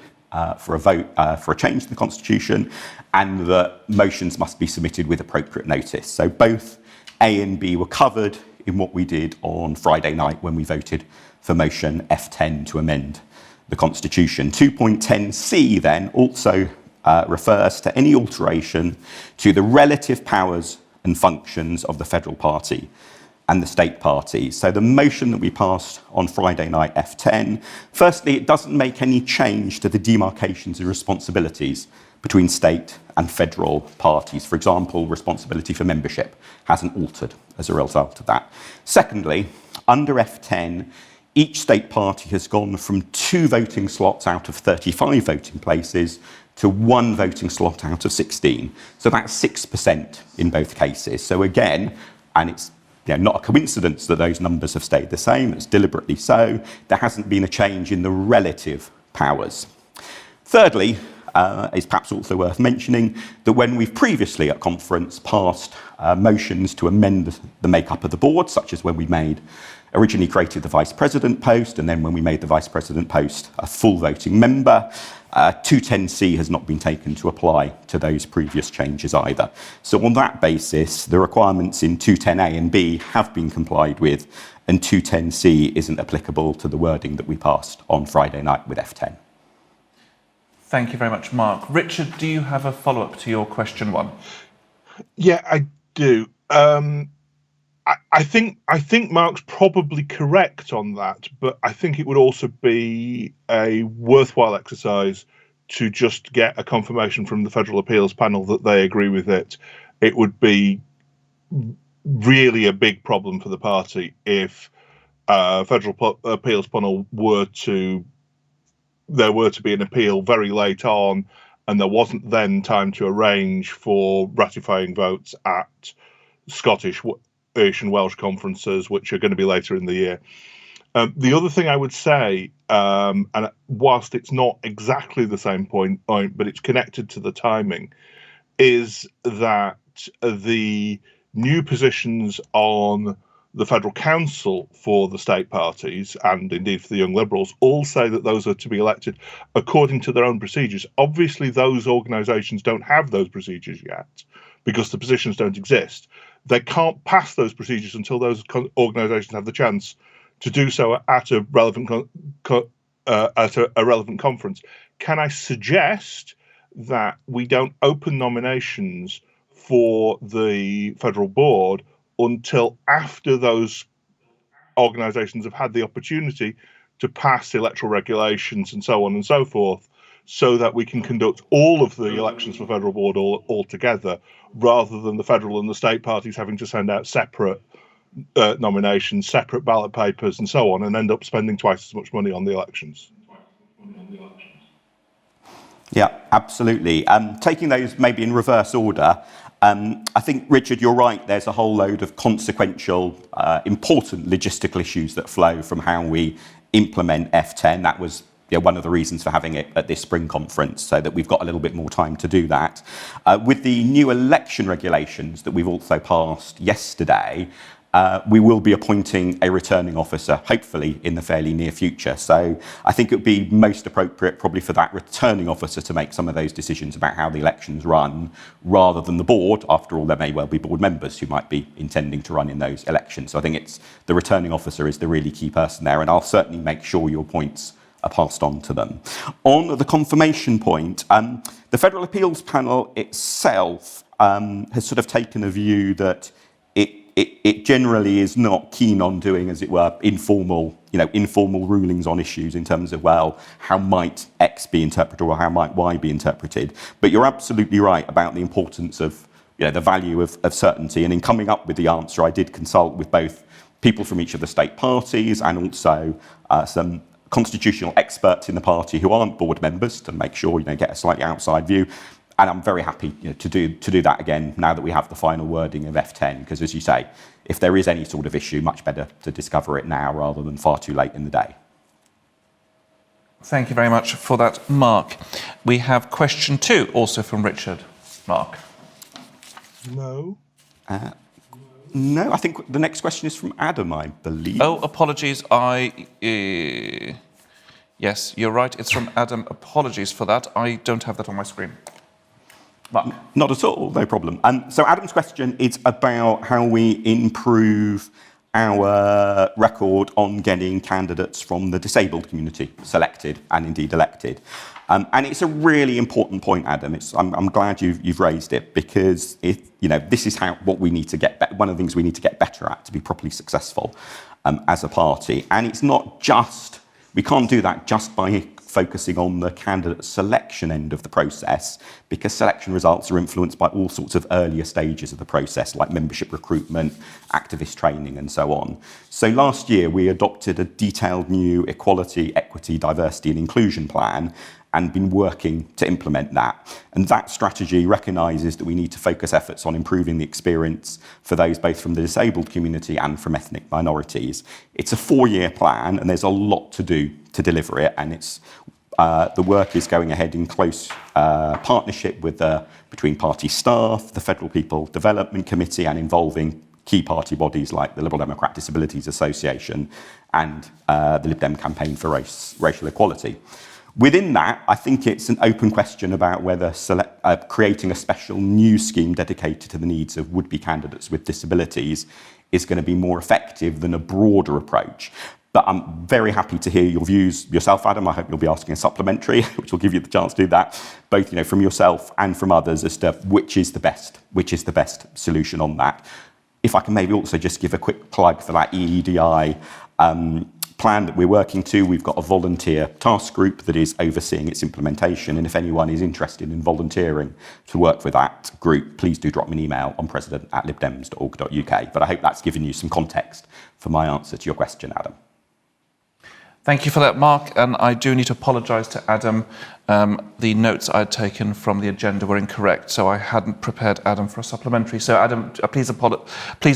for a vote for a change to the Constitution, and that motions must be submitted with appropriate notice. So both A and B were covered in what we did on Friday night when we voted for motion F10 to amend the Constitution. 2.10c then also refers to any alteration to the relative powers and functions of the federal party and the state parties. So the motion that we passed on Friday night, F10, firstly, it doesn't make any change to the demarcations and responsibilities between state and federal parties. For example, responsibility for membership hasn't altered as a result of that. Secondly, under F10, each state party has gone from 2 voting slots out of 35 voting places to 1 voting slot out of 16. So that's 6% in both cases. So again, and it's not a coincidence that those numbers have stayed the same, it's deliberately so, there hasn't been a change in the relative powers. Thirdly, it's perhaps also worth mentioning that when we've previously at conference passed motions to amend the makeup of the board, such as when we originally created the Vice President post, and then when we made the Vice President post a full voting member, 210c has not been taken to apply to those previous changes either. So on that basis, the requirements in 210a and b have been complied with, and 210c isn't applicable to the wording that we passed on Friday night with F10. Thank you very much, Mark. Richard, do you have a follow-up to your question 1? Yeah, I do. I think Mark's probably correct on that, but I think it would also be a worthwhile exercise to just get a confirmation from the Federal Appeals Panel that they agree with it. It would be really a big problem for the party if Federal Appeals Panel were to be an appeal very late on, and there wasn't then time to arrange for ratifying votes at Scottish and Welsh conferences, which are going to be later in the year. The other thing I would say, and whilst it's not exactly the same point, but it's connected to the timing, is that the new positions on the Federal Council for the state parties, and indeed for the Young Liberals, all say that those are to be elected according to their own procedures. Obviously, those organisations don't have those procedures yet because the positions don't exist. They can't pass those procedures until those organisations have the chance to do so at a relevant conference. Can I suggest that we don't open nominations for the federal board until after those organisations have had the opportunity to pass electoral regulations and so on and so forth, so that we can conduct all of the elections for federal board all together, rather than the federal and the state parties having to send out separate nominations, separate ballot papers and so on, and end up spending twice as much money on the elections. Yeah, absolutely. Taking those maybe in reverse order, I think, Richard, you're right. There's a whole load of consequential, important logistical issues that flow from how we implement F10. That was one of the reasons for having it at this spring conference, so that we've got a little bit more time to do that. With the new election regulations that we've also passed yesterday, we will be appointing a returning officer, hopefully in the fairly near future. So I think it would be most appropriate probably for that returning officer to make some of those decisions about how the elections run, rather than the board. After all, there may well be board members who might be intending to run in those elections. So I think it's the returning officer is the really key person there, and I'll certainly make sure your points are passed on to them. On the confirmation point, the Federal Appeals Panel itself has sort of taken a view that it generally is not keen on doing, as it were, informal rulings on issues in terms of, well, how might X be interpreted or how might Y be interpreted. But you're absolutely right about the importance of the value of certainty. And in coming up with the answer, I did consult with both people from each of the state parties and also some constitutional experts in the party who aren't board members to make sure get a slightly outside view. And I'm very happy to do that again now that we have the final wording of F10, because as you say, if there is any sort of issue, much better to discover it now rather than far too late in the day. Thank you very much for that, Mark. We have question 2, also from Richard. Mark. No. No, I think the next question is from Adam, I believe. Oh, apologies. Yes, you're right. It's from Adam. Apologies for that. I don't have that on my screen. Mark. Not at all, no problem. So Adam's question is about how we improve our record on getting candidates from the disabled community selected and indeed elected. And it's a really important point, Adam. I'm glad you've raised it, because this is what we need to get. One of the things we need to get better at to be properly successful as a party. And it's not just, we can't do that just by focusing on the candidate selection end of the process, because selection results are influenced by all sorts of earlier stages of the process, like membership recruitment, activist training, and so on. So last year, we adopted a detailed new equality, equity, diversity, and inclusion plan, and been working to implement that. And that strategy recognises that we need to focus efforts on improving the experience for those both from the disabled community and from ethnic minorities. It's a 4-year plan, and there's a lot to do to deliver it, and the work is going ahead in close partnership with between party staff, the Federal People Development Committee, and involving key party bodies like the Liberal Democrat Disabilities Association and the Lib Dem Campaign for Racial Equality. Within that, I think it's an open question about whether creating a special new scheme dedicated to the needs of would-be candidates with disabilities is going to be more effective than a broader approach. But I'm very happy to hear your views yourself, Adam. I hope you'll be asking a supplementary, which will give you the chance to do that, both from yourself and from others, as to which is the best solution on that. If I can maybe also just give a quick plug for that EEDI plan that we're working to. We've got a volunteer task group that is overseeing its implementation, and if anyone is interested in volunteering to work with that group, please do drop me an email on president@libdems.org.uk. But I hope that's given you some context for my answer to your question, Adam. Thank you for that, Mark. And I do need to apologise to Adam. The notes I'd taken from the agenda were incorrect, so I hadn't prepared Adam for a supplementary. So Adam, please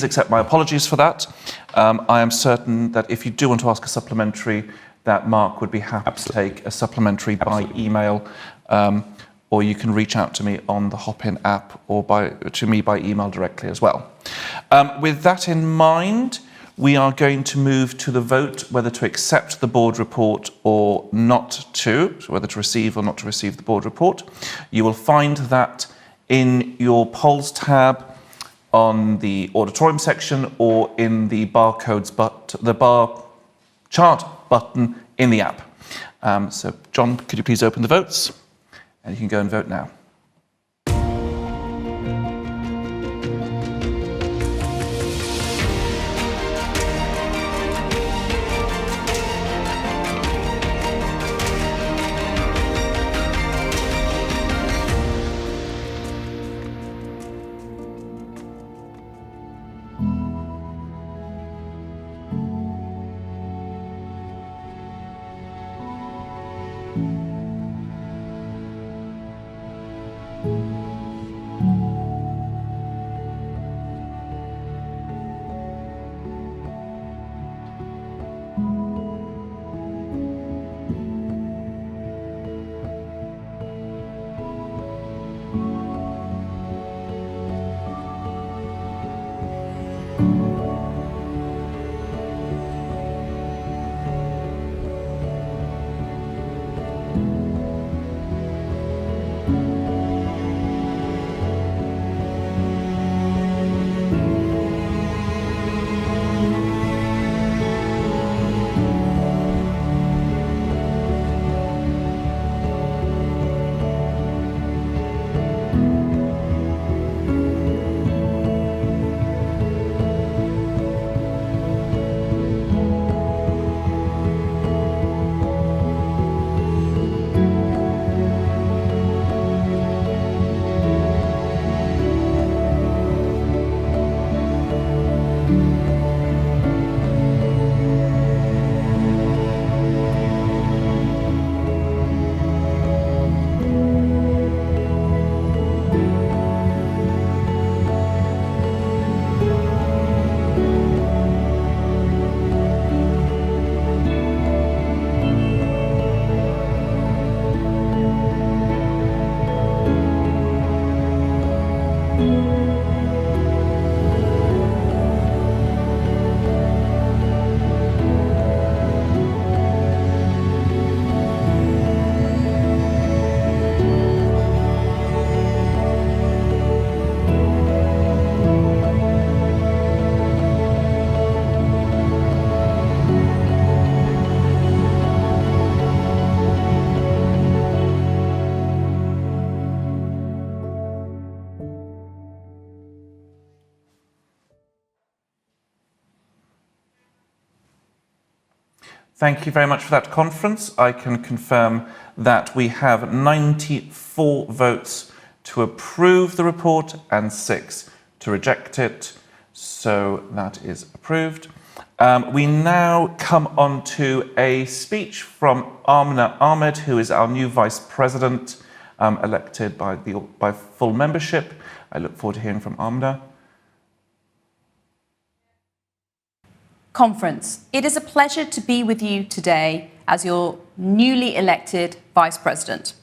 accept my apologies for that. I am certain that if you do want to ask a supplementary, that Mark would be happy to take a supplementary by email, or you can reach out to me on the Hopin app or to me by email directly as well. With that in mind, we are going to move to the vote whether to accept the board report or not to, so whether to receive or not to receive the board report. You will find that in your polls tab on the auditorium section or in the barcodes, the bar chart button in the app. So John, could you please open the votes? And you can go and vote now. Thank you very much for that, Conference. I can confirm that we have 94 votes to approve the report and 6 to reject it. So that is approved. We now come on to a speech from Amna Ahmed, who is our new Vice President, elected by full membership. I look forward to hearing from Amna. Conference, it is a pleasure to be with you today as your newly elected Vice President.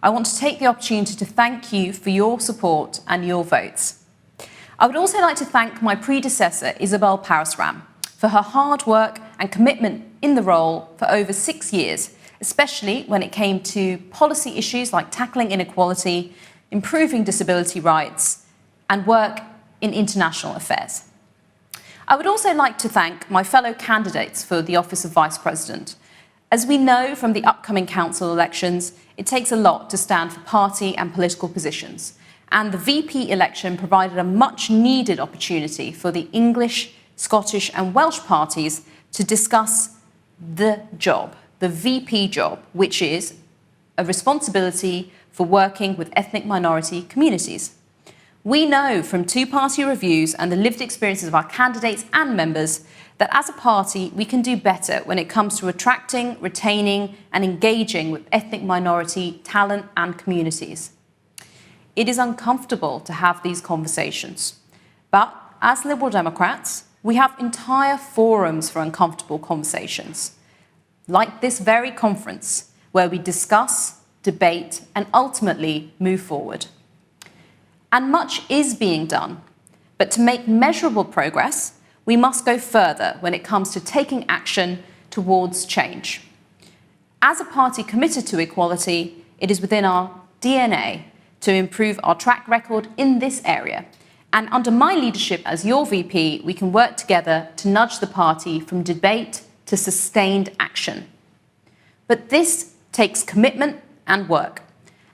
I want to take the opportunity to thank you for your support and your votes. I would also like to thank my predecessor, Isabel Parasram, for her hard work and commitment in the role for over 6 years, especially when it came to policy issues like tackling inequality, improving disability rights, and work in international affairs. I would also like to thank my fellow candidates for the office of Vice President. As we know from the upcoming council elections, it takes a lot to stand for party and political positions, and the VP election provided a much-needed opportunity for the English, Scottish and Welsh parties to discuss the job, the VP job, which is a responsibility for working with ethnic minority communities. We know from two-party reviews and the lived experiences of our candidates and members that as a party we can do better when it comes to attracting, retaining and engaging with ethnic minority talent and communities. It is uncomfortable to have these conversations, but as Liberal Democrats, we have entire forums for uncomfortable conversations, like this very conference, where we discuss, debate and ultimately move forward. And much is being done, but to make measurable progress, we must go further when it comes to taking action towards change. As a party committed to equality, it is within our DNA to improve our track record in this area. And under my leadership as your VP, we can work together to nudge the party from debate to sustained action. But this takes commitment and work.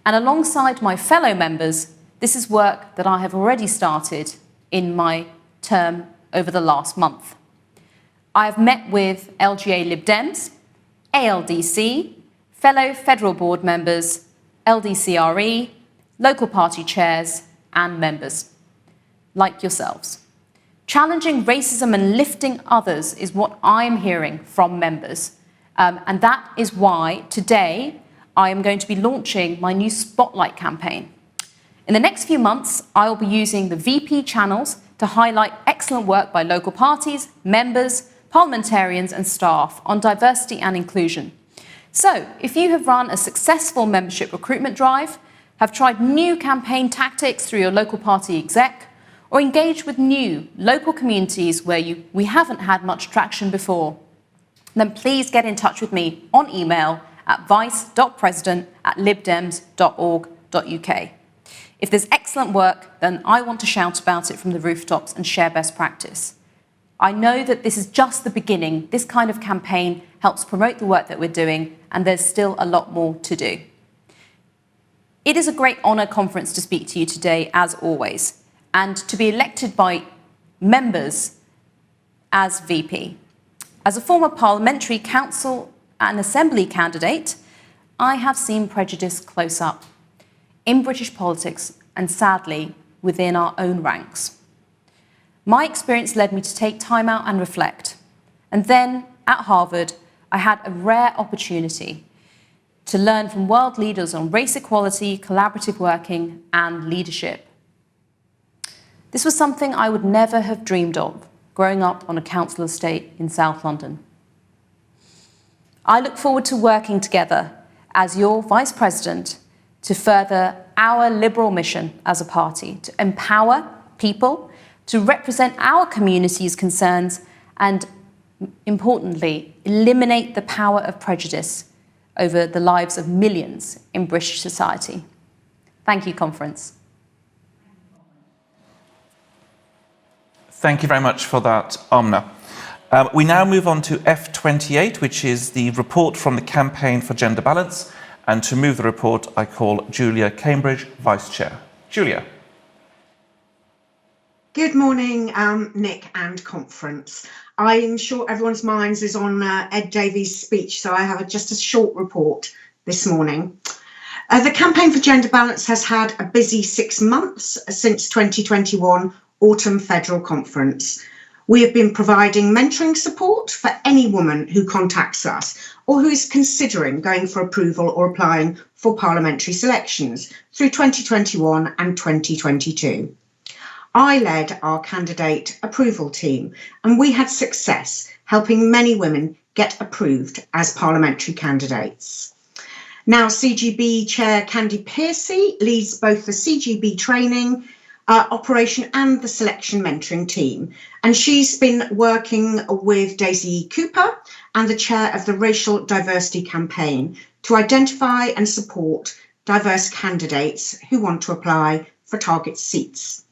And alongside my fellow members, this is work that I have already started in my term over the last month. I have met with LGA Lib Dems, ALDC, fellow federal board members, LDCRE, local party chairs and members, like yourselves. Challenging racism and lifting others is what I'm hearing from members. And that is why today I am going to be launching my new Spotlight campaign. In the next few months, I will be using the VP channels to highlight excellent work by local parties, members, parliamentarians and staff on diversity and inclusion. So, if you have run a successful membership recruitment drive, have tried new campaign tactics through your local party exec, or engaged with new local communities where we haven't had much traction before, then please get in touch with me on email at vice.president@libdems.org.uk. If there's excellent work, then I want to shout about it from the rooftops and share best practice. I know that this is just the beginning. This kind of campaign helps promote the work that we're doing, and there's still a lot more to do. It is a great honour, Conference, to speak to you today, as always, and to be elected by members as VP. As a former parliamentary, council and assembly candidate, I have seen prejudice close up in British politics and sadly within our own ranks. My experience led me to take time out and reflect. And then at Harvard, I had a rare opportunity to learn from world leaders on race equality, collaborative working and leadership. This was something I would never have dreamed of growing up on a council estate in South London. I look forward to working together as your Vice President to further our Liberal mission as a party, to empower people, to represent our community's concerns, and importantly, eliminate the power of prejudice over the lives of millions in British society. Thank you, Conference. Thank you very much for that, Amna. We now move on to F28, which is the report from the Campaign for Gender Balance. And to move the report, I call Julia Cambridge, Vice Chair. Julia. Good morning, Nick and conference. I'm sure everyone's minds is on Ed Davies' speech, so I have just a short report this morning. The Campaign for Gender Balance has had a busy 6 months since 2021 Autumn Federal Conference. We have been providing mentoring support for any woman who contacts us or who is considering going for approval or applying for parliamentary selections through 2021 and 2022. I led our candidate approval team, and we had success helping many women get approved as parliamentary candidates. Now, CGB Chair Candy Piercy leads both the CGB training operation and the selection mentoring team, and she's been working with Daisy Cooper and the chair of the Racial Diversity Campaign to identify and support diverse candidates who want to apply for target seats.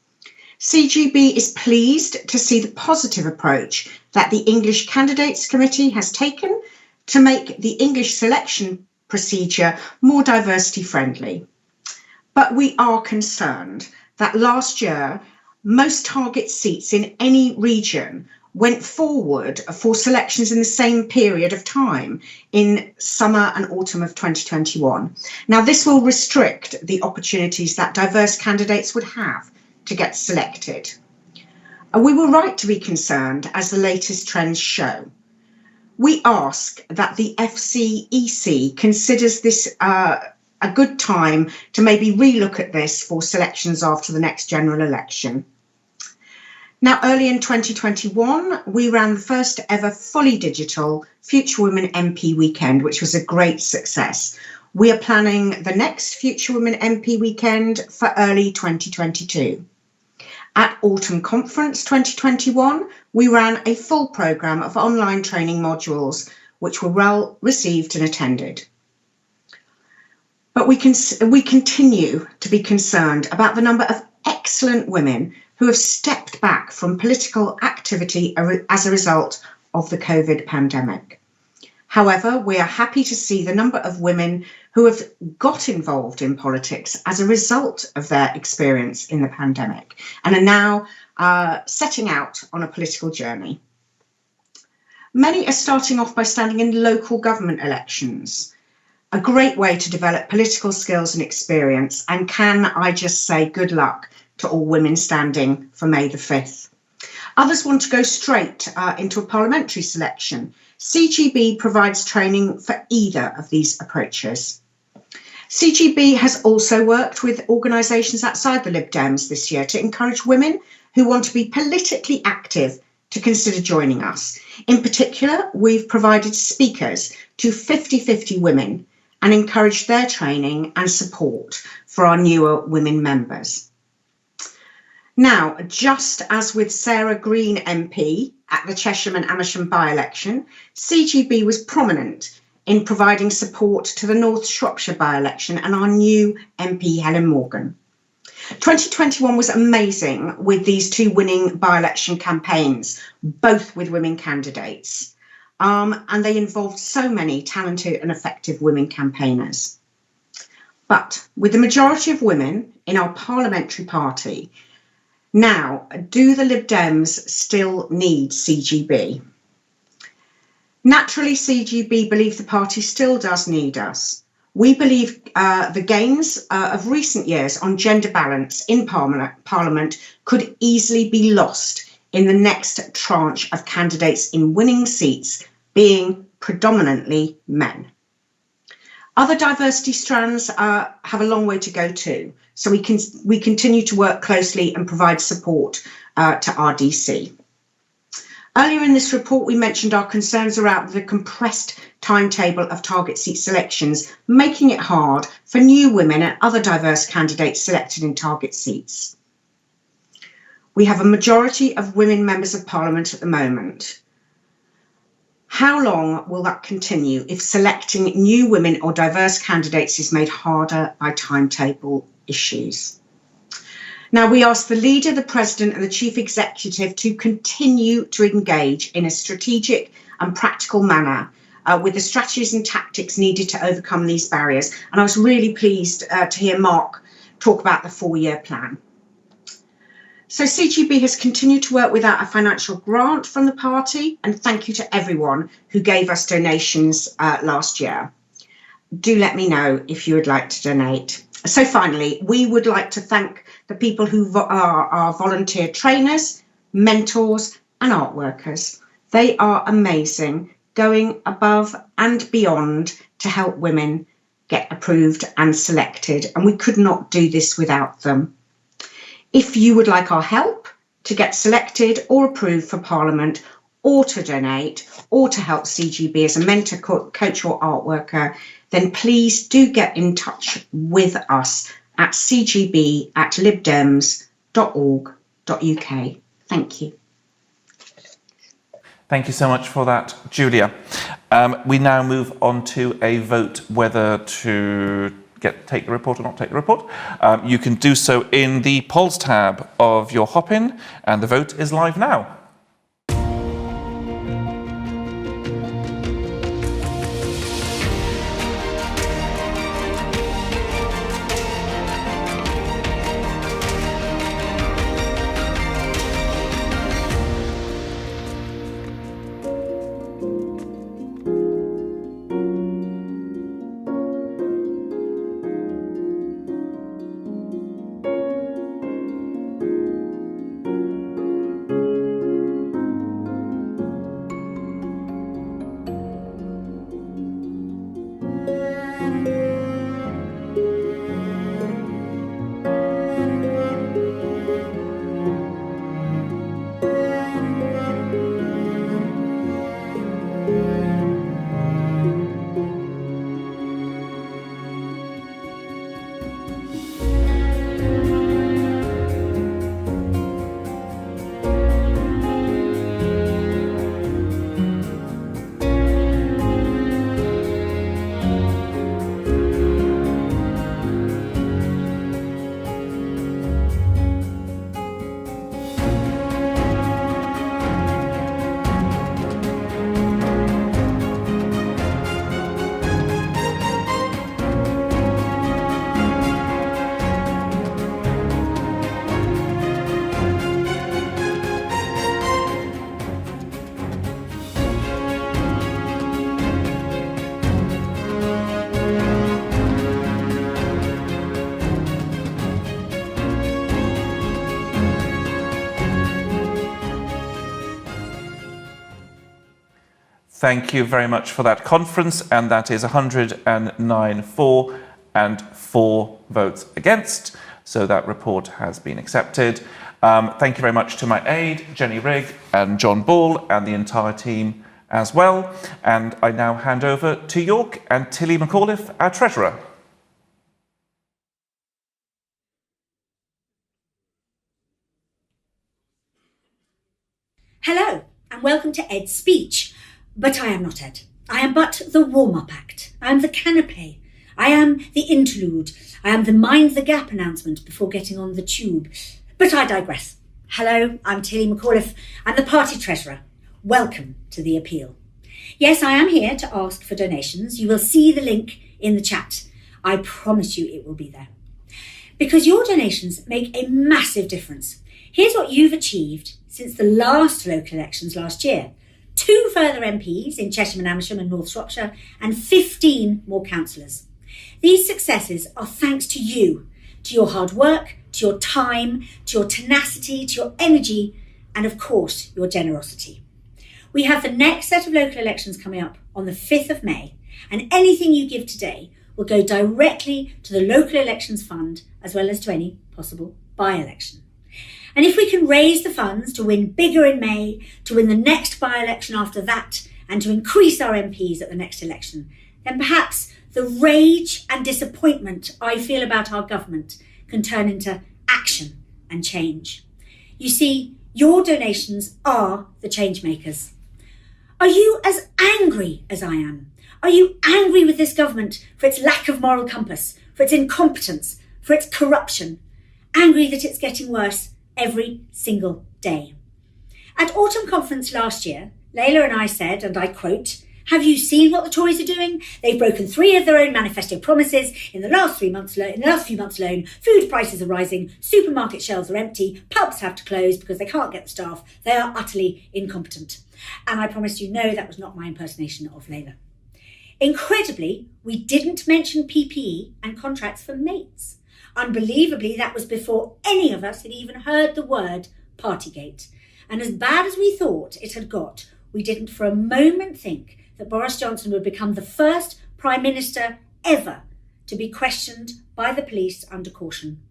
CGB is pleased to see the positive approach that the English Candidates Committee has taken to make the English selection procedure more diversity friendly. But we are concerned that last year, most target seats in any region went forward for selections in the same period of time in summer and autumn of 2021. Now, this will restrict the opportunities that diverse candidates would have to get selected. We were right to be concerned, as the latest trends show. We ask that the FCEC considers this a good time to maybe relook at this for selections after the next general election. Now, early in 2021, we ran the first ever fully digital Future Women MP weekend, which was a great success. We are planning the next Future Women MP weekend for early 2022. At Autumn Conference 2021, we ran a full programme of online training modules, which were well received and attended. But we continue to be concerned about the number of excellent women who have stepped back from political activity as a result of the COVID pandemic. However, we are happy to see the number of women who have got involved in politics as a result of their experience in the pandemic and are now setting out on a political journey. Many are starting off by standing in local government elections, a great way to develop political skills and experience, and can I just say good luck to all women standing for May the 5th. Others want to go straight into a parliamentary selection. CGB provides training for either of these approaches. CGB has also worked with organisations outside the Lib Dems this year to encourage women who want to be politically active to consider joining us. In particular, we've provided speakers to 50-50 women and encouraged their training and support for our newer women members. Now, just as with Sarah Green MP at the Chesham and Amersham by-election, CGB was prominent in providing support to the North Shropshire by-election and our new MP Helen Morgan. 2021 was amazing with these two winning by-election campaigns, both with women candidates, and they involved so many talented and effective women campaigners. But with the majority of women in our parliamentary party, now, do the Lib Dems still need CGB? Naturally, CGB believe the party still does need us. We believe the gains of recent years on gender balance in Parliament could easily be lost in the next tranche of candidates in winning seats being predominantly men. Other diversity strands have a long way to go too, so we continue to work closely and provide support to RDC. Earlier in this report, we mentioned our concerns around the compressed timetable of target seat selections, making it hard for new women and other diverse candidates selected in target seats. We have a majority of women members of Parliament at the moment. How long will that continue if selecting new women or diverse candidates is made harder by timetable issues? Now, we ask the leader, the president and the chief executive to continue to engage in a strategic and practical manner with the strategies and tactics needed to overcome these barriers. And I was really pleased to hear Mark talk about the 4-year plan. So CGB has continued to work without a financial grant from the party, and thank you to everyone who gave us donations last year. Do let me know if you would like to donate. So finally, we would like to thank the people who are our volunteer trainers, mentors and art workers. They are amazing, going above and beyond to help women get approved and selected, and we could not do this without them. If you would like our help to get selected or approved for Parliament, or to donate, or to help CGB as a mentor, coach or art worker, then please do get in touch with us at cgb@libdems.org.uk. Thank you. Thank you so much for that, Julia. We now move on to a vote whether to take the report or not take the report. You can do so in the polls tab of your Hopin, and the vote is live now. Thank you very much for that conference, and that is 109 for and 4 votes against. So that report has been accepted. Thank you very much to my aide, Jenny Rigg, and John Ball, and the entire team as well. And I now hand over to York and Tilly McAuliffe, our Treasurer. Hello, and welcome to Ed's speech. But I am not Ed. I am but the warm-up act. I am the canapé. I am the interlude. I am the mind the gap announcement before getting on the tube. But I digress. Hello, I'm Tilly McAuliffe. I'm the party treasurer. Welcome to the appeal. Yes, I am here to ask for donations. You will see the link in the chat. I promise you it will be there. Because your donations make a massive difference. Here's what you've achieved since the last local elections last year. 2 further MPs in Chesham and Amersham and North Shropshire, and 15 more councillors. These successes are thanks to you, to your hard work, to your time, to your tenacity, to your energy, and of course, your generosity. We have the next set of local elections coming up on the 5th of May, and anything you give today will go directly to the Local Elections Fund, as well as to any possible by-election. And if we can raise the funds to win bigger in May, to win the next by-election after that, and to increase our MPs at the next election, then perhaps the rage and disappointment I feel about our government can turn into action and change. You see, your donations are the change makers. Are you as angry as I am? Are you angry with this government for its lack of moral compass, for its incompetence, for its corruption? Angry that it's getting worse every single day. At Autumn Conference last year, Layla and I said, and I quote, Have you seen what the Tories are doing? They've broken 3 of their own manifesto promises in the last few months alone. Food prices are rising, supermarket shelves are empty, pubs have to close because they can't get the staff. They are utterly incompetent. And I promise you, no, that was not my impersonation of Layla. Incredibly, we didn't mention PPE and contracts for mates. Unbelievably, that was before any of us had even heard the word Partygate. And as bad as we thought it had got, we didn't for a moment think that Boris Johnson would become the first Prime Minister ever to be questioned by the police under caution.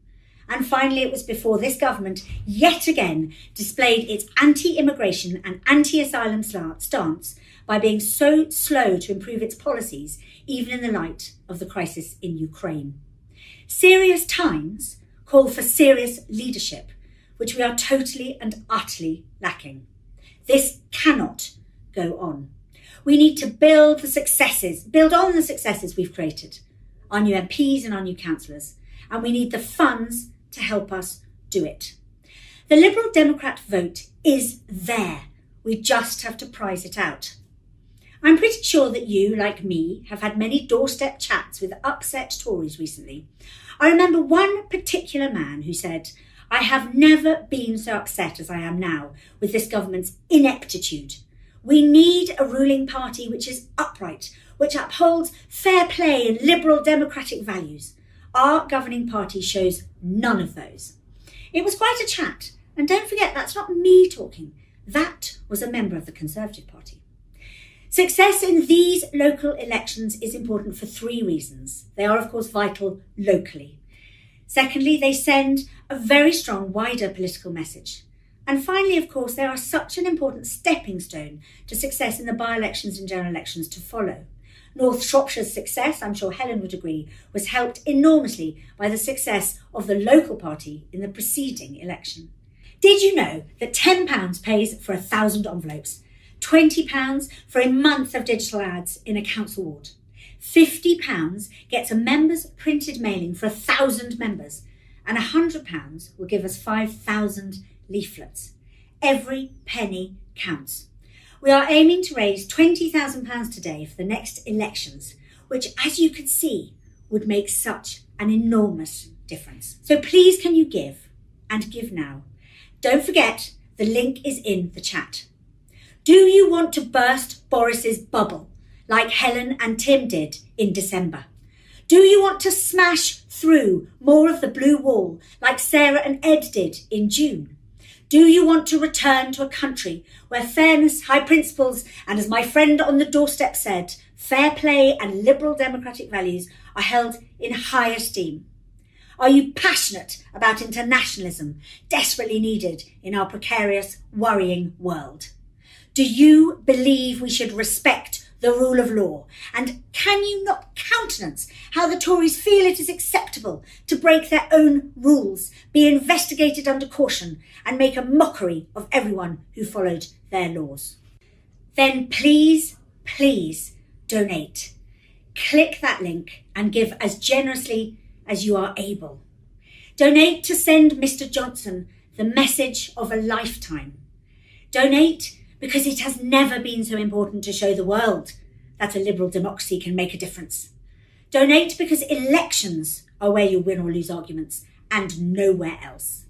And finally, it was before this government yet again displayed its anti-immigration and anti-asylum stance by being so slow to improve its policies, even in the light of the crisis in Ukraine. Serious times call for serious leadership, which we are totally and utterly lacking. This cannot go on. We need to build on the successes we've created, our new MPs and our new councillors, and we need the funds to help us do it. The Liberal Democrat vote is there. We just have to prize it out. I'm pretty sure that you, like me, have had many doorstep chats with upset Tories recently. I remember one particular man who said, "I have never been so upset as I am now with this government's ineptitude. We need a ruling party which is upright, which upholds fair play and liberal democratic values. Our governing party shows none of those." It was quite a chat. And don't forget, that's not me talking. That was a member of the Conservative Party. Success in these local elections is important for 3 reasons. They are, of course, vital locally. Secondly, they send a very strong wider political message. And finally, of course, they are such an important stepping stone to success in the by-elections and general elections to follow. North Shropshire's success, I'm sure Helen would agree, was helped enormously by the success of the local party in the preceding election. Did you know that £10 pays for 1,000 envelopes, £20 for a month of digital ads in a council ward, £50 gets a member's printed mailing for 1,000 members, and £100 will give us 5,000 leaflets. Every penny counts. We are aiming to raise £20,000 today for the next elections, which, as you can see, would make such an enormous difference. So please can you give, and give now. Don't forget, the link is in the chat. Do you want to burst Boris's bubble like Helen and Tim did in December? Do you want to smash through more of the blue wall like Sarah and Ed did in June? Do you want to return to a country where fairness, high principles, and as my friend on the doorstep said, fair play and liberal democratic values are held in high esteem? Are you passionate about internationalism, desperately needed in our precarious, worrying world? Do you believe we should respect the rule of law? And can you not countenance how the Tories feel it is acceptable to break their own rules, be investigated under caution, and make a mockery of everyone who followed their laws? Then please, please donate. Click that link and give as generously as you are able. Donate to send Mr. Johnson the message of a lifetime. Donate because it has never been so important to show the world that a liberal democracy can make a difference. Donate because elections are where you win or lose arguments and nowhere else.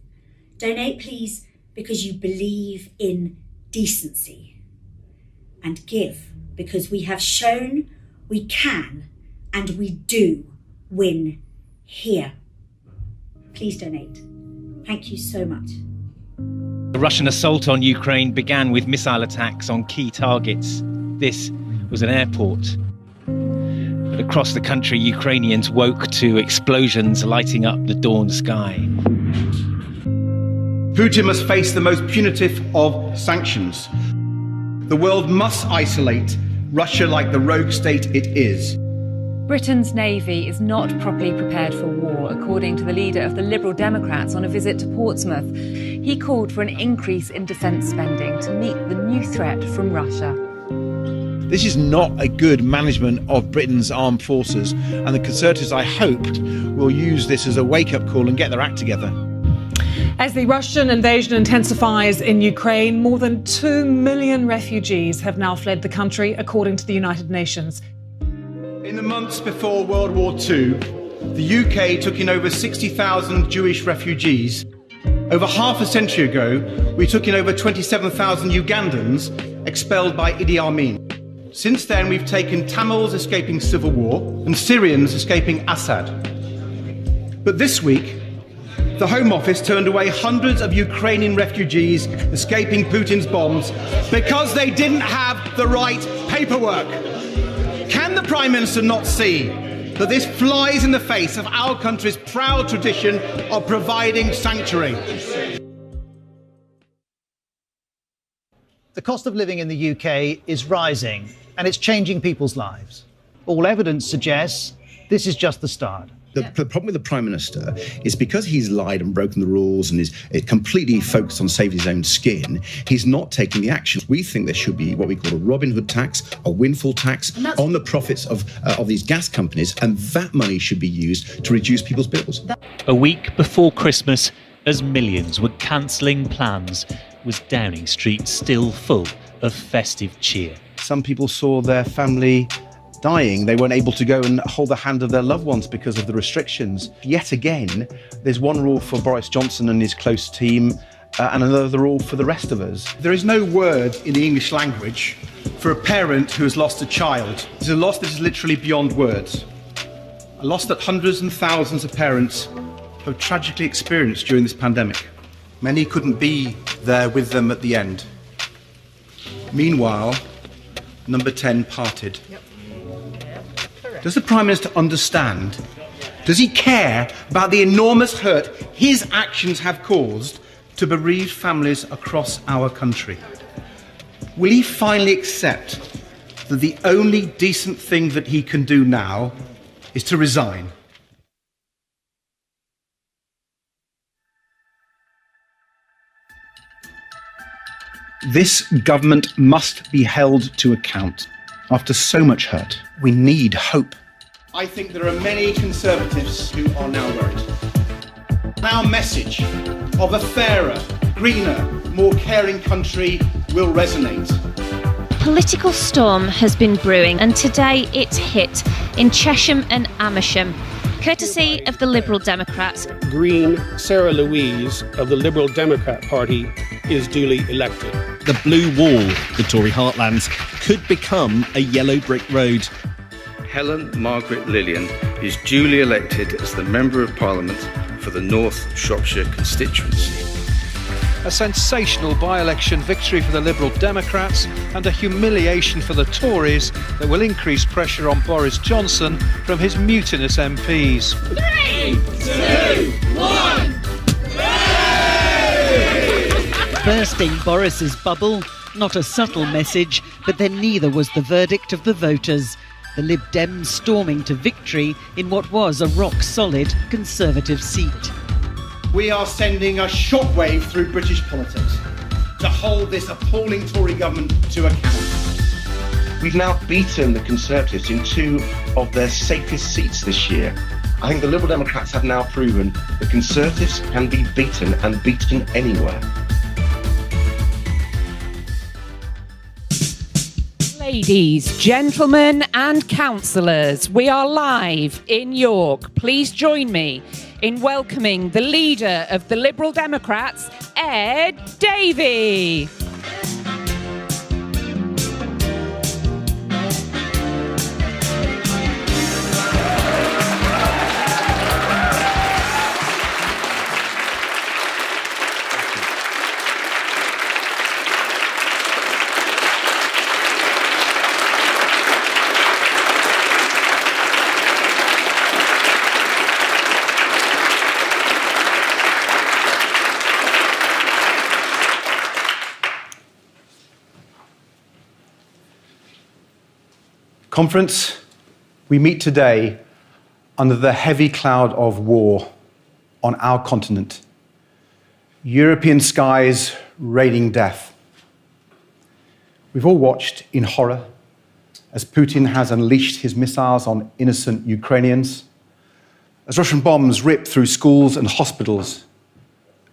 Donate, please, because you believe in decency. And give because we have shown we can and we do win here. Please donate. Thank you so much. The Russian assault on Ukraine began with missile attacks on key targets. This was an airport. But across the country, Ukrainians woke to explosions lighting up the dawn sky. Putin must face the most punitive of sanctions. The world must isolate Russia like the rogue state it is. Britain's navy is not properly prepared for war, according to the leader of the Liberal Democrats on a visit to Portsmouth. He called for an increase in defence spending to meet the new threat from Russia. This is not a good management of Britain's armed forces, and the Conservatives, I hope, will use this as a wake-up call and get their act together. As the Russian invasion intensifies in Ukraine, more than 2 million refugees have now fled the country, according to the United Nations. In the months before World War II, the UK took in over 60,000 Jewish refugees. Over half a century ago, we took in over 27,000 Ugandans expelled by Idi Amin. Since then, we've taken Tamils escaping civil war and Syrians escaping Assad. But this week, the Home Office turned away hundreds of Ukrainian refugees escaping Putin's bombs because they didn't have the right paperwork. Can the Prime Minister not see that this flies in the face of our country's proud tradition of providing sanctuary? The cost of living in the UK is rising and it's changing people's lives. All evidence suggests this is just the start. The problem with the Prime Minister is because he's lied and broken the rules and is completely focused on saving his own skin, he's not taking the action. We think there should be what we call a Robin Hood tax, a windfall tax on the profits of these gas companies, and that money should be used to reduce people's bills. A week before Christmas, as millions were cancelling plans, was Downing Street still full of festive cheer. Some people saw their family dying. They weren't able to go and hold the hand of their loved ones because of the restrictions. Yet again, there's one rule for Boris Johnson and his close team and another rule for the rest of us. There is no word in the English language for a parent who has lost a child. It's a loss that is literally beyond words. A loss that hundreds and thousands of parents have tragically experienced during this pandemic. Many couldn't be there with them at the end. Meanwhile, number 10 parted. Does the Prime Minister understand? Does he care about the enormous hurt his actions have caused to bereaved families across our country? Will he finally accept that the only decent thing that he can do now is to resign? This government must be held to account. After so much hurt, we need hope. I think there are many Conservatives who are now worried. Our message of a fairer, greener, more caring country will resonate. Political storm has been brewing, and today it's hit in Chesham and Amersham, courtesy of the Liberal Democrats. Green Sarah Louise of the Liberal Democrat Party is duly elected. The blue wall, the Tory heartlands, could become a yellow brick road. Helen Margaret Lillian is duly elected as the Member of Parliament for the North Shropshire constituency. A sensational by-election victory for the Liberal Democrats and a humiliation for the Tories that will increase pressure on Boris Johnson from his mutinous MPs. 3, 2, 1. Bursting Boris's bubble, not a subtle message, but then neither was the verdict of the voters. The Lib Dems storming to victory in what was a rock-solid Conservative seat. We are sending a shockwave through British politics to hold this appalling Tory government to account. We've now beaten the Conservatives in 2 of their safest seats this year. I think the Liberal Democrats have now proven that Conservatives can be beaten and beaten anywhere. Ladies, gentlemen and councillors, we are live in York. Please join me in welcoming the leader of the Liberal Democrats, Ed Davey. Conference, we meet today under the heavy cloud of war on our continent. European skies raining death. We've all watched in horror as Putin has unleashed his missiles on innocent Ukrainians, as Russian bombs rip through schools and hospitals,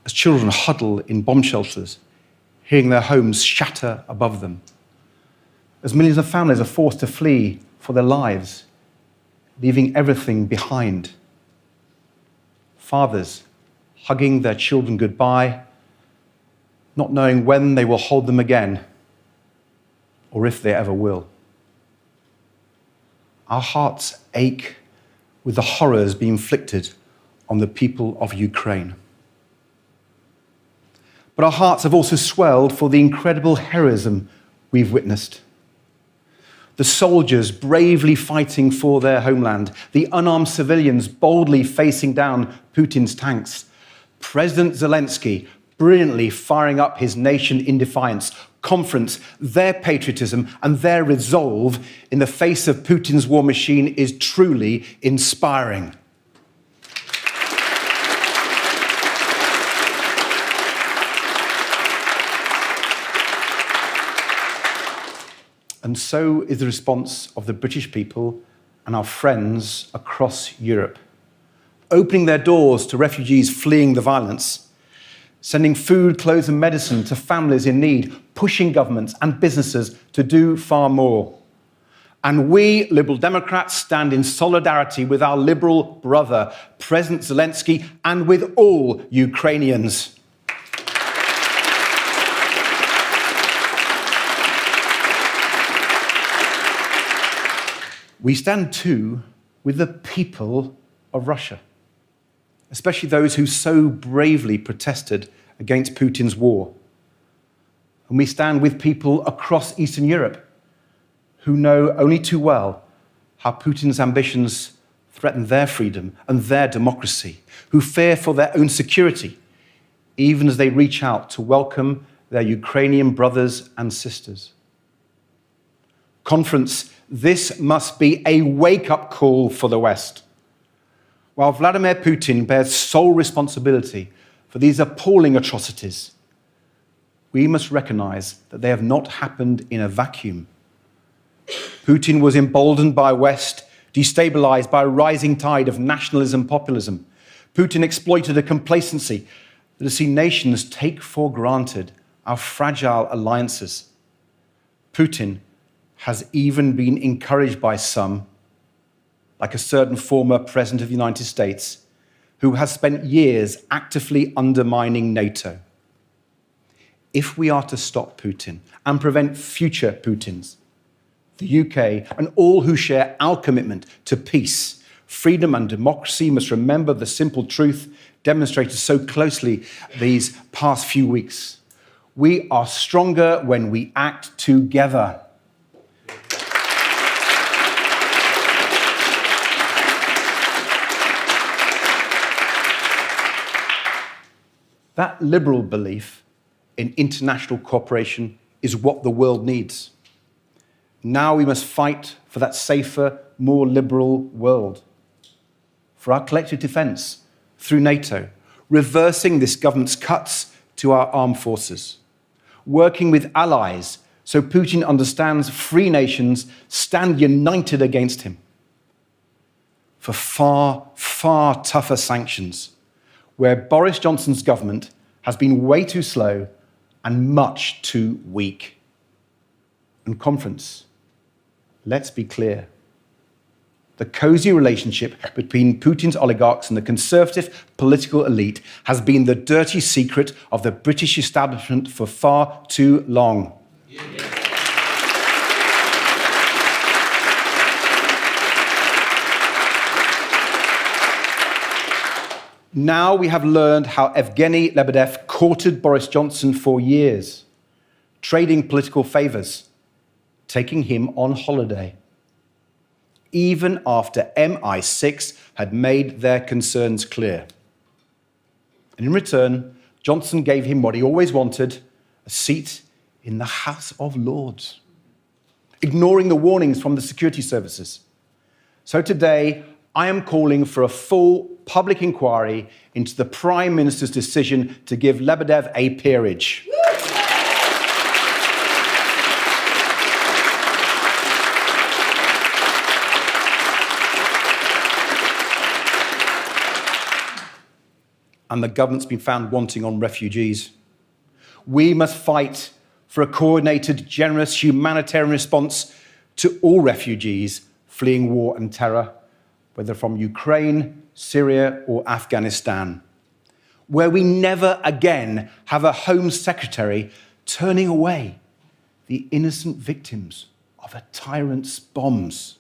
as as children huddle in bomb shelters, hearing their homes shatter above them, as millions of families are forced to flee for their lives, leaving everything behind. Fathers hugging their children goodbye, not knowing when they will hold them again, or if they ever will. Our hearts ache with the horrors being inflicted on the people of Ukraine. But our hearts have also swelled for the incredible heroism we've witnessed. The soldiers bravely fighting for their homeland, the unarmed civilians boldly facing down Putin's tanks, President Zelensky brilliantly firing up his nation in defiance, conference, their patriotism and their resolve in the face of Putin's war machine is truly inspiring. And so is the response of the British people and our friends across Europe, opening their doors to refugees fleeing the violence, sending food, clothes and medicine to families in need, pushing governments and businesses to do far more. And we, Liberal Democrats, stand in solidarity with our Liberal brother, President Zelensky, and with all Ukrainians. We stand too with the people of Russia, especially those who so bravely protested against Putin's war. And we stand with people across Eastern Europe who know only too well how Putin's ambitions threaten their freedom and their democracy, who fear for their own security, even as they reach out to welcome their Ukrainian brothers and sisters. Conference, this must be a wake-up call for the West. While Vladimir Putin bears sole responsibility for these appalling atrocities, we must recognize that they have not happened in a vacuum. Putin was emboldened by West, destabilized by a rising tide of nationalism, populism. Putin exploited a complacency that has seen nations take for granted our fragile alliances. Putin has even been encouraged by some, like a certain former president of the United States, who has spent years actively undermining NATO. If we are to stop Putin and prevent future Putins, the UK and all who share our commitment to peace, freedom and democracy must remember the simple truth demonstrated so closely these past few weeks. We are stronger when we act together. That liberal belief in international cooperation is what the world needs. Now we must fight for that safer, more liberal world. For our collective defence through NATO, reversing this government's cuts to our armed forces, working with allies so Putin understands free nations stand united against him. For far, far tougher sanctions, where Boris Johnson's government has been way too slow and much too weak. And conference, let's be clear. The cosy relationship between Putin's oligarchs and the conservative political elite has been the dirty secret of the British establishment for far too long. Now we have learned how Evgeny Lebedev courted Boris Johnson for years, trading political favours, taking him on holiday, even after MI6 had made their concerns clear. And in return, Johnson gave him what he always wanted, a seat in the House of Lords, ignoring the warnings from the security services. So today, I am calling for a full public inquiry into the Prime Minister's decision to give Lebedev a peerage. and the government's been found wanting on refugees. We must fight for a coordinated, generous humanitarian response to all refugees fleeing war and terror, whether from Ukraine, Syria, or Afghanistan, where we never again have a Home Secretary turning away the innocent victims of a tyrant's bombs.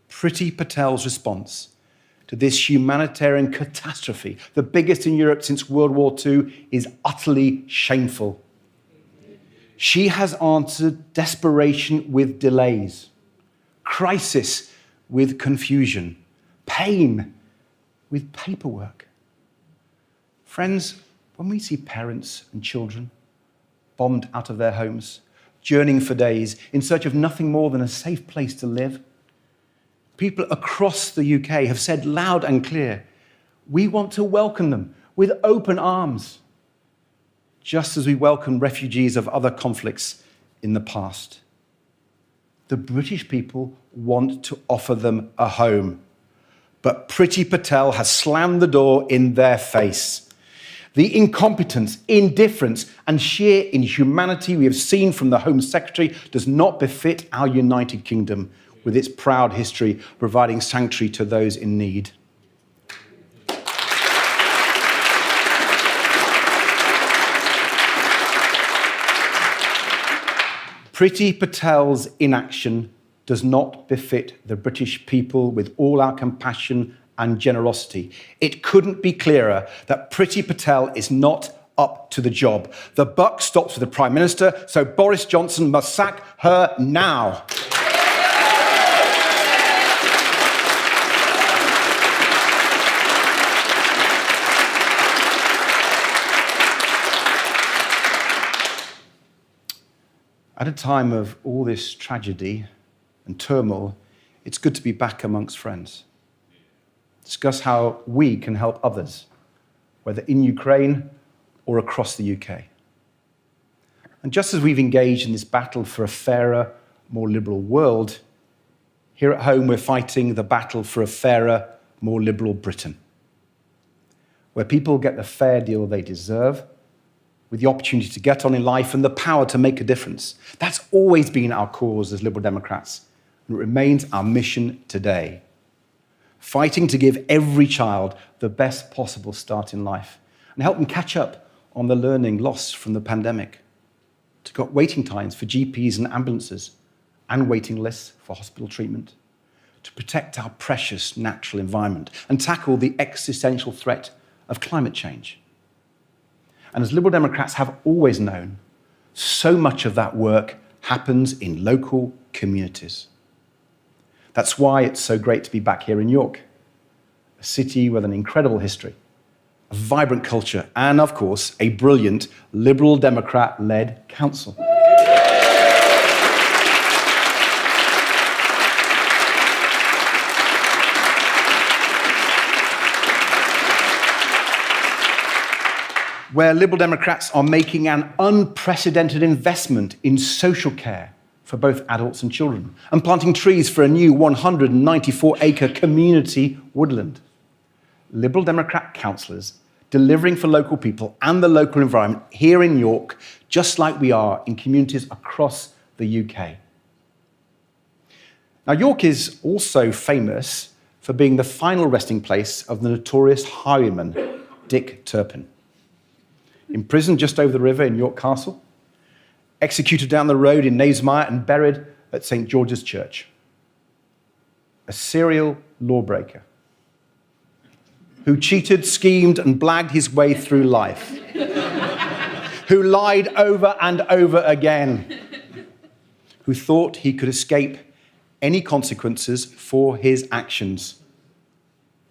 Priti Patel's response to this humanitarian catastrophe, the biggest in Europe since World War II, is utterly shameful. She has answered desperation with delays, crisis with confusion, pain with paperwork. Friends, when we see parents and children bombed out of their homes, journeying for days in search of nothing more than a safe place to live, people across the UK have said loud and clear, we want to welcome them with open arms, just as we welcome refugees of other conflicts in the past. The British people want to offer them a home, but Priti Patel has slammed the door in their face. The incompetence, indifference, and sheer inhumanity we have seen from the Home Secretary does not befit our United Kingdom, with its proud history providing sanctuary to those in need. Priti Patel's inaction does not befit the British people with all our compassion and generosity. It couldn't be clearer that Priti Patel is not up to the job. The buck stops with the Prime Minister, so Boris Johnson must sack her now. At a time of all this tragedy and turmoil, it's good to be back amongst friends. Discuss how we can help others, whether in Ukraine or across the UK. And just as we've engaged in this battle for a fairer, more liberal world, here at home we're fighting the battle for a fairer, more liberal Britain, where people get the fair deal they deserve, with the opportunity to get on in life and the power to make a difference. That's always been our cause as Liberal Democrats, and it remains our mission today. Fighting to give every child the best possible start in life and help them catch up on the learning lost from the pandemic, to cut waiting times for GPs and ambulances and waiting lists for hospital treatment, to protect our precious natural environment and tackle the existential threat of climate change. And as Liberal Democrats have always known, so much of that work happens in local communities. That's why it's so great to be back here in York, a city with an incredible history, a vibrant culture, and of course, a brilliant Liberal Democrat-led council. Where Liberal Democrats are making an unprecedented investment in social care for both adults and children, and planting trees for a new 194-acre community woodland. Liberal Democrat councillors delivering for local people and the local environment here in York, just like we are in communities across the UK. Now, York is also famous for being the final resting place of the notorious highwayman, Dick Turpin. Imprisoned just over the river in York Castle, executed down the road in Knavesmire and buried at St. George's Church. A serial lawbreaker who cheated, schemed, and blagged his way through life, who lied over and over again, who thought he could escape any consequences for his actions.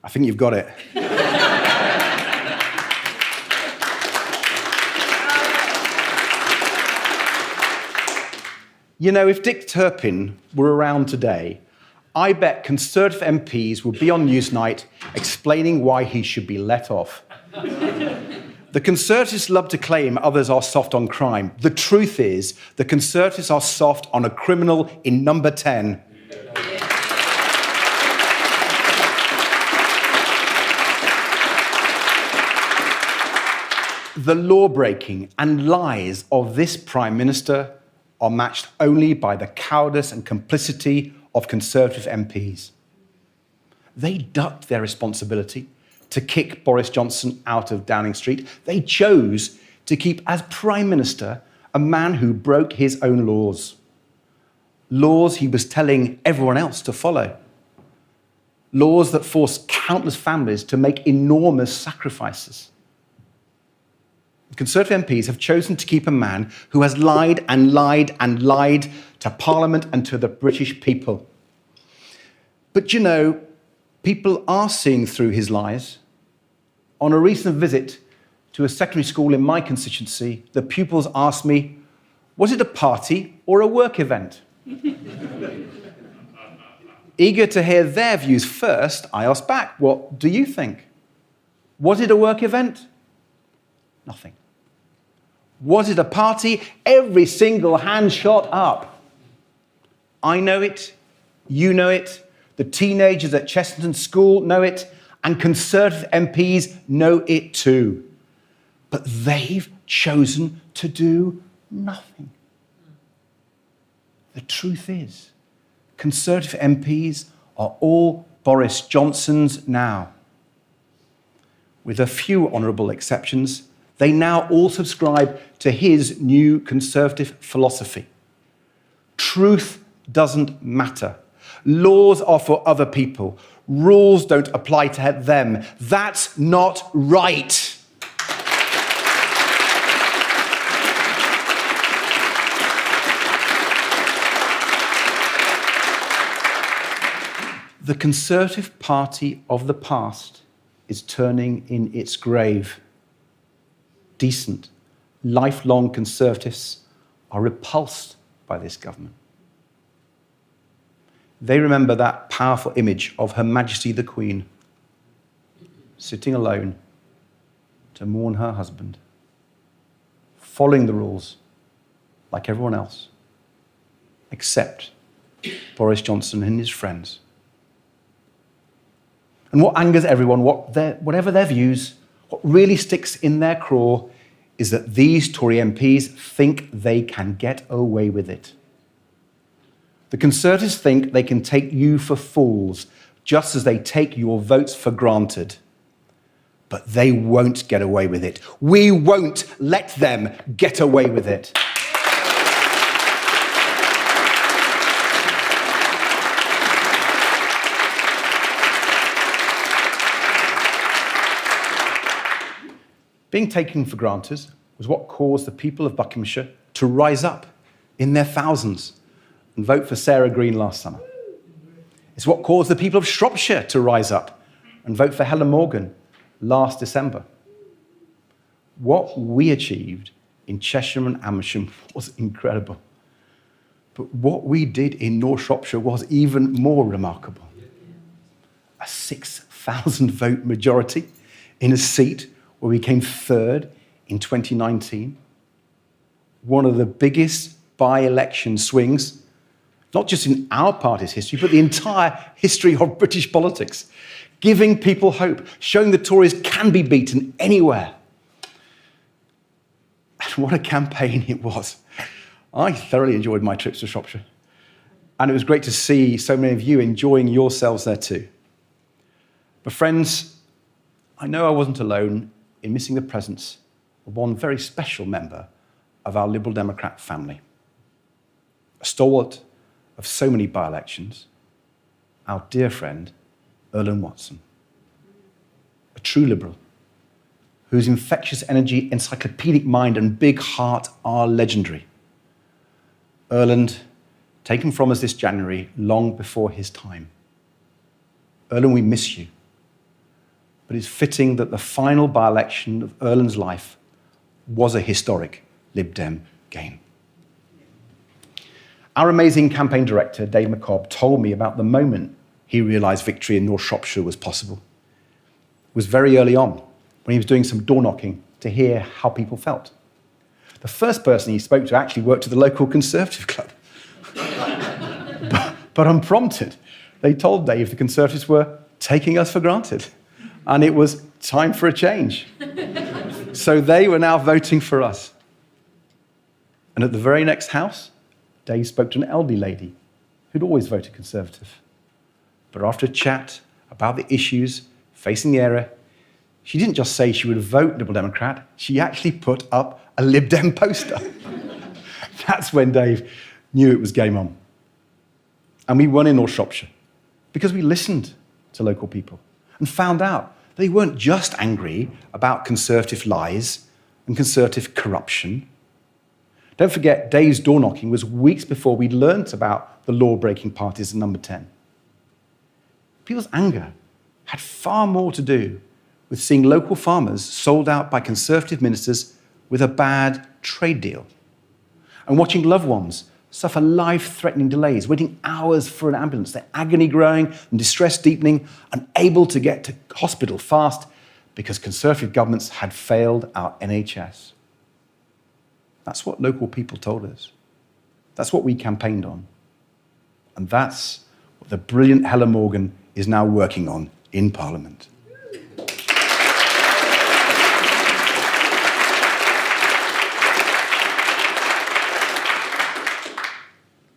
I think you've got it. You know, if Dick Turpin were around today, I bet Conservative MPs would be on Newsnight explaining why he should be let off. The Conservatives love to claim others are soft on crime. The truth is, the Conservatives are soft on a criminal in number 10. The law-breaking and lies of this Prime Minister are matched only by the cowardice and complicity of Conservative MPs. They ducked their responsibility to kick Boris Johnson out of Downing Street. They chose to keep as Prime Minister a man who broke his own laws. Laws he was telling everyone else to follow. Laws that forced countless families to make enormous sacrifices. Conservative MPs have chosen to keep a man who has lied and lied and lied to Parliament and to the British people. But you know, people are seeing through his lies. On a recent visit to a secondary school in my constituency, the pupils asked me, was it a party or a work event? Eager to hear their views first, I asked back, what do you think? Was it a work event? Nothing. Was it a party? Every single hand shot up. I know it, you know it, the teenagers at Chessington School know it, and Conservative MPs know it too. But they've chosen to do nothing. The truth is, Conservative MPs are all Boris Johnsons now. With a few honourable exceptions, they now all subscribe to his new Conservative philosophy. Truth doesn't matter. Laws are for other people. Rules don't apply to them. That's not right. The Conservative Party of the past is turning in its grave. Decent, lifelong Conservatives are repulsed by this government. They remember that powerful image of Her Majesty the Queen sitting alone to mourn her husband, following the rules like everyone else, except Boris Johnson and his friends. And what angers everyone, whatever their views, what really sticks in their craw is that these Tory MPs think they can get away with it. The Conservatives think they can take you for fools, just as they take your votes for granted. But they won't get away with it. We won't let them get away with it. Being taken for granted was what caused the people of Buckinghamshire to rise up in their thousands and vote for Sarah Green last summer. It's what caused the people of Shropshire to rise up and vote for Helen Morgan last December. What we achieved in Cheshire and Amersham was incredible. But what we did in North Shropshire was even more remarkable. A 6,000 vote majority in a seat where we came third in 2019. One of the biggest by-election swings, not just in our party's history, but the entire history of British politics, giving people hope, showing the Tories can be beaten anywhere. And what a campaign it was. I thoroughly enjoyed my trips to Shropshire. And it was great to see so many of you enjoying yourselves there too. But friends, I know I wasn't alone in missing the presence of one very special member of our Liberal Democrat family. A stalwart of so many by-elections, our dear friend, Erlen Watson. A true Liberal, whose infectious energy, encyclopedic mind and big heart are legendary. Erlen, taken from us this January, long before his time. Erlen, we miss you. But it's fitting that the final by-election of Erlen's life was a historic Lib Dem gain. Our amazing campaign director, Dave McCobb, told me about the moment he realised victory in North Shropshire was possible. It was very early on, when he was doing some door knocking to hear how people felt. The first person he spoke to actually worked at the local Conservative club. but unprompted, they told Dave the Conservatives were taking us for granted. And it was time for a change. So they were now voting for us. And at the very next house, Dave spoke to an elderly lady who'd always voted Conservative. But after a chat about the issues facing the area, she didn't just say she would vote Liberal Democrat, she actually put up a Lib Dem poster. That's when Dave knew it was game on. And we won in North Shropshire because we listened to local people and found out they weren't just angry about Conservative lies and Conservative corruption. Don't forget, Dave's door knocking was weeks before we'd learnt about the law-breaking parties at number 10. People's anger had far more to do with seeing local farmers sold out by Conservative ministers with a bad trade deal, and watching loved ones suffer life-threatening delays, waiting hours for an ambulance, their agony growing and distress deepening, unable to get to hospital fast because Conservative governments had failed our NHS. That's what local people told us. That's what we campaigned on. And that's what the brilliant Helen Morgan is now working on in Parliament.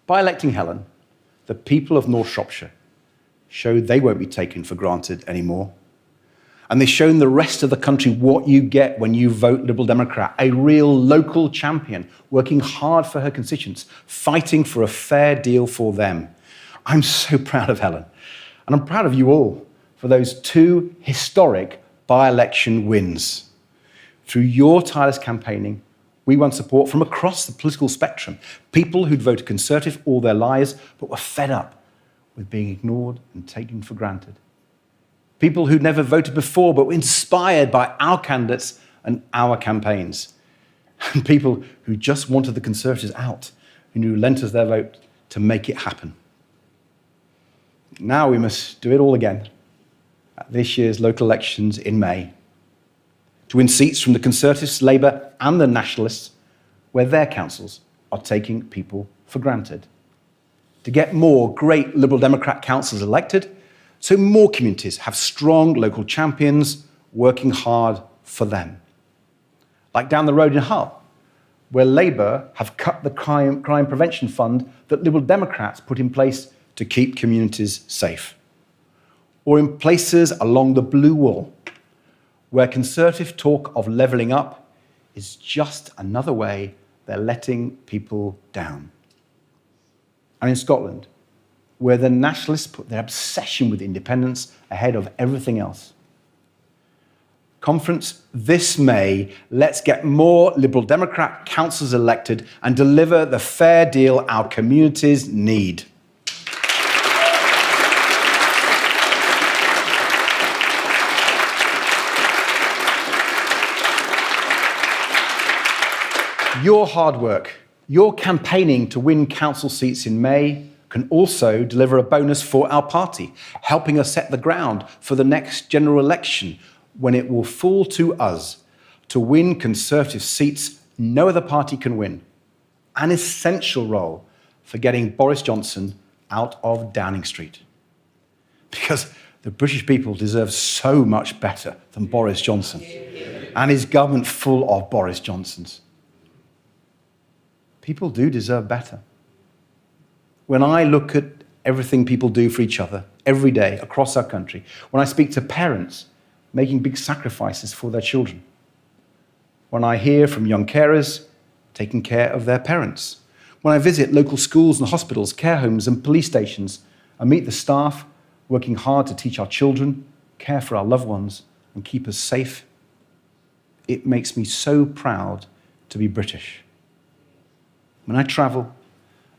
By electing Helen, the people of North Shropshire showed they won't be taken for granted anymore. And they've shown the rest of the country what you get when you vote Liberal Democrat, a real local champion, working hard for her constituents, fighting for a fair deal for them. I'm so proud of Helen, and I'm proud of you all for those two historic by-election wins. Through your tireless campaigning, we won support from across the political spectrum, people who'd voted Conservative all their lives but were fed up with being ignored and taken for granted. People who'd never voted before but were inspired by our candidates and our campaigns. And people who just wanted the Conservatives out, who lent us their vote to make it happen. Now we must do it all again at this year's local elections in May, to win seats from the Conservatives, Labour and the Nationalists where their councils are taking people for granted. To get more great Liberal Democrat councils elected so more communities have strong local champions working hard for them. Like down the road in Hull, where Labour have cut the crime prevention fund that Liberal Democrats put in place to keep communities safe. Or in places along the Blue Wall, where Conservative talk of levelling up is just another way they're letting people down. And in Scotland, where the Nationalists put their obsession with independence ahead of everything else. Conference this May, let's get more Liberal Democrat councillors elected and deliver the fair deal our communities need. Your hard work, your campaigning to win council seats in May can also deliver a bonus for our party, helping us set the ground for the next general election when it will fall to us to win Conservative seats no other party can win. An essential role for getting Boris Johnson out of Downing Street. Because the British people deserve so much better than Boris Johnson and his government full of Boris Johnsons. People do deserve better. When I look at everything people do for each other every day across our country, when I speak to parents making big sacrifices for their children, when I hear from young carers taking care of their parents, when I visit local schools and hospitals, care homes and police stations, and meet the staff working hard to teach our children, care for our loved ones, and keep us safe, it makes me so proud to be British. When I travel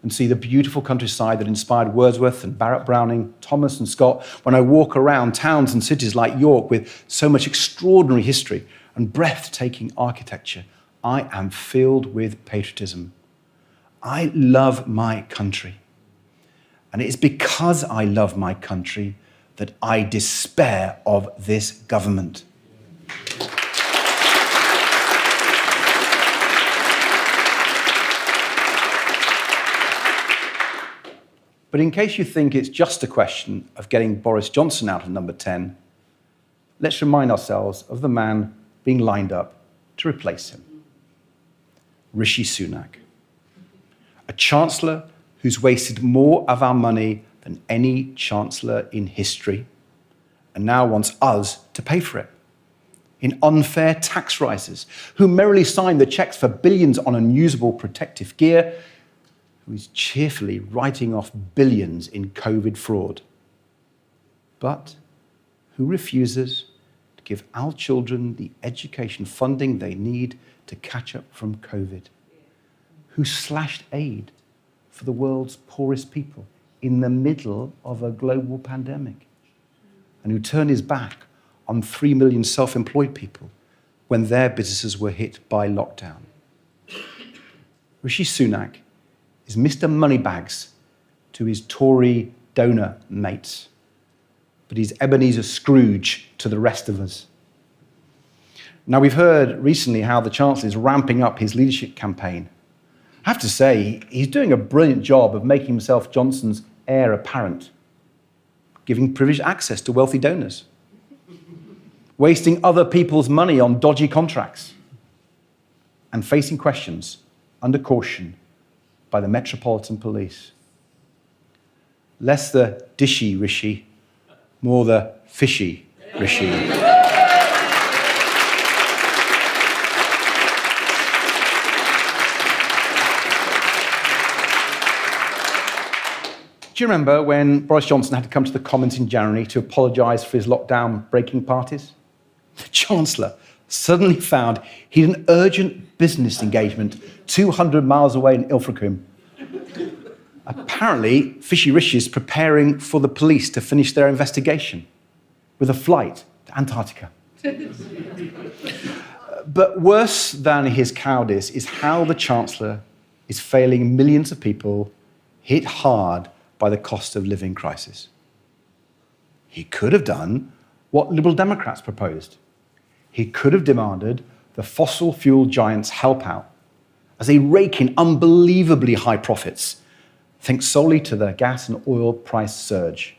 and see the beautiful countryside that inspired Wordsworth and Barrett Browning, Thomas and Scott, when I walk around towns and cities like York with so much extraordinary history and breathtaking architecture, I am filled with patriotism. I love my country. And it is because I love my country that I despair of this government. But in case you think it's just a question of getting Boris Johnson out of number 10, let's remind ourselves of the man being lined up to replace him. Rishi Sunak, a chancellor who's wasted more of our money than any chancellor in history and now wants us to pay for it in unfair tax rises, who merrily signed the checks for billions on unusable protective gear, who is cheerfully writing off billions in COVID fraud, but who refuses to give our children the education funding they need to catch up from COVID, who slashed aid for the world's poorest people in the middle of a global pandemic, and who turned his back on 3 million self-employed people when their businesses were hit by lockdown. Rishi Sunak is Mr. Moneybags to his Tory donor mates, but he's Ebenezer Scrooge to the rest of us. Now, we've heard recently how the Chancellor is ramping up his leadership campaign. I have to say, he's doing a brilliant job of making himself Johnson's heir apparent, giving privileged access to wealthy donors, wasting other people's money on dodgy contracts, and facing questions under caution by the Metropolitan Police. Less the dishy Rishi, more the fishy Rishi. Do you remember when Boris Johnson had to come to the Commons in January to apologise for his lockdown breaking parties? The Chancellor suddenly found he had an urgent business engagement 200 miles away in Ilfracombe. Apparently, Fishy Rishi is preparing for the police to finish their investigation with a flight to Antarctica. But worse than his cowardice is how the Chancellor is failing millions of people hit hard by the cost of living crisis. He could have done what Liberal Democrats proposed. He could have demanded the fossil fuel giants help out as they rake in unbelievably high profits, thanks solely to the gas and oil price surge.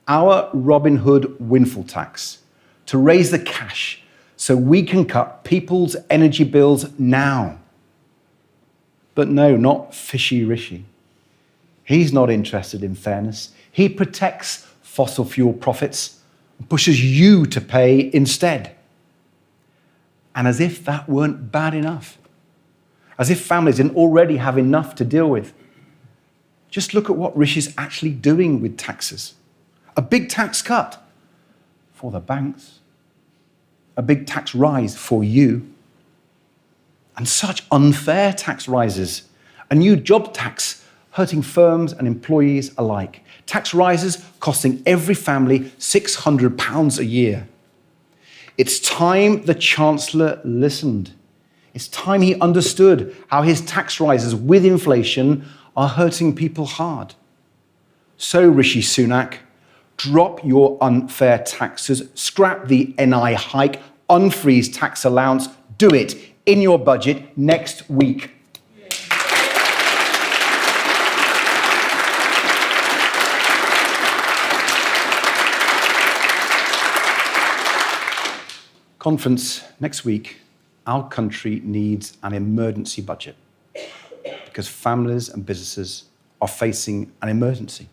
Our Robin Hood windfall tax to raise the cash so we can cut people's energy bills now. But no, not Fishy Rishi. He's not interested in fairness. He protects fossil fuel profits and pushes you to pay instead. And as if that weren't bad enough, as if families didn't already have enough to deal with, just look at what Rishi's actually doing with taxes. A big tax cut for the banks, a big tax rise for you, and such unfair tax rises, a new job tax hurting firms and employees alike. Tax rises costing every family £600 a year. It's time the Chancellor listened. It's time he understood how his tax rises with inflation are hurting people hard. So, Rishi Sunak, drop your unfair taxes, scrap the NI hike, unfreeze tax allowance, do it in your budget next week. Conference next week, our country needs an emergency budget because families and businesses are facing an emergency.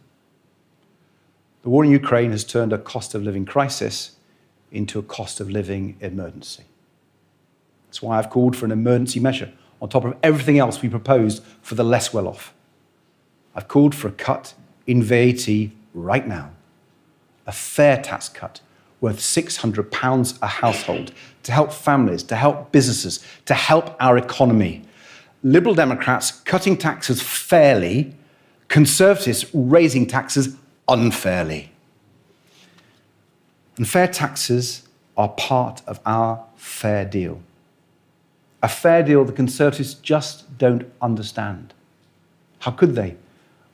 The war in Ukraine has turned a cost of living crisis into a cost of living emergency. That's why I've called for an emergency measure on top of everything else we proposed for the less well-off. I've called for a cut in VAT right now, a fair tax cut worth £600 a household to help families, to help businesses, to help our economy. Liberal Democrats cutting taxes fairly, Conservatives raising taxes unfairly. And fair taxes are part of our fair deal. A fair deal the Conservatives just don't understand. How could they,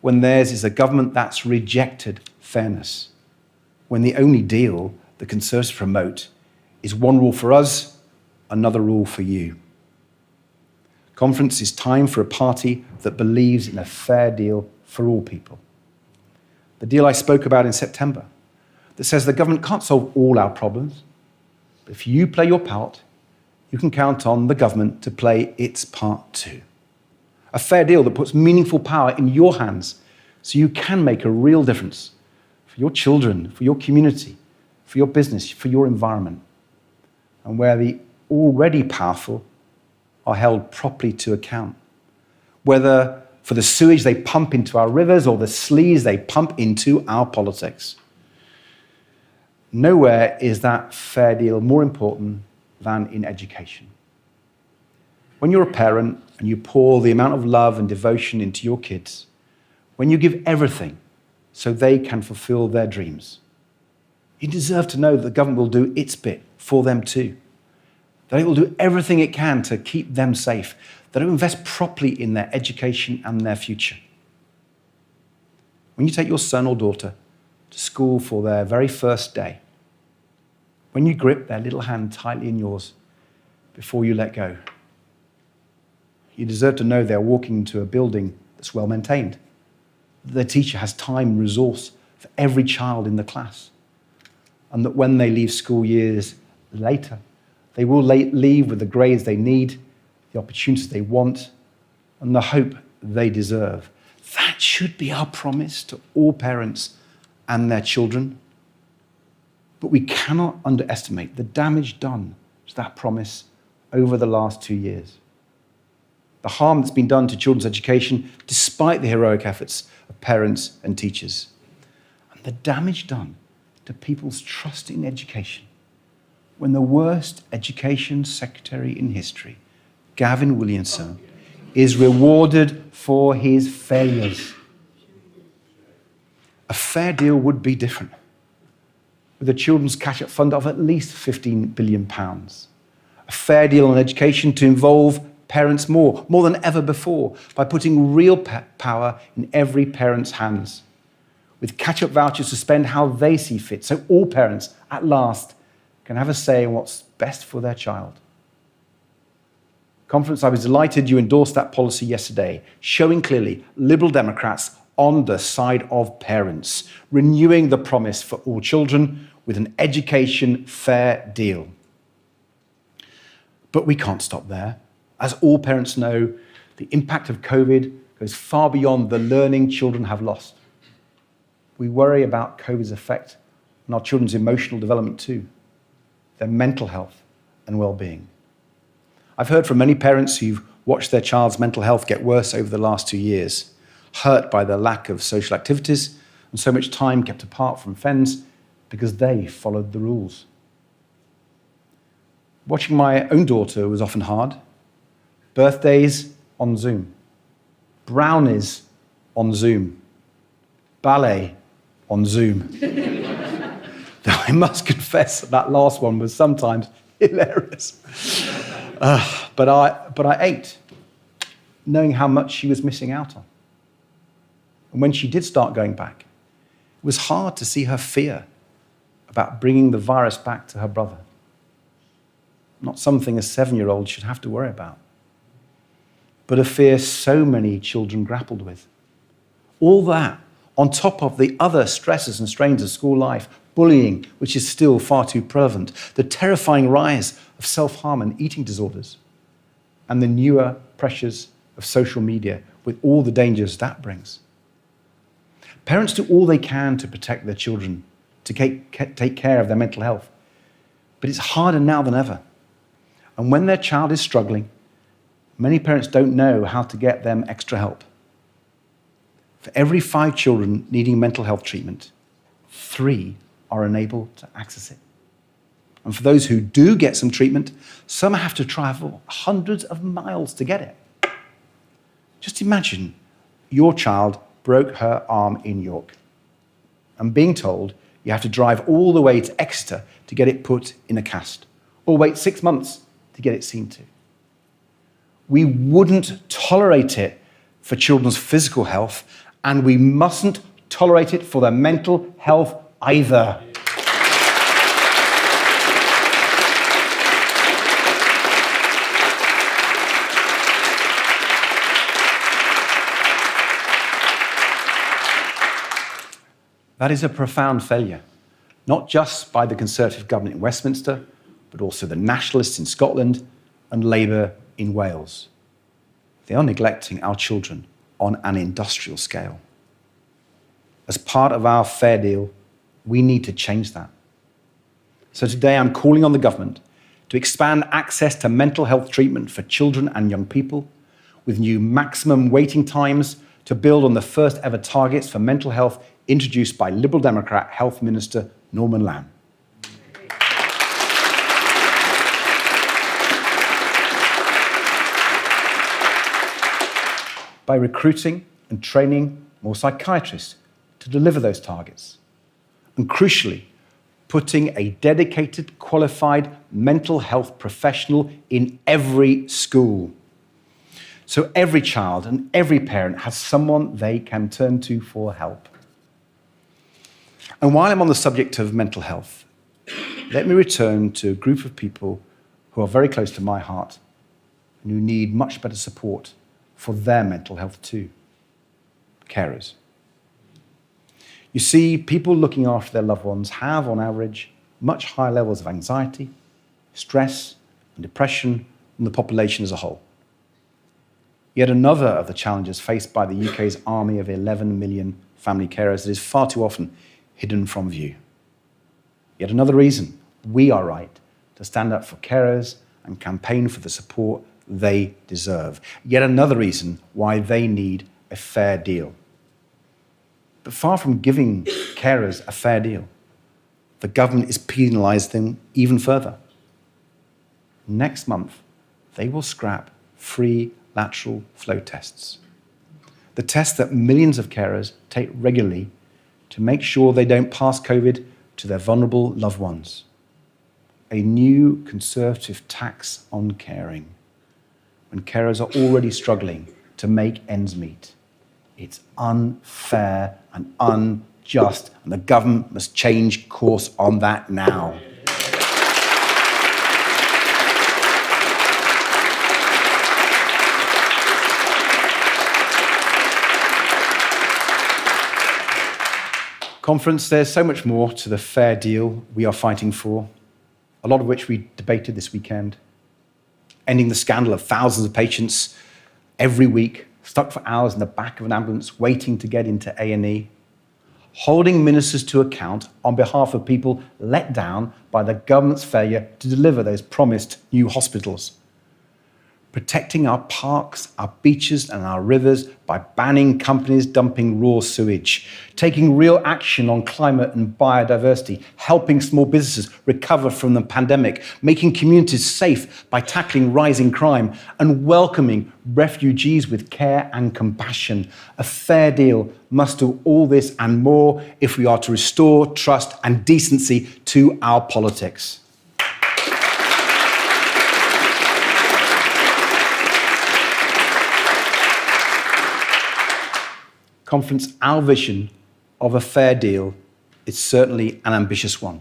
when theirs is a government that's rejected fairness, when the only deal the Conservatives promote is one rule for us, another rule for you. Conference is time for a party that believes in a fair deal for all people. The deal I spoke about in September, that says the government can't solve all our problems, but if you play your part, you can count on the government to play its part too. A fair deal that puts meaningful power in your hands so you can make a real difference for your children, for your community, for your business, for your environment. And where the already powerful are held properly to account. Whether for the sewage they pump into our rivers or the sleaze they pump into our politics. Nowhere is that fair deal more important than in education. When you're a parent and you pour the amount of love and devotion into your kids, when you give everything so they can fulfill their dreams, you deserve to know that the government will do its bit for them too. That it will do everything it can to keep them safe, that it will invest properly in their education and their future. When you take your son or daughter to school for their very first day, when you grip their little hand tightly in yours before you let go, you deserve to know they're walking into a building that's well maintained, that their teacher has time and resource for every child in the class, and that when they leave school years later, they will leave with the grades they need, the opportunities they want, and the hope they deserve. That should be our promise to all parents and their children. But we cannot underestimate the damage done to that promise over the last 2 years. The harm that's been done to children's education, despite the heroic efforts of parents and teachers. And the damage done to people's trust in education when the worst education secretary in history, Gavin Williamson, is rewarded for his failures. A fair deal would be different, with a children's catch-up fund of at least £15 billion. A fair deal on education to involve parents more than ever before, by putting real power in every parent's hands, with catch-up vouchers to spend how they see fit, so all parents, at last, can have a say in what's best for their child. Conference, I was delighted you endorsed that policy yesterday, showing clearly Liberal Democrats on the side of parents, renewing the promise for all children with an education fair deal. But we can't stop there. As all parents know, the impact of COVID goes far beyond the learning children have lost. We worry about COVID's effect on our children's emotional development too, their mental health and well-being. I've heard from many parents who've watched their child's mental health get worse over the last 2 years, hurt by the lack of social activities and so much time kept apart from friends because they followed the rules. Watching my own daughter was often hard. Birthdays on Zoom, brownies on Zoom, ballet on Zoom. Though I must confess that last one was sometimes hilarious. But I ate, knowing how much she was missing out on. And when she did start going back, it was hard to see her fear about bringing the virus back to her brother. Not something a 7-year-old should have to worry about, but a fear so many children grappled with. All that on top of the other stresses and strains of school life, bullying, which is still far too prevalent, the terrifying rise of self-harm and eating disorders, and the newer pressures of social media with all the dangers that brings. Parents do all they can to protect their children, to take care of their mental health, but it's harder now than ever. And when their child is struggling, many parents don't know how to get them extra help. For every 5 children needing mental health treatment, 3 are unable to access it. And for those who do get some treatment, some have to travel hundreds of miles to get it. Just imagine your child broke her arm in York and being told you have to drive all the way to Exeter to get it put in a cast, or wait 6 months to get it seen to. We wouldn't tolerate it for children's physical health, and we mustn't tolerate it for their mental health either. That is a profound failure, not just by the Conservative government in Westminster, but also the Nationalists in Scotland and Labour in Wales. They are neglecting our children on an industrial scale. As part of our fair deal, we need to change that. So today I'm calling on the government to expand access to mental health treatment for children and young people, with new maximum waiting times, to build on the first ever targets for mental health introduced by Liberal Democrat Health Minister Norman Lamb. By recruiting and training more psychiatrists to deliver those targets. And crucially, putting a dedicated, qualified mental health professional in every school. So every child and every parent has someone they can turn to for help. And while I'm on the subject of mental health, let me return to a group of people who are very close to my heart and who need much better support for their mental health too. Carers. You see, people looking after their loved ones have, on average, much higher levels of anxiety, stress, and depression than the population as a whole. Yet another of the challenges faced by the UK's army of 11 million family carers that is far too often hidden from view. Yet another reason we are right to stand up for carers and campaign for the support they deserve. Yet another reason why they need a fair deal. But far from giving carers a fair deal, the government is penalising them even further. Next month, they will scrap free lateral flow tests. The tests that millions of carers take regularly to make sure they don't pass COVID to their vulnerable loved ones. A new Conservative tax on caring, when carers are already struggling to make ends meet. It's unfair and unjust, and the government must change course on that now. Conference, there's so much more to the fair deal we are fighting for, a lot of which we debated this weekend. Ending the scandal of thousands of patients every week stuck for hours in the back of an ambulance waiting to get into A&E. Holding ministers to account on behalf of people let down by the government's failure to deliver those promised new hospitals. Protecting our parks, our beaches and our rivers by banning companies dumping raw sewage. Taking real action on climate and biodiversity. Helping small businesses recover from the pandemic. Making communities safe by tackling rising crime. And welcoming refugees with care and compassion. A fair deal must do all this and more if we are to restore trust and decency to our politics. Conference, our vision of a fair deal is certainly an ambitious one.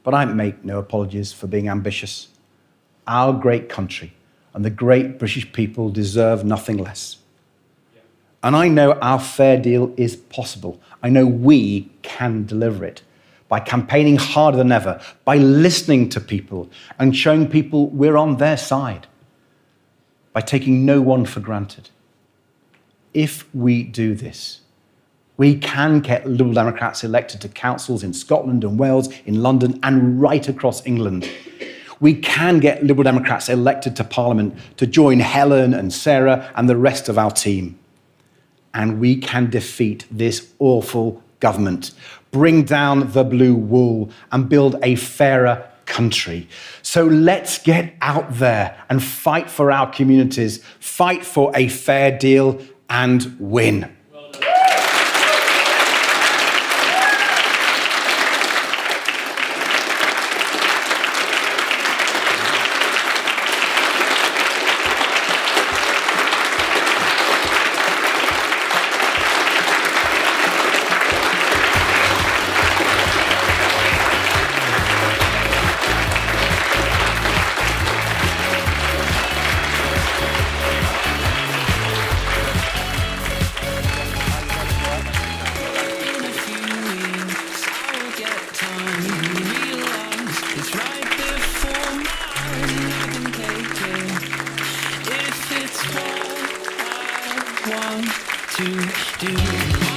But I make no apologies for being ambitious. Our great country and the great British people deserve nothing less. And I know our fair deal is possible. I know we can deliver it by campaigning harder than ever, by listening to people and showing people we're on their side, by taking no one for granted. If we do this, we can get Liberal Democrats elected to councils in Scotland and Wales, in London, and right across England. We can get Liberal Democrats elected to Parliament to join Helen and Sarah and the rest of our team. And we can defeat this awful government, bring down the blue wall, and build a fairer country. So let's get out there and fight for our communities, fight for a fair deal, and win. want to do.